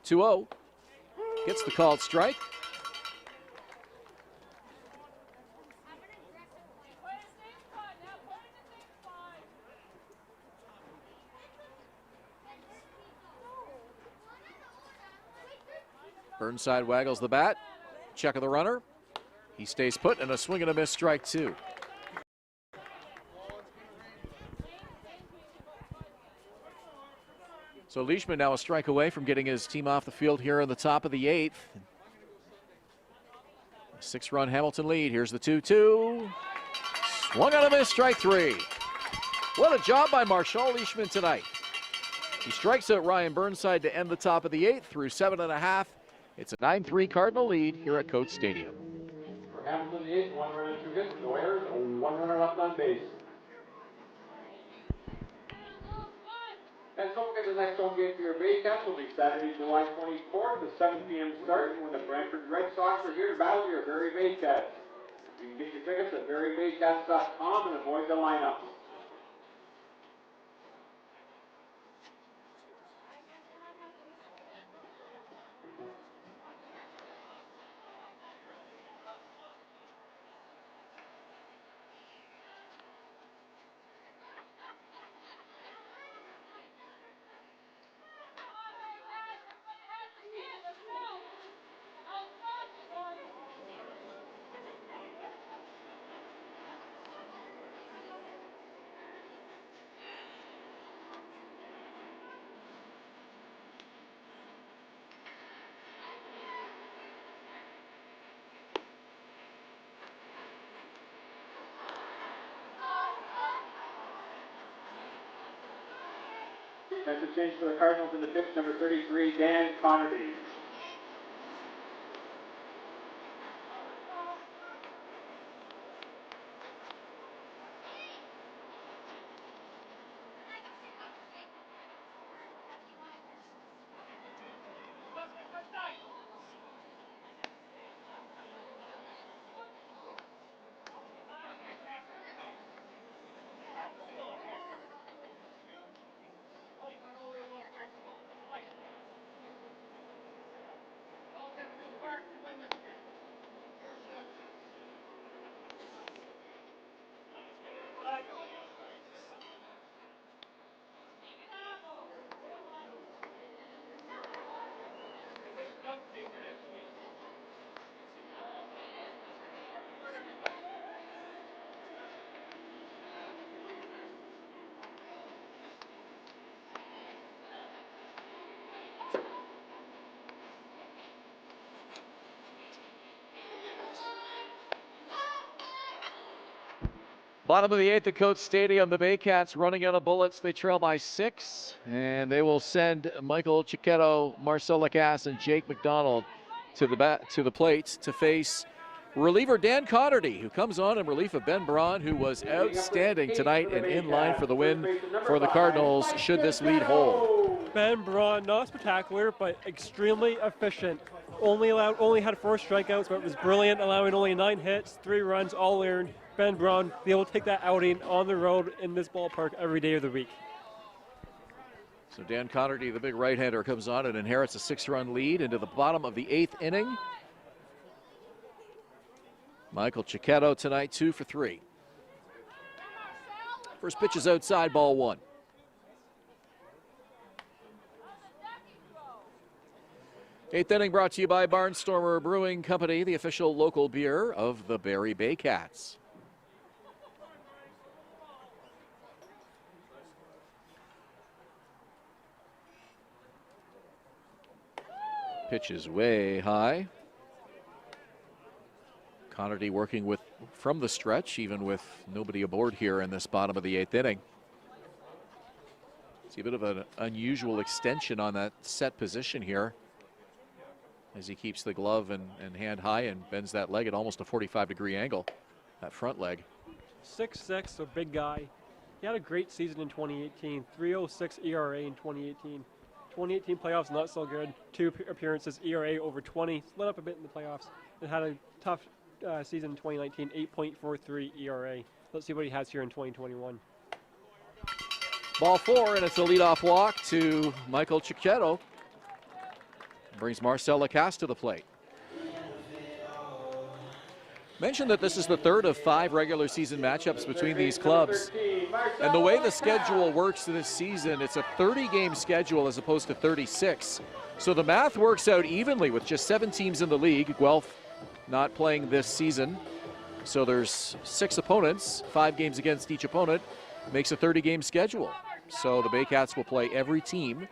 2-0. Gets the called strike. Burnside waggles the bat. Check of the runner. He stays put, and a swing and a miss, strike 2. So Leishman now a strike away from getting his team off the field here in the top of the 8th. A 6-run Hamilton lead. Here's the 2-2. Swung on a miss, strike 3. What a job by Marshall Leishman tonight. He strikes out Ryan Burnside to end the top of the 8th through 7 1/2. It's a 9-3 Cardinal lead here at Coates Stadium. For Hamilton, the eighth, 1 run and 2 hits, no errors, 1 runner left on base. And so the next home game for your Baycats will be Saturday, July 24th, the 7 p.m. start when the Brantford Red Sox are here to battle your Barrie Baycats. You can get your tickets at barriebaycats.com and avoid the lineup. That's a change for the Cardinals in the pitch, number 33, Dan Connerty. Bottom of the 8th at Coates Stadium, the Baycats running out of bullets. They trail by 6, and they will send Michael Chiquetto, Marcel Lacasse, and Jake McDonald to the plate to face reliever Dan Connerty, who comes on in relief of Ben Braun, who was outstanding tonight and in line for the win for the Cardinals should this lead hold. Ben Braun, not spectacular, but extremely efficient. Only had 4 strikeouts, but was brilliant, allowing only 9 hits, 3 runs, all earned. Ben Braun be able to take that outing on the road in this ballpark every day of the week. So Dan Connerty, the big right-hander, comes on and inherits a 6-run lead into the bottom of the 8th inning. Michael Chiquetto tonight 2 for 3. First pitch is outside, ball 1. Eighth inning brought to you by Barnstormer Brewing Company, the official local beer of the Barrie Baycats. Pitch is way high. Connerty working from the stretch, even with nobody aboard here in this bottom of the 8th inning. See a bit of an unusual extension on that set position here as he keeps the glove and hand high and bends that leg at almost a 45-degree angle, that front leg. 6'6", so big guy. He had a great season in 2018, 3.06 ERA in 2018. 2018 playoffs, not so good. 2 appearances, ERA over 20. Split up a bit in the playoffs and had a tough season in 2019, 8.43 ERA. Let's see what he has here in 2021. Ball 4, and it's a leadoff walk to Michael Chiquetto. Brings Marcel Lacasse to the plate. Mentioned that this is the 3rd of 5 regular season matchups between these clubs. And the way the schedule works this season, it's a 30-game schedule as opposed to 36. So the math works out evenly with just 7 teams in the league. Guelph not playing this season. So there's 6 opponents, 5 games against each opponent, makes a 30-game schedule. So the Baycats will play every team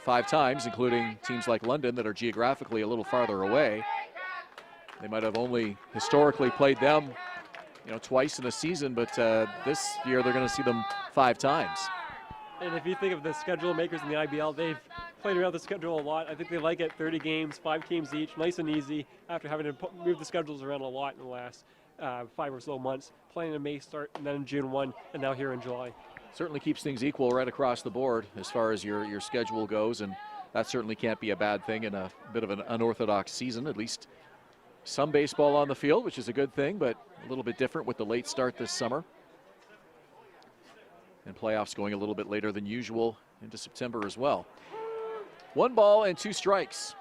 5 times, including teams like London that are geographically a little farther away. They might have only historically played them, twice in a season, but this year they're going to see them 5 times. And if you think of the schedule makers in the IBL, they've played around the schedule a lot. I think they like it 30 games, 5 teams each, nice and easy after having to move the schedules around a lot in the last 5 or so months. Playing in May start, and then in June 1, and now here in July. Certainly keeps things equal right across the board as far as your schedule goes, and that certainly can't be a bad thing in a bit of an unorthodox season. At least some baseball on the field, which is a good thing, but a little bit different with the late start this summer. And playoffs going a little bit later than usual into September as well. 1 ball and 2 strikes.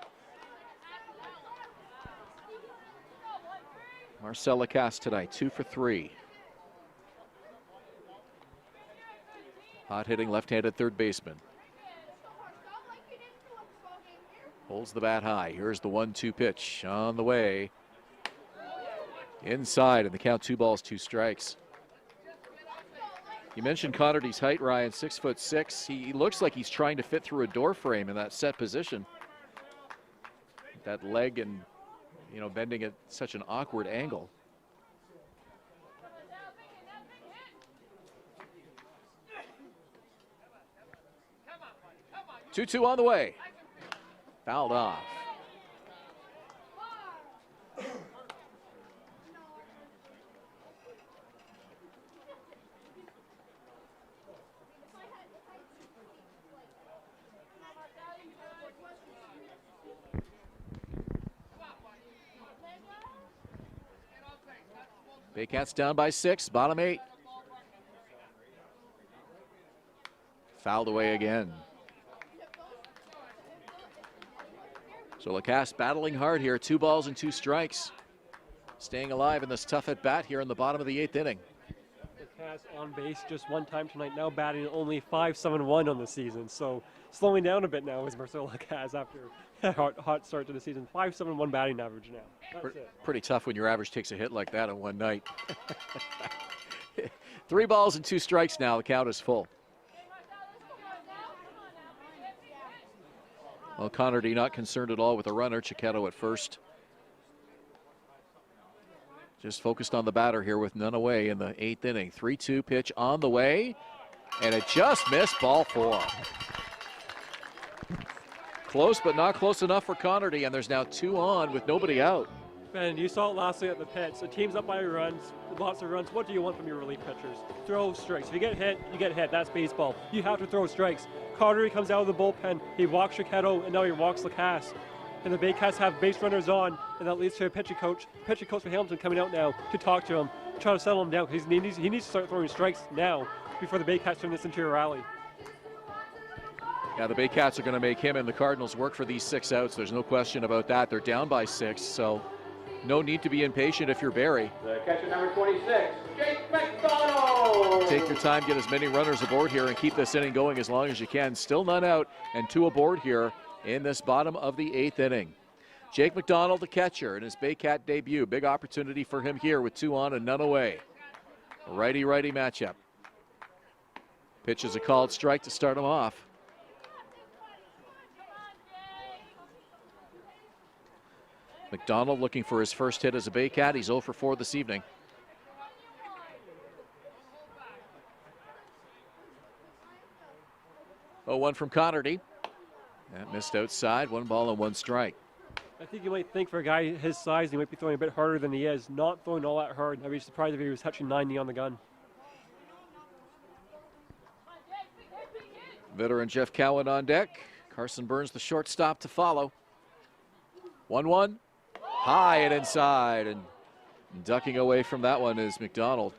Marcel Lacasse tonight, 2 for 3. Hot hitting left-handed third baseman. Holds the bat high. Here's the 1-2 pitch on the way. Inside, and the count 2 balls, 2 strikes. You mentioned Connerty's height, Ryan, 6'6". He looks like he's trying to fit through a door frame in that set position. That leg and, bending at such an awkward angle. Two on the way. Fouled off. Baycats down by 6, bottom 8. Fouled away again. So Lacasse battling hard here, 2 balls and 2 strikes. Staying alive in this tough at bat here in the bottom of the 8th inning. Lacasse on base just 1 time tonight, now batting only .571 on the season. So slowing down a bit now is Marcel Lacasse after a hot start to the season. .571 batting average now. That's it. Pretty tough when your average takes a hit like that in one night. 3 balls and 2 strikes now, the count is full. Well, Connerty not concerned at all with a runner. Chiquetto at first. Just focused on the batter here with none away in the 8th inning. 3-2 pitch on the way, and it just missed, ball 4. Close, but not close enough for Connerty, and there's now 2 on with nobody out. Ben, you saw it last night at the pits. The team's up by runs, lots of runs. What do you want from your relief pitchers? Throw strikes. If you get hit, you get hit. That's baseball. You have to throw strikes. Carter comes out of the bullpen. He walks Chiquetto, and now he walks Lacasse. And the Baycats have base runners on, and that leads to a pitching coach for Hamilton coming out now to talk to him, try to settle him down, because he needs to start throwing strikes now before the Baycats turn this into a rally. Yeah, the Baycats are going to make him and the Cardinals work for these 6 outs. There's no question about that. They're down by 6, so no need to be impatient if you're Barrie. The catcher number 26, Jake McDonald. Take your time, get as many runners aboard here, and keep this inning going as long as you can. Still none out, and 2 aboard here in this bottom of the 8th inning. Jake McDonald, the catcher, in his Baycat debut. Big opportunity for him here with 2 on and none away. Righty-righty matchup. Pitch is a called strike to start him off. McDonald looking for his first hit as a Baycat. He's 0 for 4 this evening. Oh, 1 from Connerty. That missed outside. 1 ball and 1 strike. I think you might think for a guy his size, he might be throwing a bit harder than he is. Not throwing all that hard. I'd be surprised if he was touching 90 on the gun. Veteran Jeff Cowan on deck. Carson Burns, the shortstop, to follow. 1-1. High and inside, and ducking away from that one is McDonald.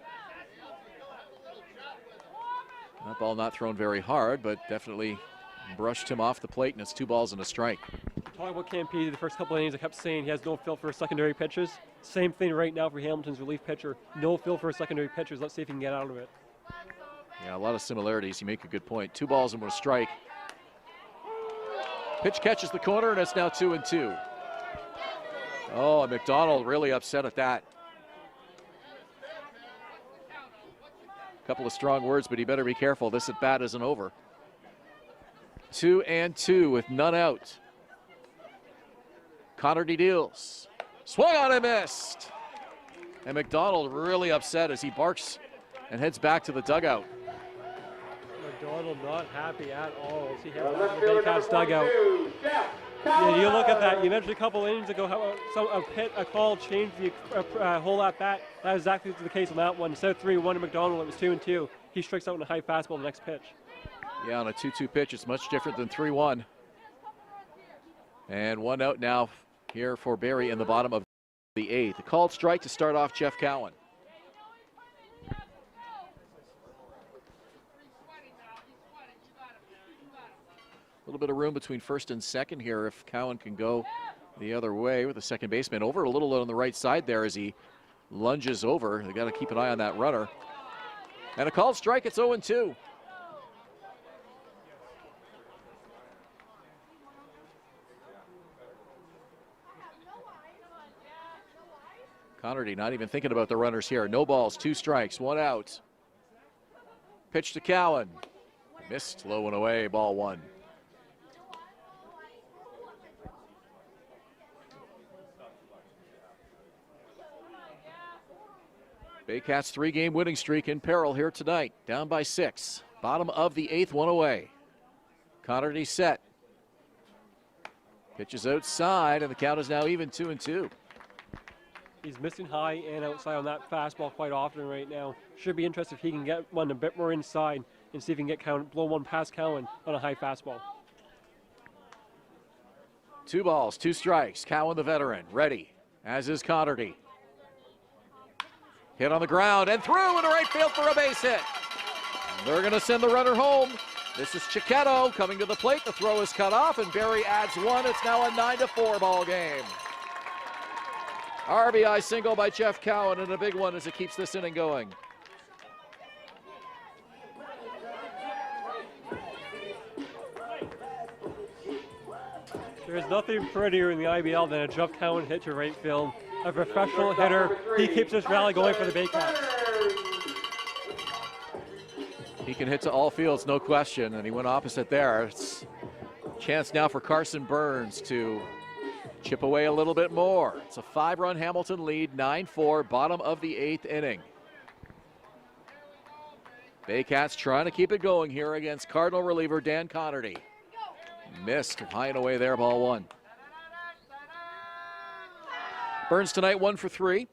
That ball not thrown very hard, but definitely brushed him off the plate, and it's 2 balls and a strike. Talking about Campese, the first couple of innings, I kept saying he has no feel for secondary pitches. Same thing right now for Hamilton's relief pitcher. No feel for secondary pitches. Let's see if he can get out of it. Yeah, a lot of similarities. You make a good point. 2 balls and 1 strike. Pitch catches the corner, and it's now 2-2. Oh, and McDonald really upset at that. Couple of strong words, but he better be careful. This at bat isn't over. 2-2 with none out. Connerty deals. Swung on and missed. And McDonald really upset as he barks and heads back to the dugout. McDonald not happy at all as he heads back to the Baycats dugout. Yeah, you look at that. You mentioned a couple innings ago how a call changed the whole at bat. That was exactly the case on that one. Instead of 3-1 to McDonald, it was 2-2. He strikes out in a high fastball the next pitch. Yeah, on a 2-2 pitch, it's much different than 3-1. And 1 out now here for Barrie in the bottom of the 8th. A called strike to start off Jeff Cowan. A little bit of room between first and second here if Cowan can go the other way with the second baseman over a little on the right side there as he lunges over. They got to keep an eye on that runner. And a called strike, it's 0-2. Connerty not even thinking about the runners here. No balls, 2 strikes, 1 out. Pitch to Cowan. Missed, low and away, ball 1. Baycats' 3-game winning streak in peril here tonight. Down by 6. Bottom of the 8th, 1 away. Connerty set. Pitches outside, and the count is now even 2-2. He's missing high and outside on that fastball quite often right now. Should be interested if he can get one a bit more inside and see if he can get blow one past Cowan on a high fastball. 2 balls, 2 strikes. Cowan, the veteran, ready, as is Connerty. Hit on the ground and through into right field for a base hit. They're going to send the runner home. This is Chiquetto coming to the plate. The throw is cut off, and Barrie adds 1. It's now a 9-4 ball game. RBI single by Jeff Cowan, and a big one as it keeps this inning going. There's nothing prettier in the IBL than a Jeff Cowan hit to right field. A professional hitter. He keeps this rally going for the Baycats. He can hit to all fields, no question, and he went opposite there. It's a chance now for Carson Burns to chip away a little bit more. It's a 5-run Hamilton lead, 9-4, bottom of the 8th inning. Baycats trying to keep it going here against Cardinal reliever Dan Connerty. Missed high and away there, ball 1. Burns tonight 1 for 3.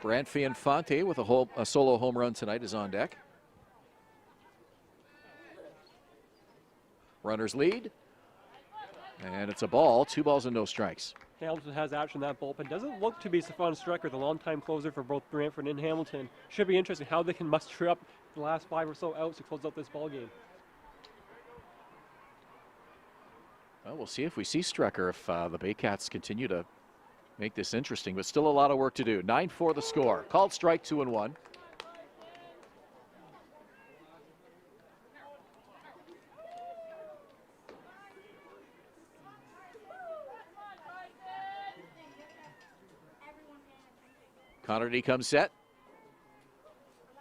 Brantfee Infanti with a solo home run tonight is on deck. Runners lead. And it's a ball, 2 balls and no strikes. Hamilton has action in that bullpen. Doesn't look to be Stefan Strecker, the longtime closer for both Brantford and Hamilton. Should be interesting how they can muster up the last 5 or so outs to close out this ball game. Well, we'll see if we see Strecker if the Baycats continue to make this interesting, but still a lot of work to do. 9-4 the score. Called strike, 2-1. Connerty comes set.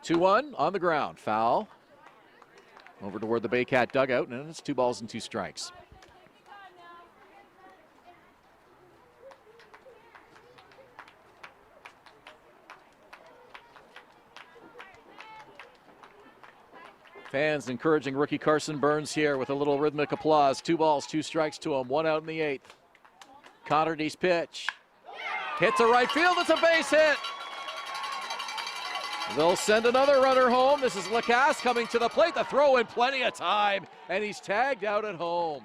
2-1 on the ground. Foul. Over toward the Baycat dugout, and it's 2 balls and 2 strikes. Fans encouraging rookie Carson Burns here with a little rhythmic applause. 2 balls, 2 strikes to him, 1 out in the 8th. Connerty's pitch. Hit to right field, it's a base hit. They'll send another runner home. This is Lacasse coming to the plate. The throw in plenty of time, and he's tagged out at home.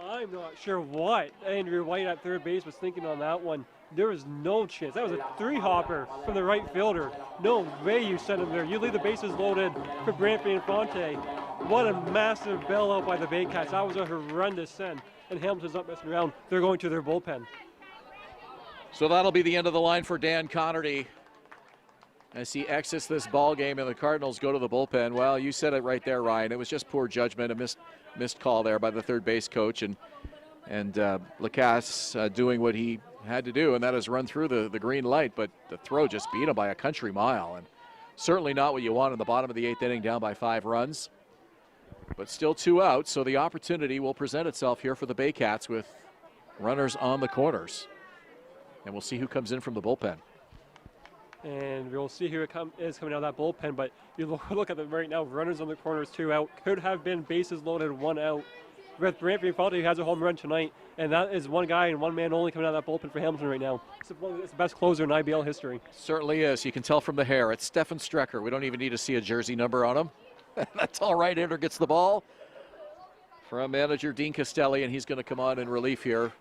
I'm not sure what Andrew White at third base was thinking on that one. There was no chance. That was a 3-hopper from the right fielder. No way you send him there. You leave the bases loaded for Brantford and Infanti. What a massive bailout by the Baycats. That was a horrendous send. And Hamilton's not messing around. They're going to their bullpen. So that'll be the end of the line for Dan Connerty as he exits this ball game and the Cardinals go to the bullpen. Well, you said it right there, Ryan. It was just poor judgment, a missed call there by the third base coach, and Lacasse doing what he had to do, and that is run through the green light, but the throw just beat him by a country mile, and certainly not what you want in the bottom of the 8th inning, down by 5 runs. But still 2 outs, so the opportunity will present itself here for the Baycats with runners on the corners. And we'll see who comes in from the bullpen. And we'll see who is coming out of that bullpen. But you look at them right now, runners on the corners, 2 out. Could have been bases loaded, 1 out. With Barrie Baycats, who has a home run tonight, and that is one guy and one man only coming out of that bullpen for Hamilton right now. It's the best closer in IBL history. Certainly is. You can tell from the hair. It's Stefan Strecker. We don't even need to see a jersey number on him. That's all right. Hitter gets the ball from manager Dean Castelli, and he's going to come on in relief here.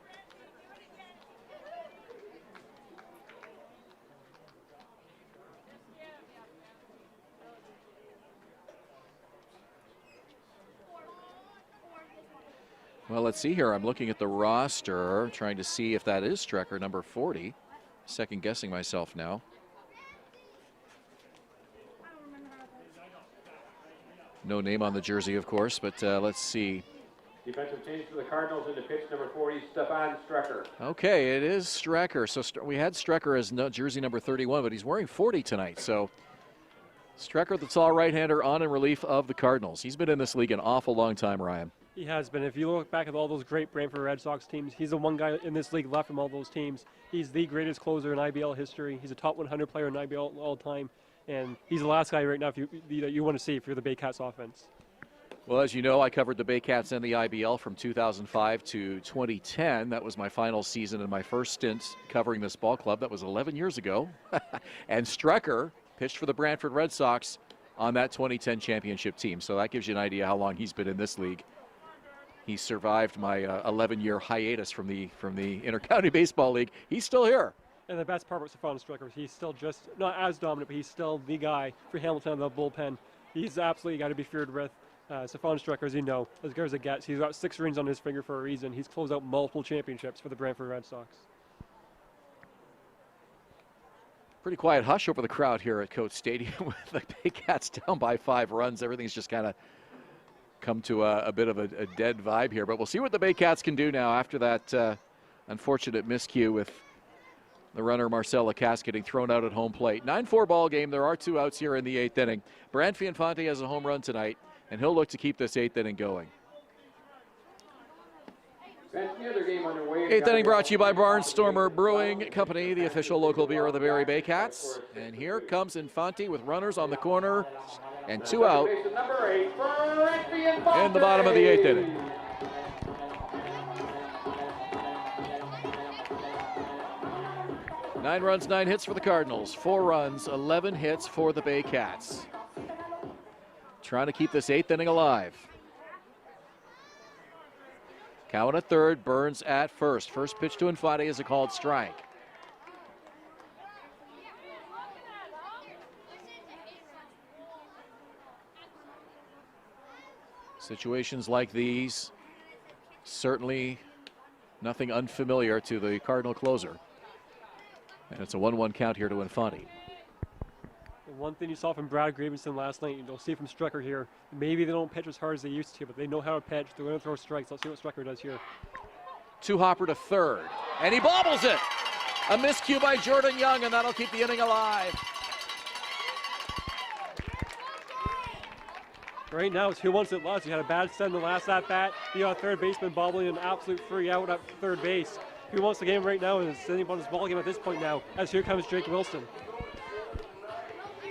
Well, let's see here. I'm looking at the roster, trying to see if that is Strecker, number 40. Second guessing myself now. No name on the jersey, of course, but let's see. Defensive change for the Cardinals into pitch number 40, Stefan Strecker. Okay, it is Strecker. So we had Strecker as jersey number 31, but he's wearing 40 tonight. So Strecker, the tall right-hander, on in relief of the Cardinals. He's been in this league an awful long time, Ryan. He has been. If you look back at all those great Brantford Red Sox teams, he's the one guy in this league left from all those teams. He's the greatest closer in IBL history. He's a top 100 player in IBL all time. And he's the last guy right now you want to see if you're the Baycats offense. Well, as you know, I covered the Baycats and the IBL from 2005 to 2010. That was my final season and my first stint covering this ball club. That was 11 years ago. And Strecker pitched for the Brantford Red Sox on that 2010 championship team. So that gives you an idea how long he's been in this league. He survived my 11-year hiatus from the Intercounty Baseball League. He's still here. And the best part about Stefan Strecker is he's still just not as dominant, but he's still the guy for Hamilton on the bullpen. He's absolutely got to be feared with. Stefan Strecker, as you know, as good as it gets. He's got 6 rings on his finger for a reason. He's closed out multiple championships for the Brantford Red Sox. Pretty quiet hush over the crowd here at Coates Stadium with the Baycats down by 5 runs. Everything's just kind of come to a bit of a dead vibe here. But we'll see what the Baycats can do now after that unfortunate miscue with the runner Marcel Lacasse getting thrown out at home plate. 9-4 ball game. There are 2 outs here in the 8th inning. Brandt Infanti has a home run tonight, and he'll look to keep this 8th inning going. 8th inning brought to you by Barnstormer Brewing Company, the official local beer of the Barrie Baycats. And here comes Infanti with runners on the corner and 2 out in the bottom of the 8th inning. Nine runs, 9 hits for the Cardinals. 4 runs, 11 hits for the Baycats. Trying to keep this 8th inning alive. Cowan at third, Burns at first. First pitch to Infanti is a called strike. Situations like these, certainly nothing unfamiliar to the Cardinal closer. And it's a 1-1 count here to Infanti. One thing you saw from Brad Gravenson last night, you'll see from Strecker here, maybe they don't pitch as hard as they used to, but they know how to pitch. They're going to throw strikes. Let's see what Strecker does here. 2-hopper to third, and he bobbles it. A miscue by Jordan Young, and that'll keep the inning alive. Right now, it's who wants it last. You had a bad set in the last at-bat. You got a third baseman bobbling an absolute free out at third base. Who wants the game right now is sitting on his ball game at this point now, as here comes Jake Wilson.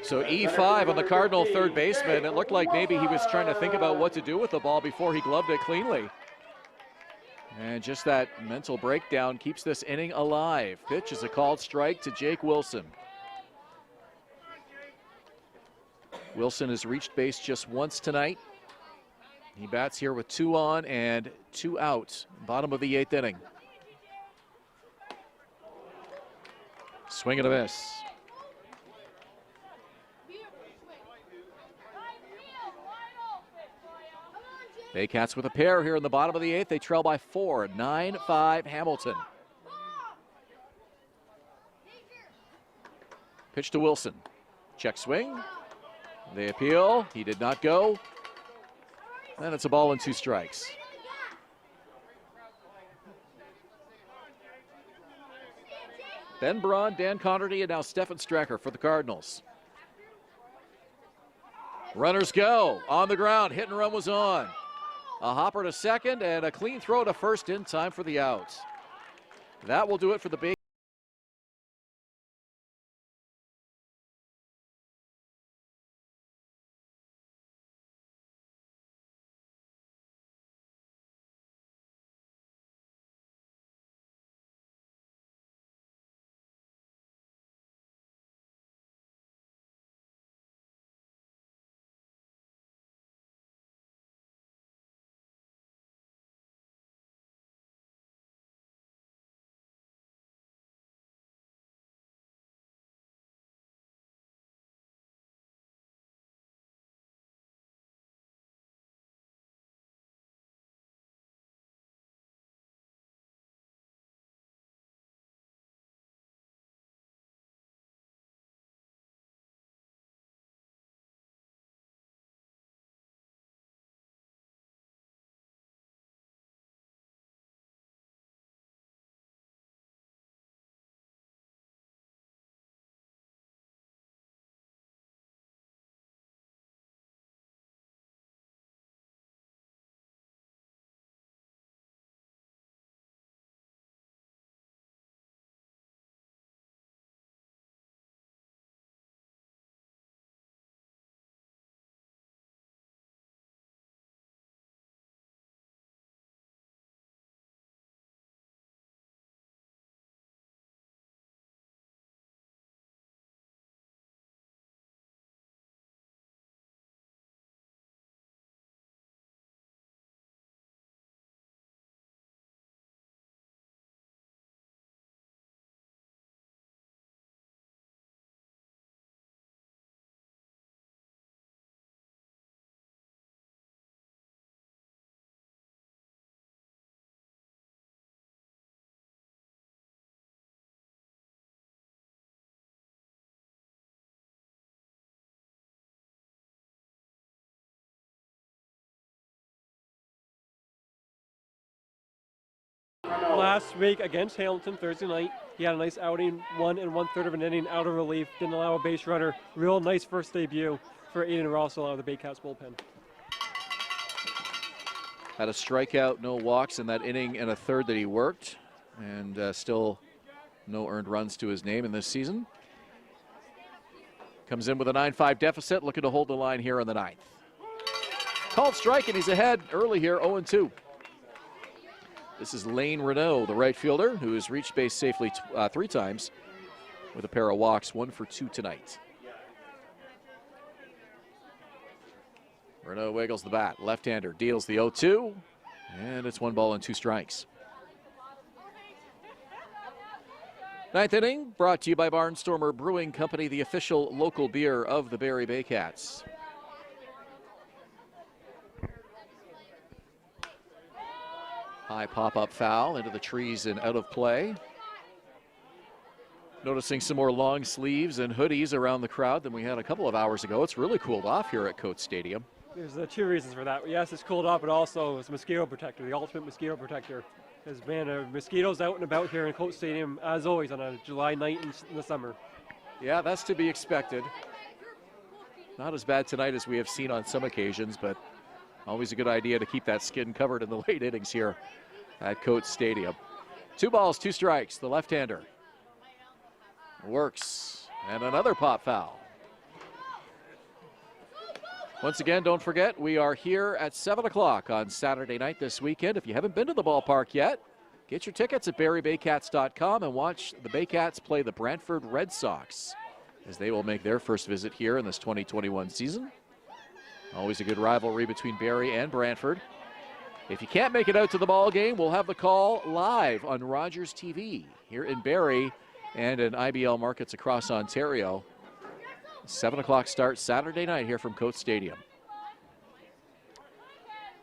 So E5 on the Cardinal third baseman. It looked like maybe he was trying to think about what to do with the ball before he gloved it cleanly. And just that mental breakdown keeps this inning alive. Pitch is a called strike to Jake Wilson. Wilson has reached base just once tonight. He bats here with 2 on and 2 out. Bottom of the 8th inning. Swing and a miss. Baycats with a pair here in the bottom of the 8th. They trail by 4, 9-5 Hamilton. Pitch to Wilson. Check swing. They appeal. He did not go. And it's a ball and 2 strikes. Ben Braun, Dan Connerty, and now Stefan Strecker for the Cardinals. Runners go. On the ground. Hit and run was on. A hopper to second and a clean throw to first in time for the out. That will do it for the Baycats. Last week against Hamilton, Thursday night, he had a nice outing, 1 1/3 of an inning out of relief, didn't allow a base runner. Real nice first debut for Aiden Russell out of the Baycats bullpen. Had a strikeout, no walks in that inning and a third that he worked, and still no earned runs to his name in this season. Comes in with a 9-5 deficit, looking to hold the line here in the ninth. Called strike, and he's ahead early here, 0-2. This is Lane Renault, the right fielder, who has reached base safely 3 times with a pair of walks, 1 for 2 tonight. Renault wiggles the bat, left-hander, deals the 0-2, and it's 1 ball and 2 strikes. Ninth inning, brought to you by Barnstormer Brewing Company, the official local beer of the Barrie Baycats. High pop-up foul into the trees and out of play. Noticing some more long sleeves and hoodies around the crowd than we had a couple of hours ago. It's really cooled off here at Coates Stadium. There's 2 reasons for that. Yes, it's cooled off, but also it's a mosquito protector, the ultimate mosquito protector. There's been mosquitoes out and about here in Coates Stadium, as always, on a July night in the summer. Yeah, that's to be expected. Not as bad tonight as we have seen on some occasions, but always a good idea to keep that skin covered in the late innings here at Coates Stadium. 2 balls, 2 strikes. The left-hander works, and another pop foul. Once again, don't forget, we are here at 7 o'clock on Saturday night this weekend. If you haven't been to the ballpark yet, get your tickets at barriebaycats.com and watch the Baycats play the Brantford Red Sox as they will make their first visit here in this 2021 season. Always a good rivalry between Barrie and Brantford. If you can't make it out to the ball game, we'll have the call live on Rogers TV here in Barrie and in IBL markets across Ontario. 7 o'clock start Saturday night here from Coates Stadium.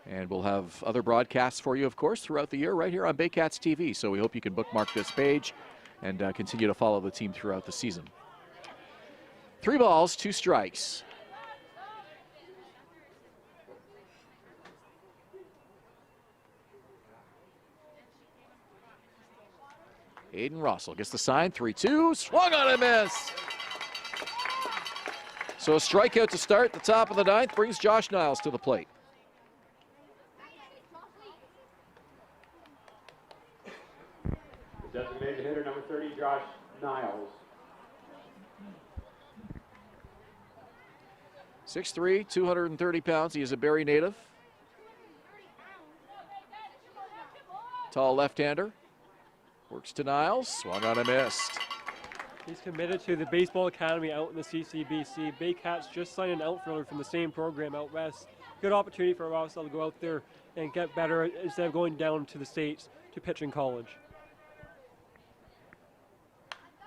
And we'll have other broadcasts for you, of course, throughout the year right here on Baycats TV. So we hope you can bookmark this page and continue to follow the team throughout the season. 3 balls, 2 strikes. Aiden Russell gets the sign, 3-2, swung on a miss. So a strikeout to start the top of the ninth brings Josh Niles to the plate. The designated hitter, number 30, Josh Niles. 6'3", 230 pounds. He is a Barrie native. Tall left-hander. Works to Niles, swung on and missed. He's committed to the Baseball Academy out in the CCBC. Baycats just signed an outfielder from the same program out west. Good opportunity for Russell to go out there and get better instead of going down to the States to pitch in college.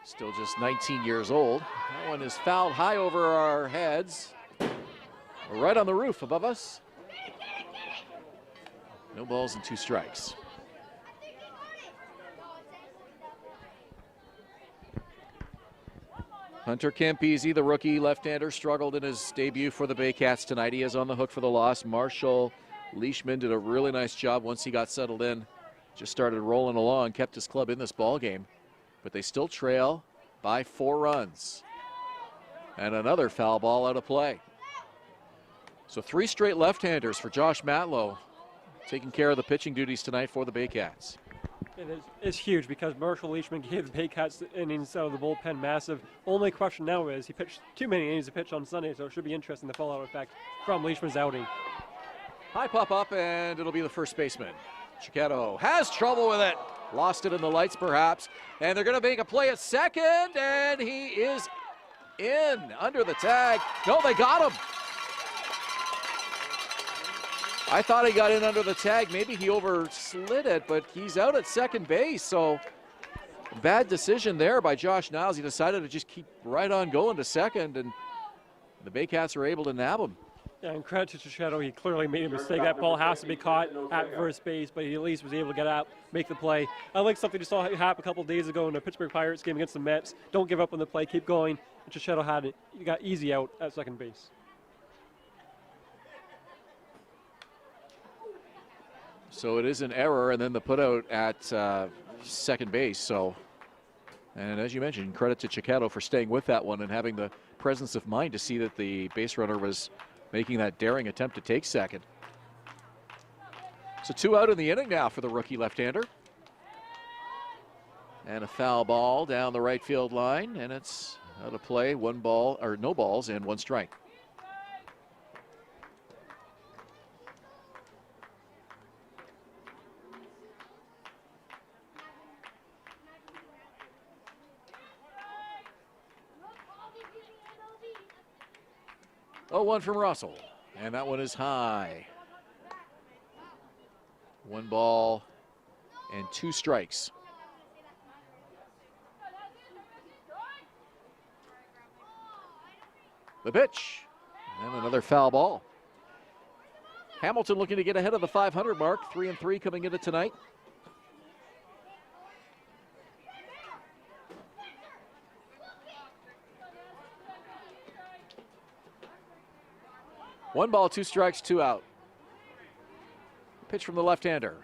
Still just 19 years old. That one is fouled high over our heads. Right on the roof above us. No balls and 2 strikes. Hunter Campese, the rookie left-hander, struggled in his debut for the Baycats tonight. He is on the hook for the loss. Marshall Leishman did a really nice job once he got settled in. Just started rolling along, kept his club in this ball game. But they still trail by 4 runs. And another foul ball out of play. So 3 straight left-handers for Josh Matlow, taking care of the pitching duties tonight for the Baycats. It's huge because Marshall Leishman gave the Baycats innings out of the bullpen massive. Only question now is he pitched too many innings to pitch on Sunday, so it should be interesting the fallout effect from Leishman's outing. High pop up, and it'll be the first baseman. Chiquetto has trouble with it. Lost it in the lights, perhaps. And they're going to make a play at second, and he is in under the tag. No, they got him. I thought he got in under the tag. Maybe he overslid it, but he's out at second base. So bad decision there by Josh Niles. He decided to just keep right on going to second, and the Baycats were able to nab him. Yeah, and credit to Chiquetto. He clearly made a mistake. That ball has to be caught at first base, but he at least was able to get out, make the play. I like something you saw happen a couple of days ago in the Pittsburgh Pirates game against the Mets. Don't give up on the play. Keep going. And Chiquetto had it. He got easy out at second base. So it is an error, and then the put out at second base. So, and as you mentioned, credit to Chicato for staying with that one and having the presence of mind to see that the base runner was making that daring attempt to take second. So 2 out in the inning now for the rookie left-hander. And a foul ball down the right field line, and it's out of play. 1 ball, or no balls, and 1 strike. Oh, 1 from Russell, and that one is high. 1 ball and 2 strikes. The pitch, and another foul ball. Hamilton looking to get ahead of the 500 mark, 3-3 coming into tonight. One ball, 2 strikes, 2 out. Pitch from the left-hander.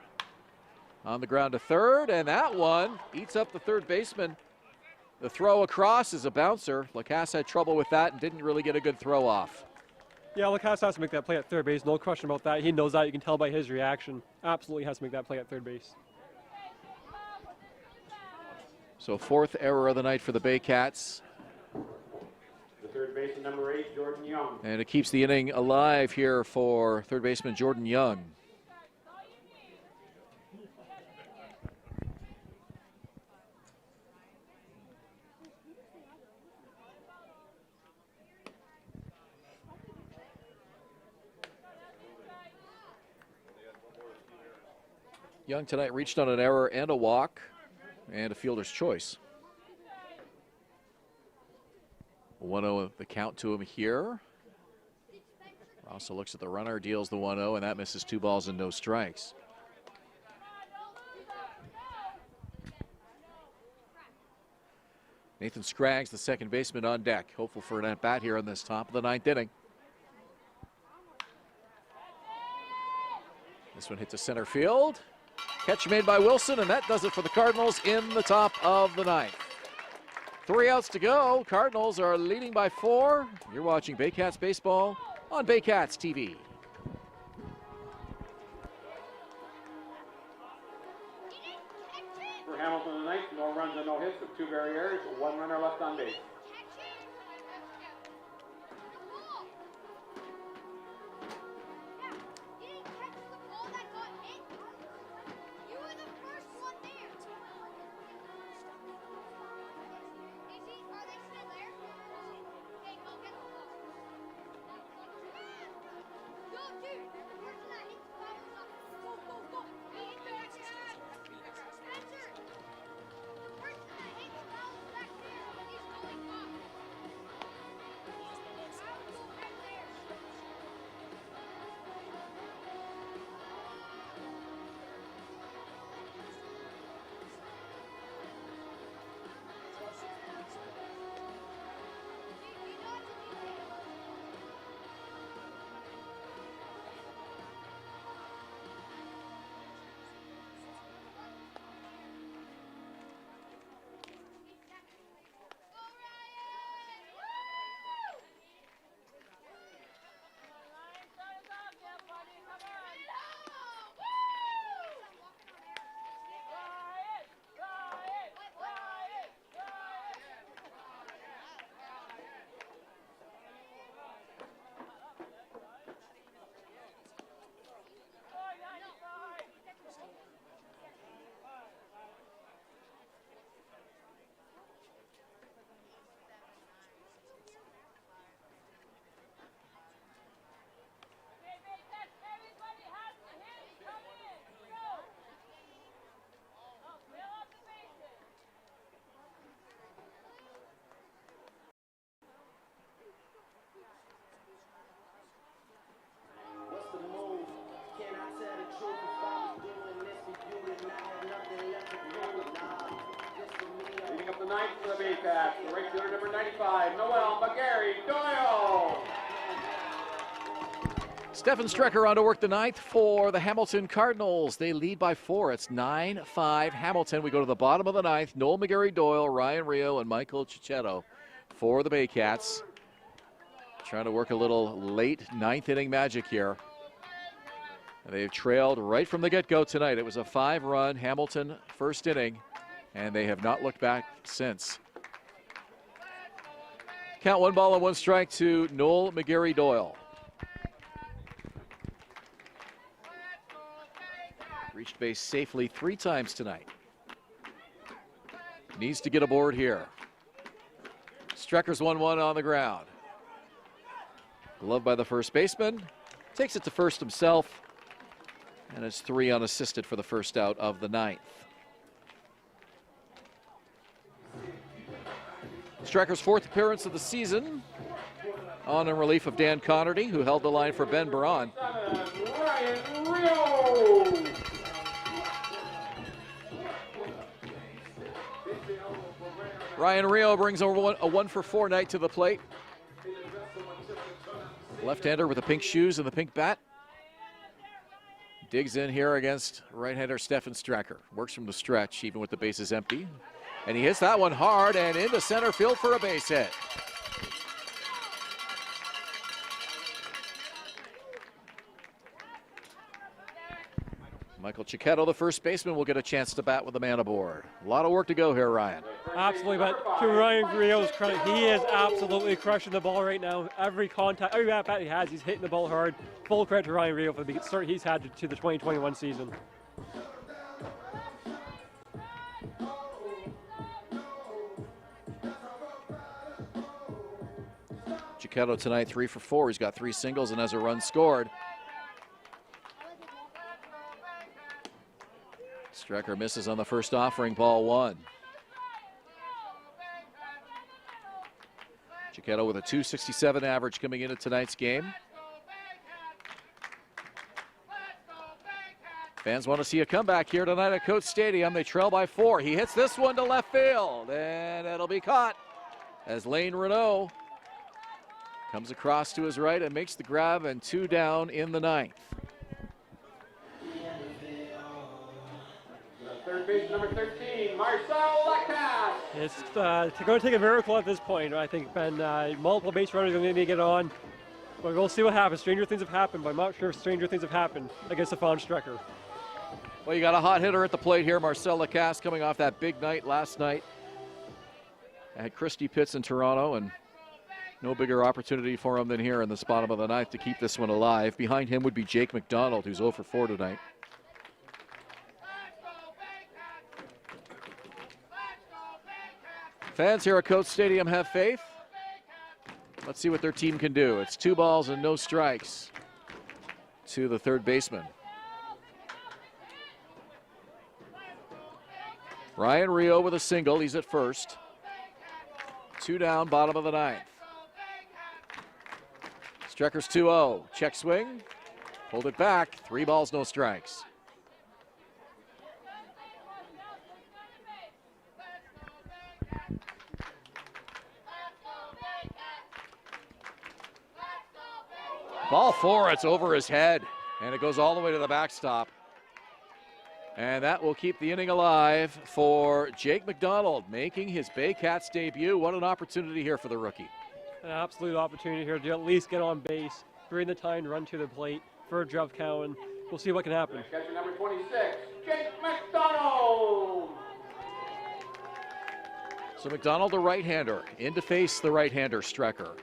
On the ground to third, and that one eats up the third baseman. The throw across is a bouncer. Lacasse had trouble with that and didn't really get a good throw off. Yeah, Lacasse has to make that play at third base. No question about that. He knows that. You can tell by his reaction. Absolutely has to make that play at third base. So 4th error of the night for the Baycats. The third baseman, number 8, Jordan Young. And it keeps the inning alive here for third baseman Jordan Young. Young tonight reached on an error and a walk and a fielder's choice. 1-0 the count to him here. Also looks at the runner, deals the 1-0, and that misses 2 balls and no strikes. Nathan Scraggs, the second baseman, on deck, hopeful for an at-bat here in this top of the 9th inning. This one hit to center field. Catch made by Wilson, and that does it for the Cardinals in the top of the 9th. 3 outs to go. Cardinals are leading by 4. You're watching Baycats baseball on Baycats TV. For Hamilton tonight, no runs and no hits with 2 Barrie errors, 1 runner left on base. Leading up the 9th for the Baycats, the right fielder number 95, Noel McGarry Doyle. Stefan Strecker on to work the ninth for the Hamilton Cardinals. They lead by 4. It's 9-5 Hamilton. We go to the bottom of the ninth. Noel McGarry-Doyle, Ryan Rio, and Michael Cicchetto for the Baycats. Trying to work a little late ninth inning magic here. They've trailed right from the get-go tonight. It was a 5-run Hamilton first inning, and they have not looked back since. Count 1 ball and 1 strike to Noel McGarry-Doyle. Reached base safely 3 times tonight. Needs to get aboard here. Strecker's 1-1 on the ground. Gloved by the first baseman. Takes it to first himself. And it's 3 unassisted for the first out of the ninth. Strecker's 4th appearance of the season. On in relief of Dan Connerty, who held the line for Ben Baran. Ryan Rio brings over a 1-for-4 night to the plate. Left-hander with the pink shoes and the pink bat. Digs in here against right-hander Stefan Strecker. Works from the stretch even with the bases empty. And he hits that one hard and into center field for a base hit. Michael Cicchetto, the first baseman, will get a chance to bat with the man aboard. A lot of work to go here, Ryan. Absolutely, but to Ryan Rio's credit, he is absolutely crushing the ball right now. Every contact, every at bat he has, he's hitting the ball hard. Full credit to Ryan Rio for the start he's had to the 2021 season. Cicchetto tonight 3 for 4. He's got 3 singles and has a run scored. Strecker misses on the first offering, ball 1. Cicchetto with a .267 average coming into tonight's game. Fans want to see a comeback here tonight at Coates Stadium. They trail by 4. He hits this one to left field, and it'll be caught as Lane Renault comes across to his right and makes the grab, and 2 down in the ninth. Third base number 13, Marcel Lacasse. It's going to take a miracle at this point. I think Ben, multiple base runners are going to need to get on. But we'll see what happens. Stranger things have happened, but I'm not sure if stranger things have happened against Stefan Strecker. Well, you got a hot hitter at the plate here, Marcel Lacasse, coming off that big night last night at Christie Pitts in Toronto, and no bigger opportunity for him than here in the bottom of the ninth to keep this one alive. Behind him would be Jake McDonald, who's 0 for 4 tonight. Fans here at Coates Stadium have faith. Let's see what their team can do. It's 2 balls and no strikes to the third baseman. Ryan Rio with a single. He's at first. 2 down, bottom of the ninth. Strecker's 2-0. Check swing. Hold it back. 3 balls, no strikes. Ball 4, it's over his head, and it goes all the way to the backstop. And that will keep the inning alive for Jake McDonald, making his Baycats debut. What an opportunity here for the rookie. An absolute opportunity here to at least get on base, bring the time to run to the plate for Jeff Cowan. We'll see what can happen. Catcher number 26, Jake McDonald. So McDonald, the right-hander, in to face the right-hander Strecker.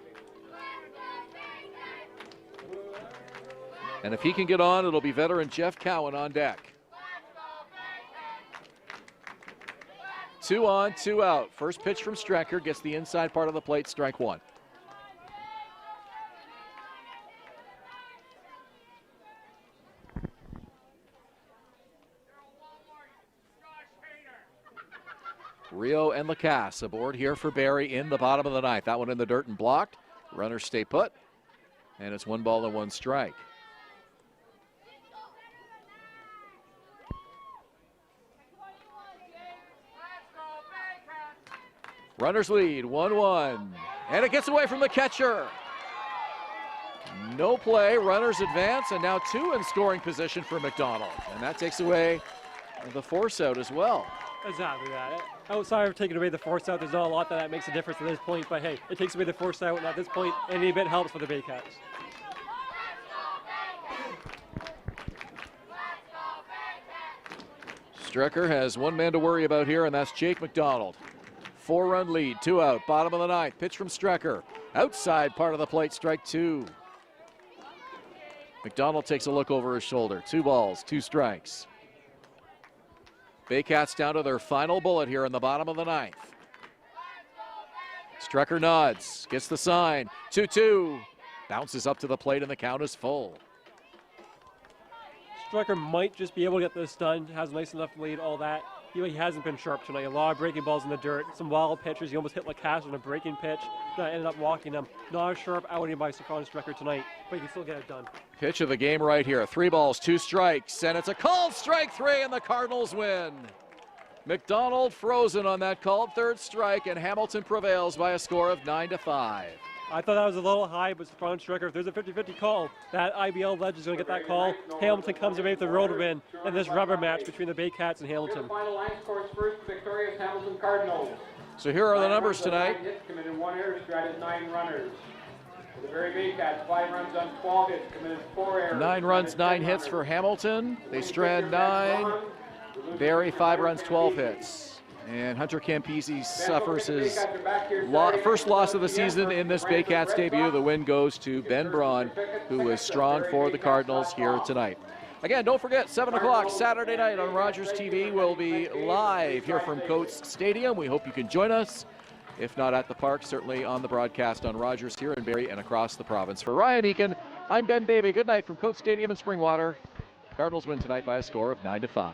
And if he can get on, it'll be veteran Jeff Cowan on deck. 2 on, 2 out. First pitch from Strecker gets the inside part of the plate, strike 1. Rio and Lacasse aboard here for Barrie in the bottom of the ninth. That one in the dirt and blocked. Runners stay put. And it's 1 ball and 1 strike. Runners lead, 1-1. And it gets away from the catcher. No play, runners advance, and now 2 in scoring position for McDonald. And that takes away the force out as well. Exactly that. Outside of taking away the force out, there's not a lot that makes a difference at this point, but hey, it takes away the force out, and at this point, any bit helps for the Baycats. Strecker has 1 man to worry about here, and that's Jake McDonald. 4-run lead, 2 out, bottom of the 9th. Pitch from Strecker. Outside part of the plate, strike 2. McDonald takes a look over his shoulder. 2 balls, 2 strikes. Baycats down to their final bullet here in the bottom of the 9th. Strecker nods, gets the sign. 2-2. Bounces up to the plate, and the count is full. Strecker might just be able to get this done. Has a nice enough lead, all that. He hasn't been sharp tonight. A lot of breaking balls in the dirt. Some wild pitches. He almost hit Lacasse on a breaking pitch. That ended up walking him. Not a sharp outing by Stefan Strecker tonight, but he can still get it done. Pitch of the game right here. 3 balls, 2 strikes, and it's a called strike 3, and the Cardinals win. McDonald frozen on that called 3rd strike, and Hamilton prevails by a score of 9-5. I thought that was a little high, but Stefan Strecker, if there's a 50-50 call, that IBL legend is going to get that call. Hamilton comes away with the road win in this rubber match between the Baycats and Hamilton. Final line scores first, victorious Hamilton Cardinals. So here are the numbers tonight. 9 hits committed 1 error, stranded 9 runners. For the Barrie Baycats, 5 runs on 12 hits, committed 4 errors. 9 runs, 9 hits for Hamilton. They strand 9. Barrie, 5 runs, 12 hits. And Hunter Campisi suffers his first loss of the season in this Baycats debut. The win goes to Ben Braun, who is strong for the Cardinals here tonight. Again, don't forget, 7 o'clock Saturday night on Rogers TV. We'll be live here from Coates Stadium. We hope you can join us. If not at the park, certainly on the broadcast on Rogers here in Barrie and across the province. For Ryan Eakin, I'm Ben Davey. Good night from Coates Stadium in Springwater. Cardinals win tonight by a score of 9-5.